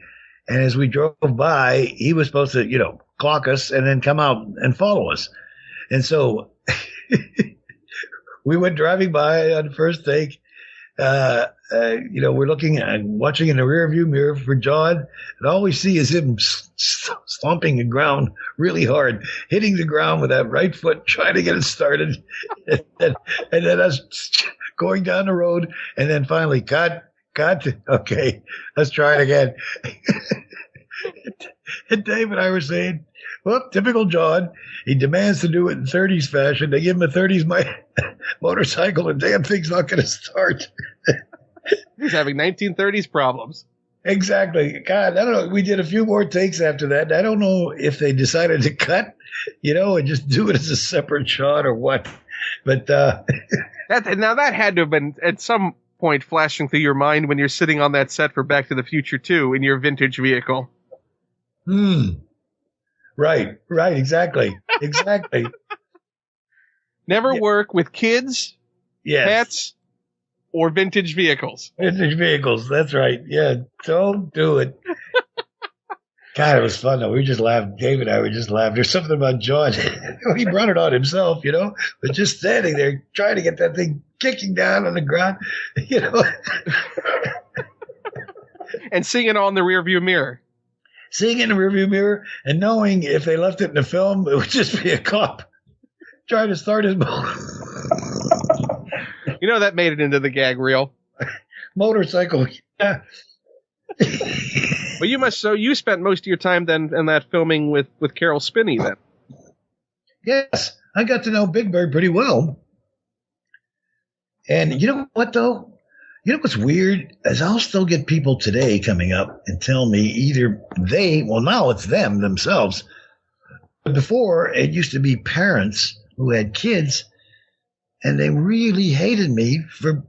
and as we drove by, he was supposed to, clock us and then come out and follow us. And so we went driving by on the first take. We're watching in the rearview mirror for John, and all we see is him stomping the ground really hard, hitting the ground with that right foot, trying to get it started, and then us going down the road, and then finally, cut. Okay, let's try it again. And Dave and I were saying, well, typical John. He demands to do it in 30s fashion. They give him a 30s motorcycle, and damn thing's not going to start. He's having 1930s problems. Exactly. God, I don't know. We did a few more takes after that. I don't know if they decided to cut, and just do it as a separate shot or what. But that had to have been at some point flashing through your mind when you're sitting on that set for Back to the Future 2 in your vintage vehicle. Right. Exactly. Never work with kids, pets, or vintage vehicles. Vintage vehicles, that's right. Yeah, don't do it. God, it was fun, though. We just laughed. Dave and I would just laugh. There's something about John. He brought it on himself, but just standing there trying to get that thing kicking down on the ground, And seeing it all in the rearview mirror. Seeing it in the rearview mirror and knowing if they left it in the film, it would just be a cop trying to start his motor. That made it into the gag reel. Motorcycle, yeah. Well, you spent most of your time then in that filming with Carol Spinney then. Yes, I got to know Big Bird pretty well. And you know what, though? What's weird is I'll still get people today coming up and tell me either now it's them themselves. But before, it used to be parents who had kids, and they really hated me for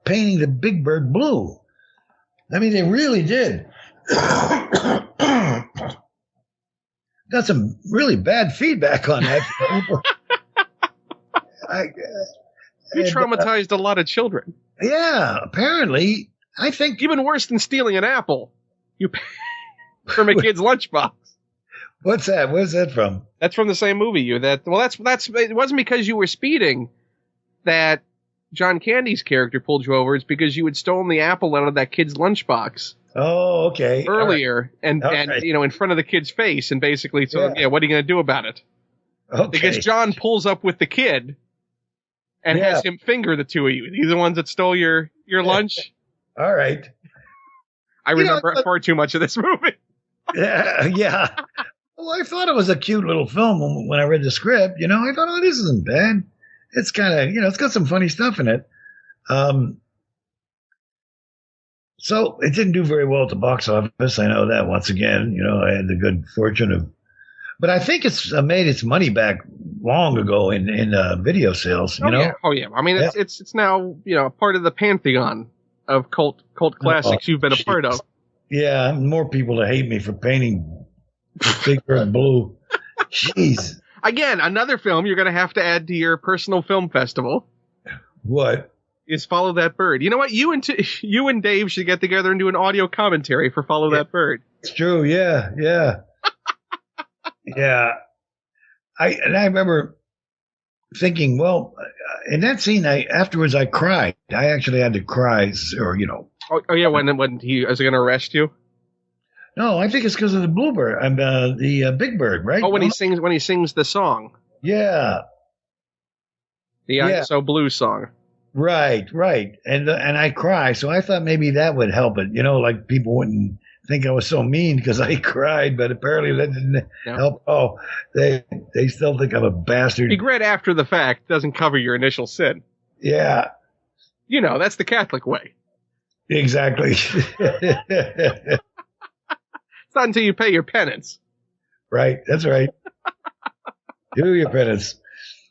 painting the Big Bird blue. I mean, they really did. Got some really bad feedback on that. You traumatized a lot of children. Yeah, apparently. I think even worse than stealing an apple. You from a kid's lunchbox. What's that? Where's that from? That's from the same movie. That's it wasn't because you were speeding that John Candy's character pulled you over. It's because you had stolen the apple out of that kid's lunchbox. Oh, okay. Earlier, right. and in front of the kid's face, and basically, what are you going to do about it? Okay. Because John pulls up with the kid and has him finger the two of you. These are the ones that stole your lunch. All right. I remember far too much of this movie. Yeah. Well, I thought it was a cute little film when I read the script. I thought, oh, this isn't bad. It's kind of, it's got some funny stuff in it. So it didn't do very well at the box office. I know that once again. I had the good fortune of, but I think it's made its money back long ago in video sales. Oh yeah. I mean, it's now part of the pantheon of cult classics you've been a part of. Yeah, more people to hate me for painting Big Bird blue. Jeez. Again, another film you're going to have to add to your personal film festival. What? Is Follow That Bird. You know what? You and Dave should get together and do an audio commentary for Follow That Bird. It's true. Yeah. Yeah. I remember thinking, well, in that scene, afterwards I cried. I actually had to cry, or Oh yeah, when he was going to arrest you. No, I think it's because of the Bluebird. The Big Bird, right? Oh, when he sings the song. Yeah. The I'm So Blue song. Right. And I cry, so I thought maybe that would help it. Like people wouldn't think I was so mean because I cried, but apparently that didn't help. Oh, they still think I'm a bastard. Regret after the fact doesn't cover your initial sin. Yeah. That's the Catholic way. Exactly. It's not until you pay your penance. Right. That's right. Do your penance.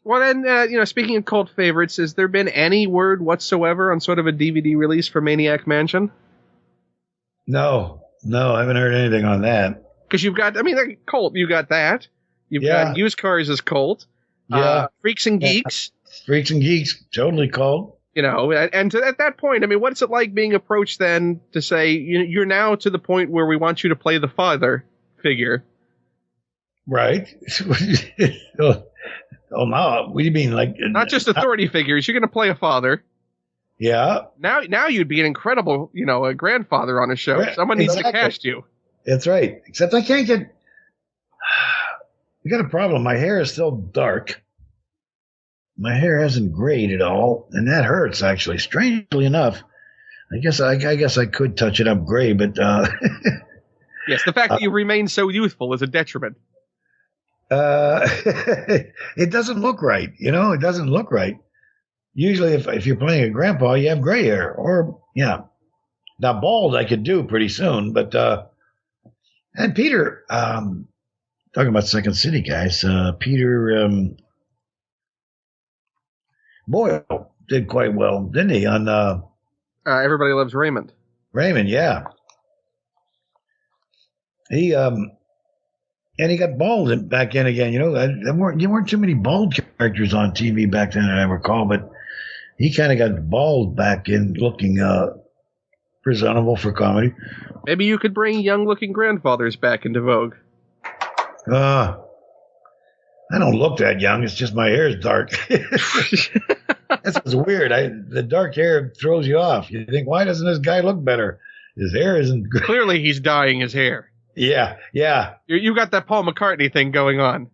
Well, then, speaking of cult favorites, has there been any word whatsoever on sort of a DVD release for Maniac Mansion? No, I haven't heard anything on that. Because you've got, cult, you got that. You've got Used Cars as cult. Yeah. Freaks and Geeks. Freaks and Geeks, totally cult. And at that point, what's it like being approached then to say, you're now to the point where we want you to play the father figure? Right. Oh, no. What do you mean? Like, not just authority figures. You're going to play a father. Yeah. Now you'd be an incredible, a grandfather on a show. Right. Someone needs to cast you. That's right. Except I can't get. I got a problem. My hair is still dark. My hair hasn't grayed at all, and that hurts. Actually, strangely enough, I guess I could touch it up gray, but. Yes, the fact that you remain so youthful is a detriment. It doesn't look right. It doesn't look right. Usually if you're playing a grandpa, you have gray hair or, now bald I could do pretty soon. But, and Peter, talking about Second City guys, Peter, Boyle did quite well, didn't he? On, Everybody Loves Raymond. Raymond. Yeah. He, and he got bald back in again. There weren't too many bald characters on TV back then, I recall, but he kind of got bald back in, looking presentable for comedy. Maybe you could bring young-looking grandfathers back into vogue. I don't look that young. It's just my hair is dark. That's weird. The dark hair throws you off. You think, why doesn't this guy look better? His hair isn't good. Clearly, he's dyeing his hair. Yeah. You got that Paul McCartney thing going on.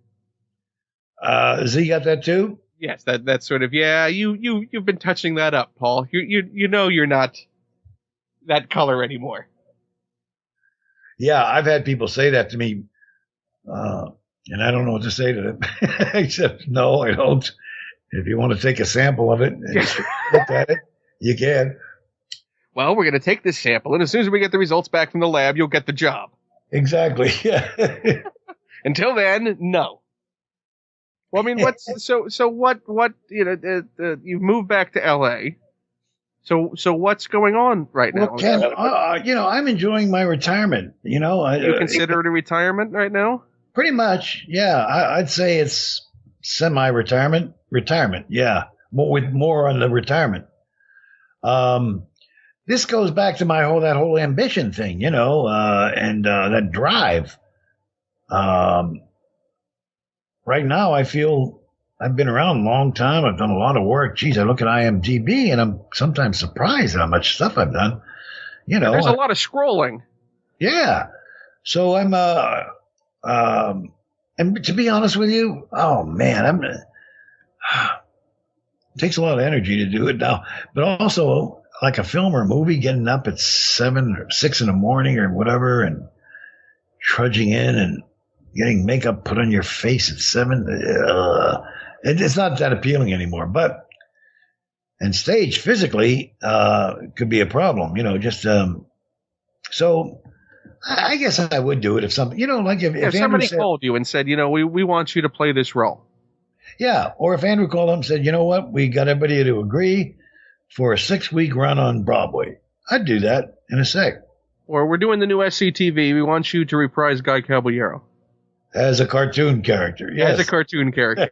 Has he got that too? Yes, that's sort of, you've been touching that up, Paul. You're not that color anymore. Yeah, I've had people say that to me, and I don't know what to say to them, except, no, I don't. If you want to take a sample of it and look at it, you can. Well, we're going to take this sample, and as soon as we get the results back from the lab, you'll get the job. Exactly. Yeah. Until then, no. Well, what? You've moved back to L.A. So what's going on right now? Well, Ken, I'm enjoying my retirement. You consider it a retirement right now? Pretty much, yeah. I'd say it's semi-retirement. Retirement, yeah. More on the retirement. This goes back to that whole ambition thing, and that drive. Right now, I feel I've been around a long time. I've done a lot of work. Geez, I look at IMDb and I'm sometimes surprised at how much stuff I've done. There's a lot of scrolling. Yeah. So I'm, and to be honest with you, oh man, it takes a lot of energy to do it now, but also like a film or a movie, getting up at 7 or 6 in the morning or whatever and trudging in and getting makeup put on your face at 7. It's not that appealing anymore, and stage physically, could be a problem, so I guess I would do it if something, if somebody called you and said, we want you to play this role. Yeah. Or if Andrew called up and said, you know what, we got everybody to agree for a 6-week run on Broadway, I'd do that in a sec. Or we're doing the new SCTV. We want you to reprise Guy Caballero. As a cartoon character. Yes. As a cartoon character.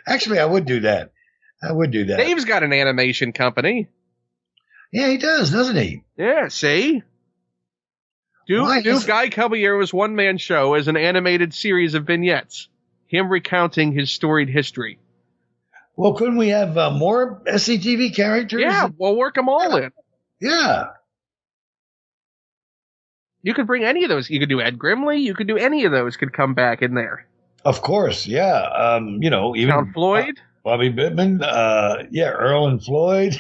Actually, I would do that. Dave's got an animation company. Yeah, he does, doesn't he? Yeah, see? Do Guy Caballero's one-man show as an animated series of vignettes. Him recounting his storied history. Well, couldn't we have more SCTV characters? Yeah, we'll work them all in. Yeah. You could bring any of those. You could do Ed Grimley. You could do any of those could come back in there. Of course, yeah. Even Count Floyd. Bobby Bittman. Earl and Floyd.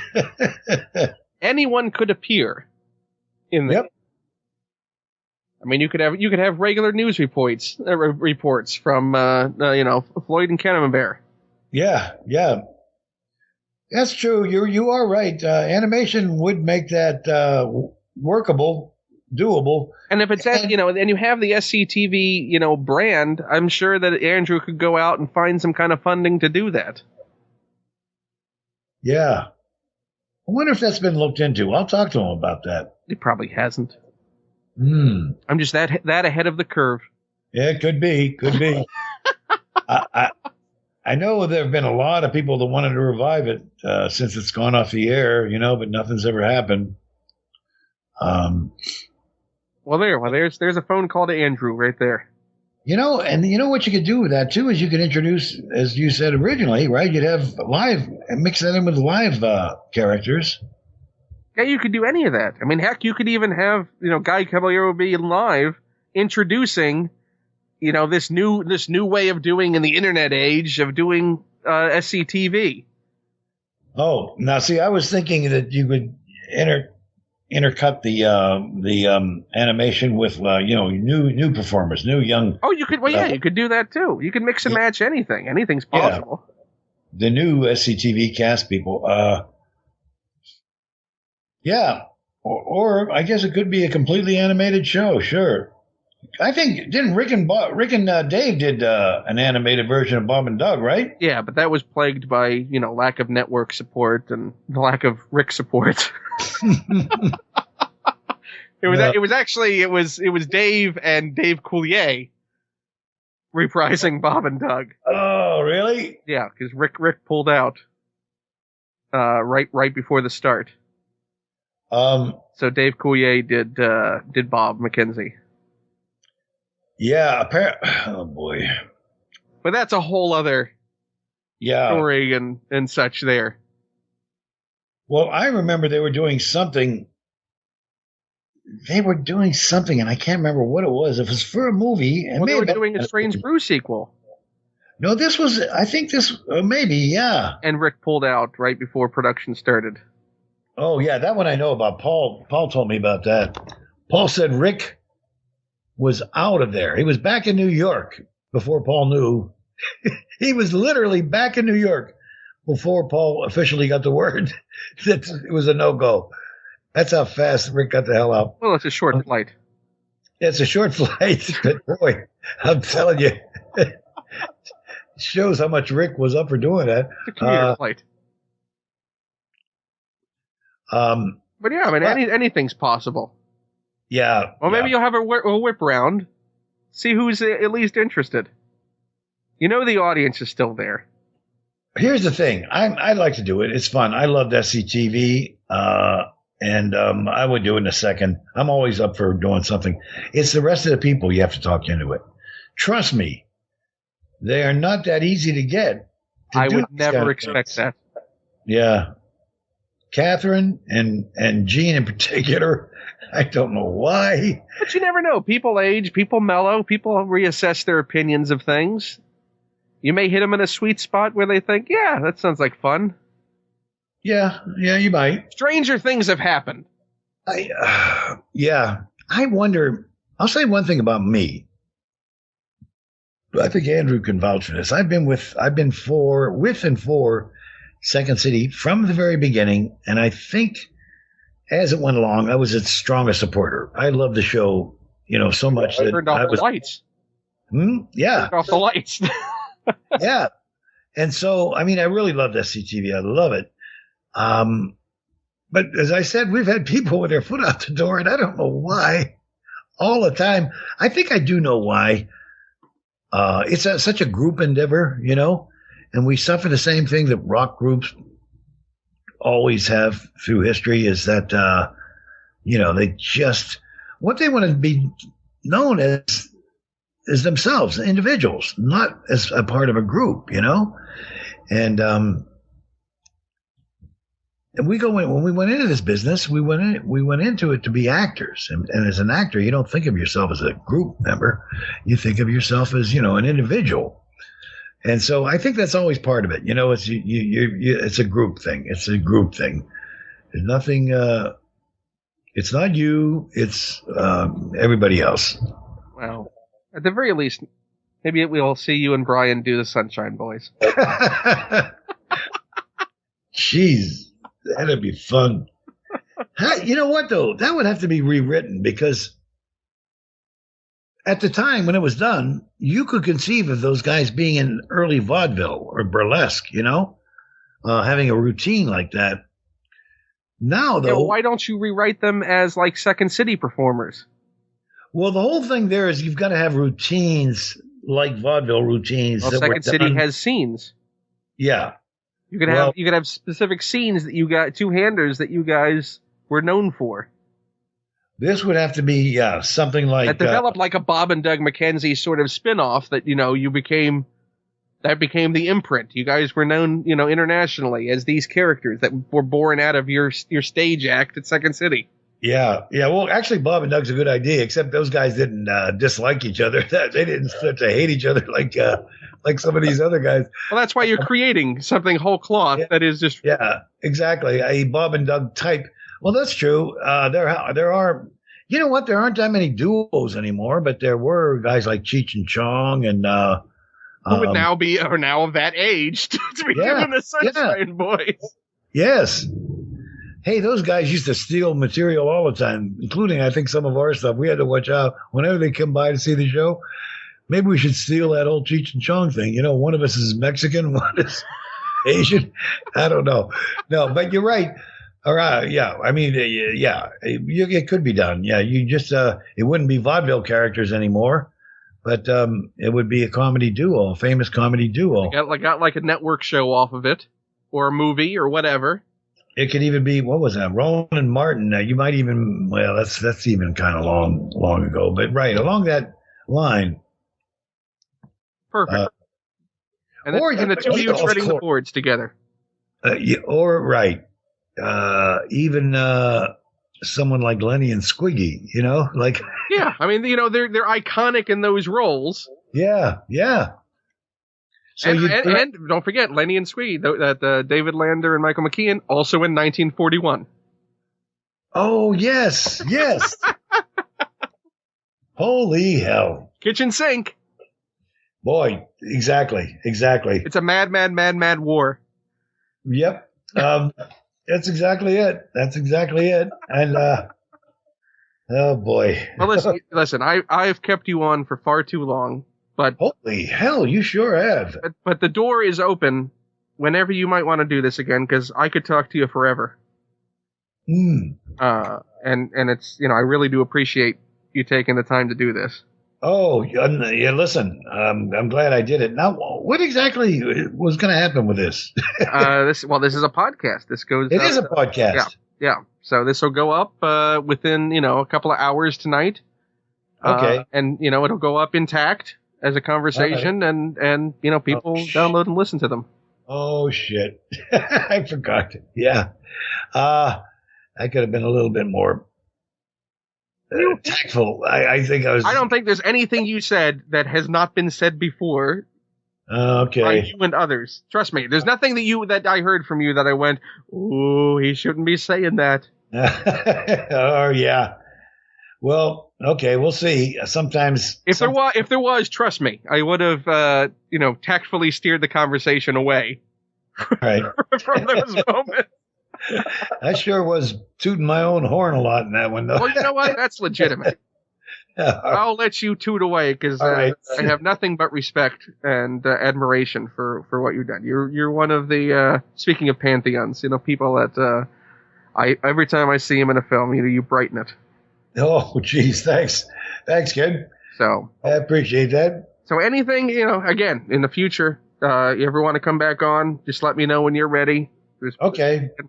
Anyone could appear in there. Yep. I mean, you could have regular news reports from Floyd and Camembert. Yeah, that's true. You are right. Animation would make that workable, doable. And if it's and you have the SCTV brand, I'm sure that Andrew could go out and find some kind of funding to do that. Yeah, I wonder if that's been looked into. I'll talk to him about that. He probably hasn't. I'm just that ahead of the curve. Yeah, it could be. I know there have been a lot of people that wanted to revive it since it's gone off the air, but nothing's ever happened. There's a phone call to Andrew right there. And what you could do with that too is you could introduce, as you said originally, right? You'd have live and mix that in with live characters. Yeah, you could do any of that. I mean, heck, you could even have, Guy Caballero be live introducing, this new way of doing in the internet age of doing SCTV. Oh, now see, I was thinking that you could intercut the animation with new performers, new young. Oh, you could. Well, yeah, you could do that too. You could mix and match anything. Anything's possible. Yeah. The new SCTV cast people. Yeah, or I guess it could be a completely animated show. Sure, I think didn't Rick and Dave did an animated version of Bob and Doug, right? Yeah, but that was plagued by lack of network support and the lack of Rick support. It was Dave and Dave Coulier reprising Bob and Doug. Oh, really? Yeah, because Rick pulled out right before the start. So Dave Coulier did Bob McKenzie. Yeah, oh boy. But that's a whole other story and such there. Well, I remember they were doing something, and I can't remember what it was. It was for a movie. And they were doing a Strange Brew sequel. No, I think this, maybe, yeah. And Rick pulled out right before production started. Oh, yeah, that one I know about. Paul told me about that. Paul said Rick was out of there. He was back in New York before Paul knew. He was literally back in New York before Paul officially got the word that it was a no-go. That's how fast Rick got the hell out. Well, it's a short flight. It's a short flight. But boy, I'm telling you, it shows how much Rick was up for doing that. It's a commuter flight. But yeah, I mean, anything's possible. Yeah. Well, maybe you'll have a whip round. See who's at least interested. You know the audience is still there. Here's the thing. I'd like to do it. It's fun. I loved SCTV, and I would do it in a second. I'm always up for doing something. It's the rest of the people you have to talk into it. Trust me, they are not that easy to get. I would never expect that. Yeah. Catherine and Gene in particular, I don't know why. But you never know. People age, people mellow, people reassess their opinions of things. You may hit them in a sweet spot where they think, yeah, that sounds like fun. Yeah, you might. Stranger things have happened. I wonder, I'll say one thing about me. I think Andrew can vouch for this. I've been with and for Second City from the very beginning, and I think as it went along, I was its strongest supporter. I loved the show, so much that turned off the lights. Yeah. Turned off the lights. Yeah. And so, I really love SCTV. I love it. But as I said, we've had people with their foot out the door, and I don't know why all the time. I think I do know why. It's such a group endeavor, and we suffer the same thing that rock groups always have through history is that, they just, what they want to be known as is themselves, individuals, not as a part of a group, and when we went into this business, we went into it to be actors. And as an actor, you don't think of yourself as a group member. You think of yourself as, an individual. And so I think that's always part of it. It's a group thing. It's a group thing. There's nothing, it's not you. It's, everybody else. Well, at the very least, maybe we'll see you and Brian do the Sunshine Boys. Jeez. That'd be fun. You know what, though? That would have to be rewritten because at the time when it was done, you could conceive of those guys being in early vaudeville or burlesque, having a routine like that. Now, though. Yeah, why don't you rewrite them as like Second City performers? Well, the whole thing there is you've got to have routines like vaudeville routines. Well, Second City has scenes. Yeah. You could have specific scenes that you got, two-handers that you guys were known for. This would have to be something like that developed like a Bob and Doug McKenzie sort of spin-off that became the imprint. You guys were known internationally as these characters that were born out of your stage act at Second City. Yeah. Well, actually, Bob and Doug's a good idea, except those guys didn't dislike each other. They didn't start to hate each other like some of these other guys. Well, that's why you're creating something whole cloth that is just... Yeah, exactly. A Bob and Doug type. Well, that's true. There are, you know what? There aren't that many duos anymore, but there were guys like Cheech and Chong and... who would now of that age to be given the Sunshine Boys. Yes. Hey, those guys used to steal material all the time, including, I think, some of our stuff. We had to watch out whenever they come by to see the show. Maybe we should steal that old Cheech and Chong thing. One of us is Mexican, one is Asian. I don't know. No, but you're right. All right. Yeah. It could be done. Yeah. You just, it wouldn't be vaudeville characters anymore, but it would be a comedy duo, a famous comedy duo. Got like a network show off of it or a movie or whatever. It could even be, what was that? Roland Martin. You might even, well, that's even kind of long ago, but right along that line. Perfect. And the two of you treading the boards together. Even someone like Lenny and Squiggy, like. Yeah, I mean, they're iconic in those roles. Yeah. So and don't forget Lenny and Squiggy, that David Lander and Michael McKean, also in 1941. Oh yes. Holy hell! Kitchen sink. Boy, exactly. It's a mad war. Yep. That's exactly it. And oh boy. Well, listen. I've kept you on for far too long. But holy hell, you sure have. But the door is open whenever you might want to do this again, because I could talk to you forever. Mm. And it's, I really do appreciate you taking the time to do this. Oh, yeah, listen, I'm glad I did it. Now, what exactly was going to happen with this? This is a podcast. This goes. It is a podcast. Yeah. So this will go up within a couple of hours tonight. Okay. And it'll go up intact as a conversation, right. and people download and listen to them. Oh shit! I forgot. Yeah. I could have been a little bit more tactful. I think I was. I don't think there's anything you said that has not been said before. Okay. By you and others. Trust me. There's nothing that I heard from you that I went, "Ooh, he shouldn't be saying that." Oh yeah. Well, okay, we'll see. Sometimes if there was, trust me, I would have tactfully steered the conversation away. Right. From those moments. I sure was tooting my own horn a lot in that one, though. Well, you know what? That's legitimate. I'll let you toot away because right. I have nothing but respect and admiration for what you've done. You're one of the speaking of pantheons, people that every time I see him in a film, you brighten it. Oh, geez, thanks, kid. So I appreciate that. So anything, again in the future, you ever want to come back on, just let me know when you're ready. There's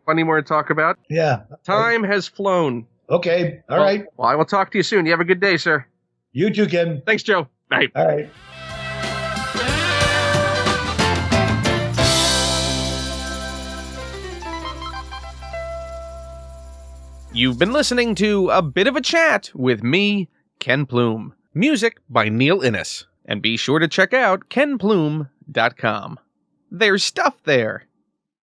plenty more to talk about. Yeah. Time has flown. Okay. All right. Well, I will talk to you soon. You have a good day, sir. You too, Ken. Thanks, Joe. Bye. All right. You've been listening to A Bit of a Chat with me, Ken Plume. Music by Neil Innes. And be sure to check out kenplume.com. There's stuff there.